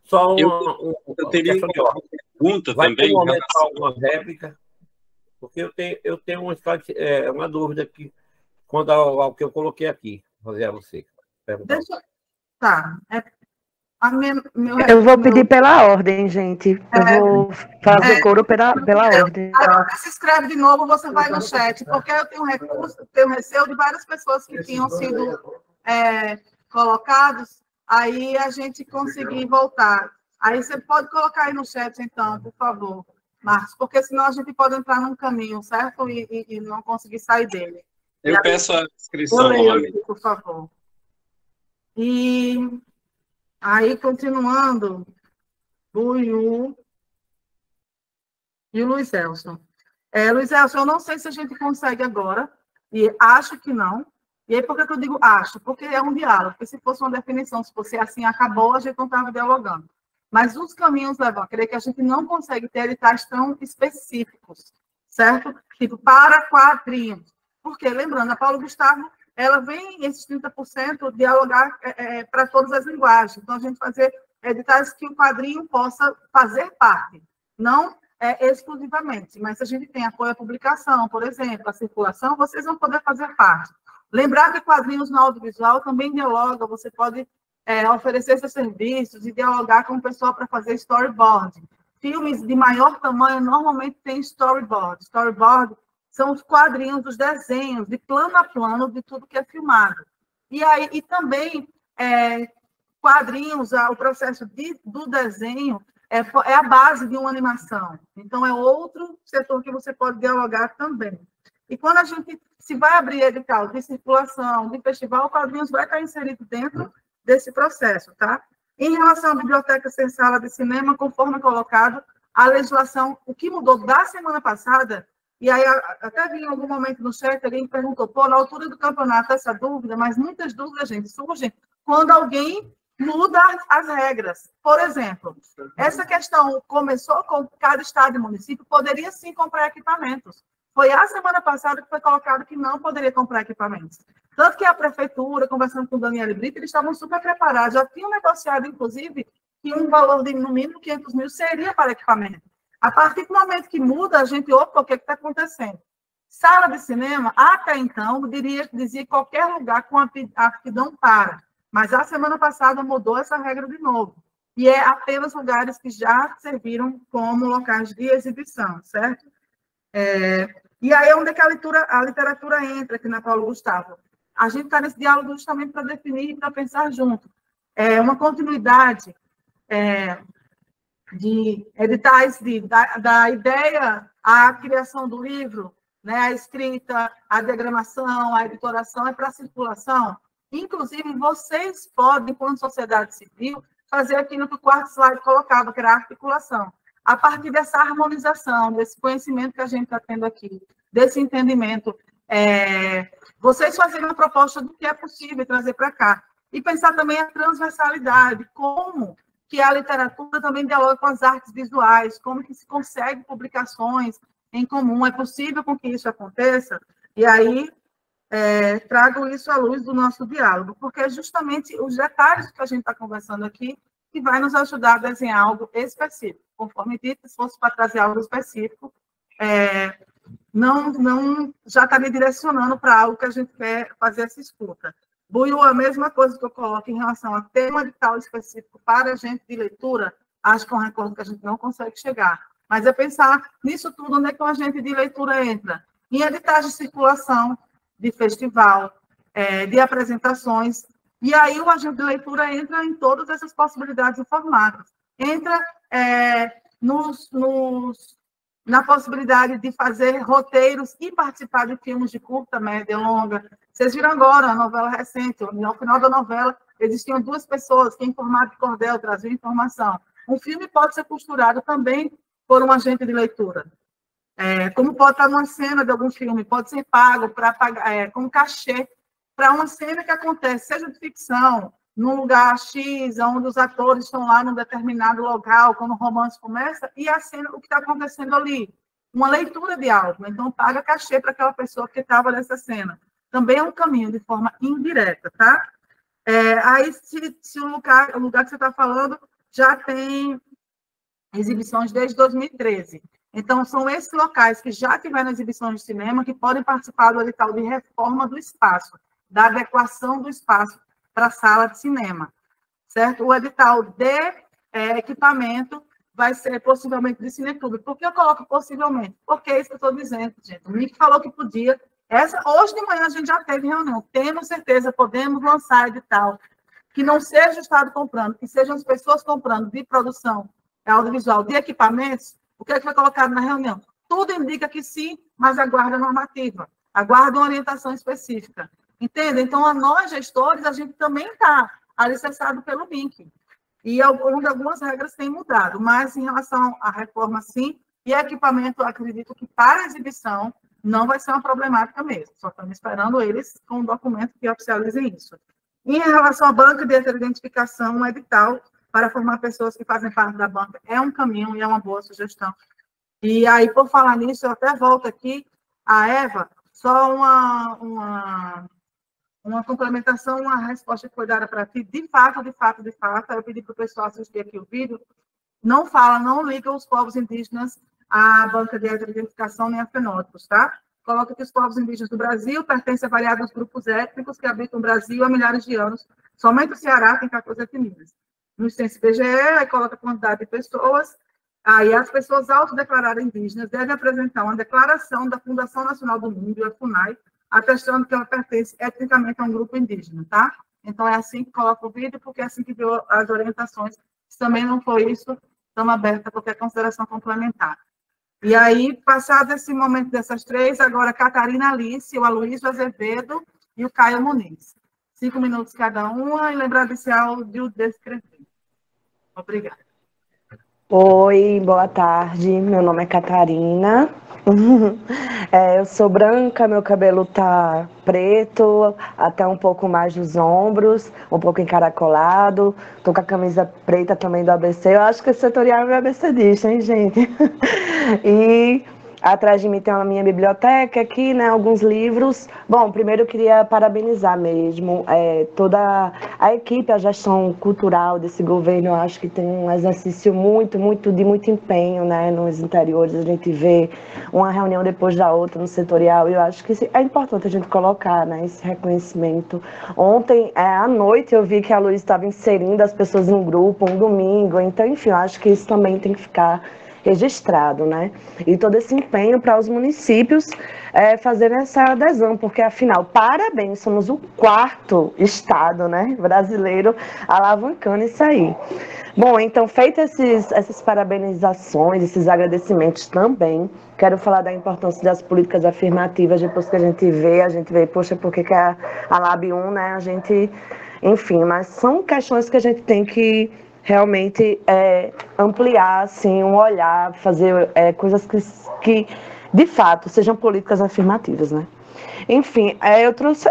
só
eu teria uma pergunta também.
Uma réplica. Porque eu tenho uma dúvida aqui, quanto ao que eu coloquei aqui, fazer a você. Perguntar.
Tá.
Eu vou pedir pela ordem, gente. Eu vou fazer o coro pela ordem.
Aí você se inscreve de novo, você vai no chat, porque eu tenho receio de várias pessoas que tinham sido colocados, aí a gente conseguir voltar. Aí você pode colocar aí no chat, então, por favor, Marcos, porque senão a gente pode entrar num caminho, certo? E não conseguir sair dele.
Eu peço a inscrição novamente.
Por favor. E aí, continuando, Buiu e o Luiz Elson. Luiz Elson, eu não sei se a gente consegue agora, e acho que não. E aí, por que eu digo acho? Porque é um diálogo, porque se fosse uma definição, se fosse assim, acabou, a gente não estava dialogando. Mas os caminhos levam a crer que a gente não consegue ter editais tão específicos, certo? Tipo, para quadrinhos. Porque, lembrando, a Paulo Gustavo, ela vem, esses 30%, dialogar para todas as linguagens. Então, a gente fazer editais que o quadrinho possa fazer parte, não exclusivamente. Mas se a gente tem apoio à publicação, por exemplo, à circulação, vocês vão poder fazer parte. Lembrar que quadrinhos no audiovisual também dialoga, você pode oferecer seus serviços e dialogar com o pessoal para fazer storyboard. Filmes de maior tamanho normalmente têm storyboard. Storyboard são os quadrinhos, os desenhos, de plano a plano, de tudo que é filmado. E também quadrinhos, o processo do desenho é a base de uma animação. Então, é outro setor que você pode dialogar também. E quando a gente se vai abrir edital de circulação, de festival, quadrinhos vai estar inserido dentro desse processo, tá? Em relação à biblioteca sem sala de cinema, conforme colocado, a legislação, o que mudou da semana passada, e aí até vi em algum momento no chat, alguém perguntou, na altura do campeonato essa dúvida, mas muitas dúvidas, gente, surgem quando alguém muda as regras. Por exemplo, essa questão começou com cada estado e município, poderia sim comprar equipamentos. Foi a semana passada que foi colocado que não poderia comprar equipamentos. Tanto que a prefeitura, conversando com o Daniel Brito, eles estavam super preparados, já tinham negociado, inclusive, que um valor de, no mínimo, 500 mil seria para equipamento. A partir do momento que muda, a gente, opa, o que está acontecendo? Sala de cinema, até então, dizia qualquer lugar com aptidão para. Mas a semana passada mudou essa regra de novo. E é apenas lugares que já serviram como locais de exibição, certo? E aí é onde é que a literatura entra aqui na Paulo Gustavo. A gente está nesse diálogo justamente para definir e para pensar junto. Uma continuidade de editais da ideia à criação do livro, né, a escrita, a diagramação, a editoração, para a circulação. Inclusive, vocês podem, enquanto sociedade civil, fazer aquilo que o quarto slide colocava, que era a articulação. A partir dessa harmonização, desse conhecimento que a gente está tendo aqui, desse entendimento, vocês fazerem uma proposta do que é possível trazer para cá. E pensar também a transversalidade, como que a literatura também dialoga com as artes visuais, como que se consegue publicações em comum, é possível com que isso aconteça? E aí, trago isso à luz do nosso diálogo, porque é justamente os detalhes que a gente está conversando aqui que vai nos ajudar a desenhar algo específico. Conforme dito, se fosse para trazer algo específico, não já está me direcionando para algo que a gente quer fazer essa escuta. Buiu, a mesma coisa que eu coloco em relação a tema de tal específico para a gente de leitura, acho que é um recurso que a gente não consegue chegar. Mas é pensar nisso tudo, onde é que o agente de leitura entra? Em editais de circulação, de festival, de apresentações, e aí o agente de leitura entra em todas essas possibilidades e formatos. Entra na possibilidade de fazer roteiros e participar de filmes de curta, média, longa. Vocês viram agora a novela recente, no final da novela existiam duas pessoas que, em formato de cordel, traziam informação. Um filme pode ser costurado também por um agente de leitura. Como pode estar numa cena de algum filme, pode ser pago para pagar, como cachê para uma cena que acontece, seja de ficção, num lugar X, onde os atores estão lá num determinado local, quando o romance começa, e a cena, o que está acontecendo ali, uma leitura de algo. Então, paga cachê para aquela pessoa que estava nessa cena. Também é um caminho de forma indireta, tá? Aí, se o lugar que você está falando já tem exibições desde 2013. Então, são esses locais que já tiveram exibições de cinema que podem participar do edital de reforma do espaço, da adequação do espaço para a sala de cinema, certo? O edital de equipamento vai ser possivelmente de cineclube. Por que eu coloco possivelmente? Porque é isso que eu estou dizendo, gente. O Nick falou que podia. Hoje de manhã a gente já teve reunião. Temos certeza, podemos lançar edital que não seja o Estado comprando, que sejam as pessoas comprando de produção audiovisual, de equipamentos. O que é que foi colocado na reunião? Tudo indica que sim, mas aguarda a normativa, aguarda uma orientação específica. Entende? Então, a nós, gestores, a gente também está alicerçado pelo MINC. E algumas regras têm mudado, mas em relação à reforma, sim, e equipamento, acredito que para exibição não vai ser uma problemática mesmo. Só estamos esperando eles com um documento que oficialize isso. Em relação à banca de identificação, um edital para formar pessoas que fazem parte da banca é um caminho e é uma boa sugestão. E aí, por falar nisso, eu até volto aqui, a Eva, só uma complementação, uma resposta que foi dada para ti, de fato, eu pedi para o pessoal assistir aqui o vídeo, não liga os povos indígenas à banca de identificação nem a fenótipos, tá? Coloca que os povos indígenas do Brasil pertencem a variados grupos étnicos que habitam o Brasil há milhares de anos. Somente o Ceará tem 14 etnias. No censo IBGE, aí coloca a quantidade de pessoas, aí as pessoas autodeclaradas indígenas devem apresentar uma declaração da Fundação Nacional do Mundo, a FUNAI, atestando que ela pertence etnicamente a um grupo indígena, tá? Então, é assim que coloca o vídeo, porque é assim que deu as orientações. Se também não foi isso, estamos abertos a qualquer consideração complementar. E aí, passado esse momento dessas três, agora a Catarina Alice, o Aloysio Azevedo e o Caio Muniz. 5 minutos cada uma, e lembrar desse áudio descrever. Obrigada.
Oi, boa tarde. Meu nome é Catarina. Eu sou branca, meu cabelo tá preto, até um pouco mais dos ombros, um pouco encaracolado. Tô com a camisa preta também do ABC. Eu acho que esse setorial é meu ABCdista, hein, gente? E atrás de mim tem a minha biblioteca aqui, né, alguns livros. Bom, primeiro eu queria parabenizar mesmo toda a equipe, a gestão cultural desse governo. Eu acho que tem um exercício muito empenho, né, nos interiores. A gente vê uma reunião depois da outra no setorial, e eu acho que é importante a gente colocar, né, esse reconhecimento. Ontem, à noite, eu vi que a Luísa estava inserindo as pessoas em um grupo, um domingo. Então, enfim, eu acho que isso também tem que ficar registrado, né? E todo esse empenho para os municípios fazerem essa adesão, porque afinal, parabéns, somos o 4º estado, né, brasileiro alavancando isso aí. Bom, então, feitas essas parabenizações, esses agradecimentos também, quero falar da importância das políticas afirmativas. Depois que a gente vê, poxa, por que a Lab 1, né, a gente, enfim, mas são questões que a gente tem que realmente ampliar, assim, um olhar, fazer coisas que, de fato, sejam políticas afirmativas, né? Enfim,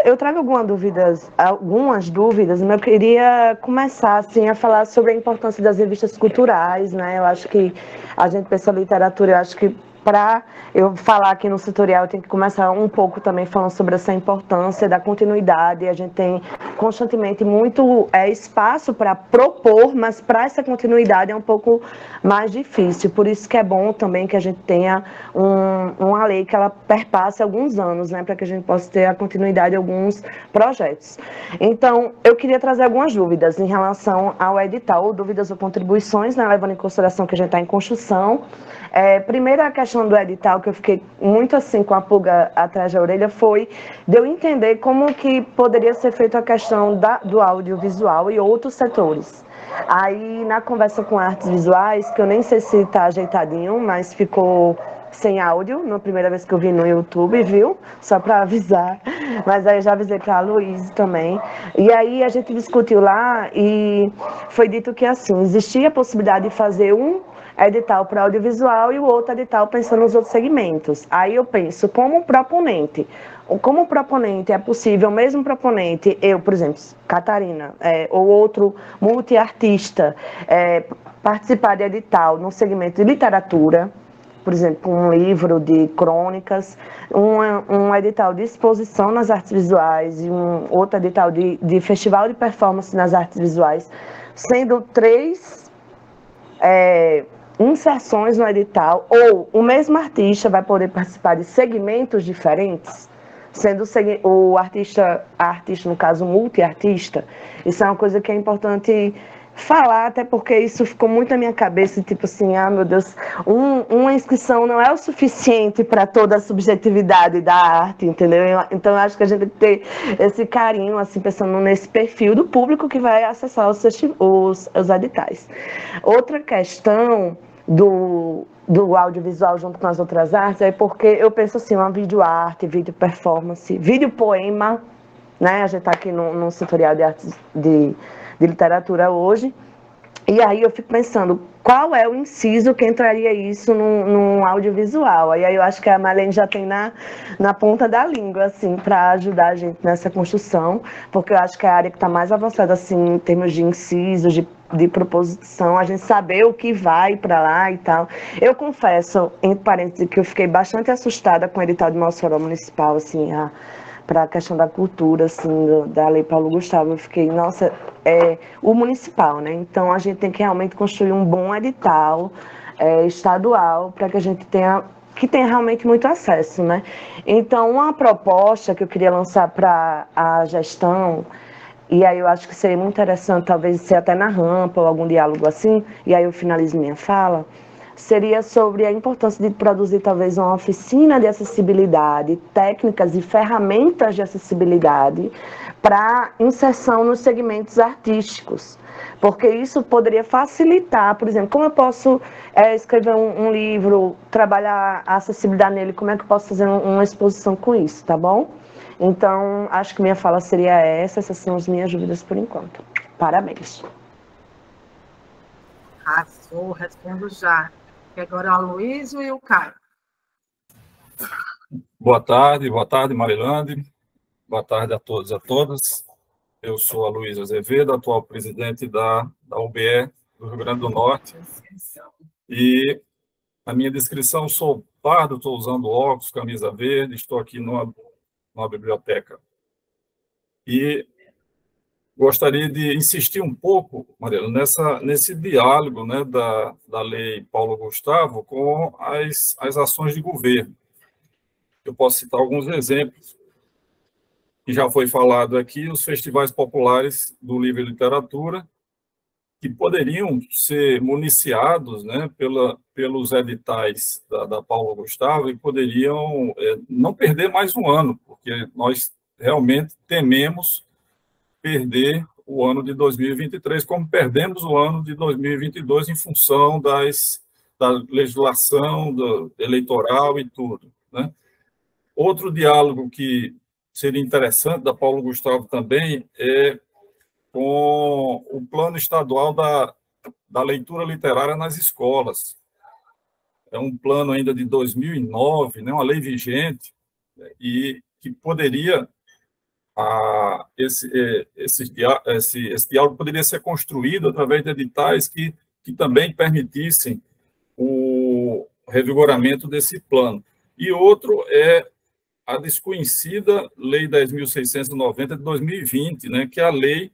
eu trago algumas dúvidas, mas eu queria começar, assim, a falar sobre a importância das revistas culturais, né? Eu acho que a gente pensa literatura, eu acho que para eu falar aqui no setorial, eu tenho que começar um pouco também falando sobre essa importância da continuidade. A gente tem constantemente muito espaço para propor, mas para essa continuidade é um pouco mais difícil. Por isso que é bom também que a gente tenha uma lei que ela perpasse alguns anos, né, para que a gente possa ter a continuidade de alguns projetos. Então, eu queria trazer algumas dúvidas em relação ao edital, dúvidas ou contribuições, né, levando em consideração que a gente está em construção. Primeiro, a questão do edital, que eu fiquei muito assim com a pulga atrás da orelha, foi de eu entender como que poderia ser feita a questão do audiovisual e outros setores. Aí, na conversa com artes visuais, que eu nem sei se está ajeitadinho, mas ficou sem áudio, na primeira vez que eu vi no YouTube, viu? Só para avisar. Mas aí eu já avisei para a Luísa também. E aí a gente discutiu lá e foi dito que, assim, existia a possibilidade de fazer um edital para audiovisual e o outro edital pensando nos outros segmentos. Aí eu penso, como proponente é possível, mesmo proponente, eu, por exemplo, Catarina, ou outro multiartista, participar de edital no segmento de literatura, por exemplo, um livro de crônicas, um edital de exposição nas artes visuais e um outro edital de festival de performance nas artes visuais, sendo três inserções no edital, ou o mesmo artista vai poder participar de segmentos diferentes, sendo o artista, no caso, multiartista. Isso é uma coisa que é importante falar, até porque isso ficou muito na minha cabeça, tipo assim, meu Deus, uma inscrição não é o suficiente para toda a subjetividade da arte, entendeu? Então, eu acho que a gente tem que ter esse carinho, assim, pensando nesse perfil do público que vai acessar os editais. Outra questão do audiovisual junto com as outras artes é porque eu penso assim, uma videoarte, vídeo performance, vídeo poema, né? A gente está aqui no setorial de artes de literatura hoje, e aí eu fico pensando, qual é o inciso que entraria isso num audiovisual? Aí eu acho que a Marlene já tem na ponta da língua, assim, para ajudar a gente nessa construção, porque eu acho que é a área que está mais avançada, assim, em termos de incisos, de proposição, a gente saber o que vai para lá e tal. Eu confesso, entre parênteses, que eu fiquei bastante assustada com o edital de Mossoró Municipal, assim, para a questão da cultura, assim, da Lei Paulo Gustavo. Eu fiquei, nossa, o municipal, né? Então, a gente tem que realmente construir um bom edital estadual para que a gente tenha realmente muito acesso, né? Então, uma proposta que eu queria lançar para a gestão, e aí eu acho que seria muito interessante, talvez ser até na rampa ou algum diálogo assim, e aí eu finalizo minha fala, seria sobre a importância de produzir talvez uma oficina de acessibilidade, técnicas e ferramentas de acessibilidade para inserção nos segmentos artísticos, porque isso poderia facilitar, por exemplo, como eu posso escrever um livro, trabalhar a acessibilidade nele, como é que eu posso fazer uma exposição com isso, tá bom? Então, acho que minha fala seria essas são as minhas dúvidas por enquanto. Parabéns.
Arrasou, respondo já. E agora é o Aloysio e o Caio.
Boa tarde, Marilande. Boa tarde a todos e a todas. Eu sou Aloysio Azevedo, atual presidente da UBE do Rio Grande do Norte. E a minha descrição, sou pardo, estou usando óculos, camisa verde, estou aqui numa biblioteca. E gostaria de insistir um pouco, Mariana, nesse diálogo, né, da Lei Paulo Gustavo com as ações de governo. Eu posso citar alguns exemplos, que já foi falado aqui, os festivais populares do livro e literatura, que poderiam ser municiados, né, pelos editais da Paulo Gustavo e poderiam não perder mais um ano, porque nós realmente tememos perder o ano de 2023, como perdemos o ano de 2022 em função da legislação eleitoral e tudo, né? Outro diálogo que seria interessante, da Paulo Gustavo também, é com o plano estadual da leitura literária nas escolas. É um plano ainda de 2009, né, uma lei vigente, e que poderia... esse diálogo poderia ser construído através de editais que também permitissem o revigoramento desse plano. E outro é a desconhecida Lei 10.690 de 2020, né, que é a lei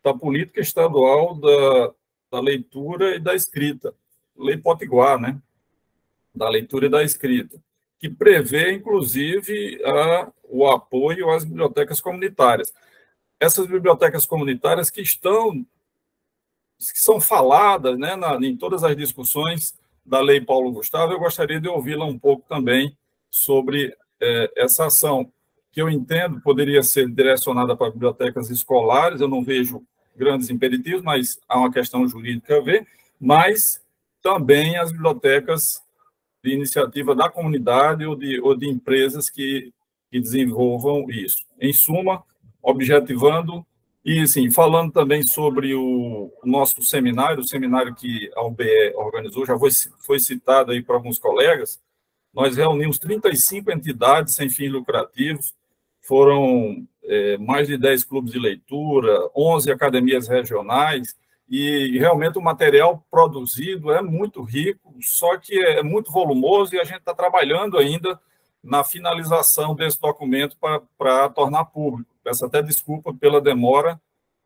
da política estadual da leitura e da escrita, Lei Potiguar, né, da leitura e da escrita, que prevê, inclusive, o apoio às bibliotecas comunitárias. Essas bibliotecas comunitárias que são faladas, né, em todas as discussões da Lei Paulo Gustavo, eu gostaria de ouvi-la um pouco também sobre essa ação, que eu entendo poderia ser direcionada para bibliotecas escolares. Eu não vejo grandes impeditivos, mas há uma questão jurídica a ver, mas também as bibliotecas de iniciativa da comunidade ou de empresas que desenvolvam isso. Em suma, objetivando e, assim, falando também sobre o nosso seminário, o seminário que a UBE organizou, já foi citado aí por alguns colegas. Nós reunimos 35 entidades sem fins lucrativos, foram mais de 10 clubes de leitura, 11 academias regionais, e realmente o material produzido é muito rico, só que é muito volumoso e a gente está trabalhando ainda na finalização desse documento para tornar público. Peço até desculpa pela demora,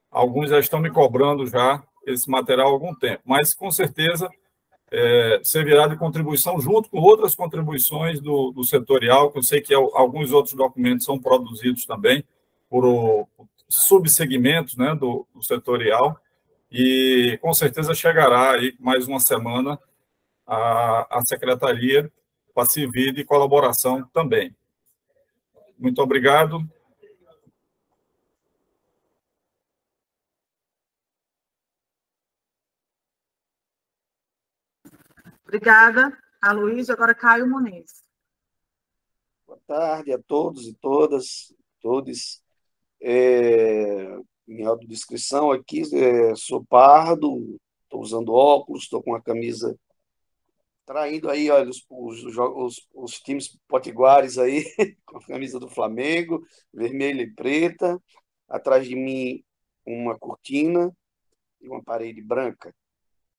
alguns já estão me cobrando já esse material há algum tempo, mas com certeza servirá de contribuição junto com outras contribuições do setorial, que eu sei que alguns outros documentos são produzidos também por subsegmentos, né, do setorial, e com certeza chegará aí mais uma semana a secretaria para servir de colaboração também. Muito obrigado.
Obrigada, Aloysio. Agora, Caio Muniz.
Boa tarde a todos e todas, todos. Minha autodescrição aqui, sou pardo, estou usando óculos, estou com a camisa, traindo aí, olha, os times potiguares aí, com a camisa do Flamengo, vermelha e preta, atrás de mim uma cortina e uma parede branca.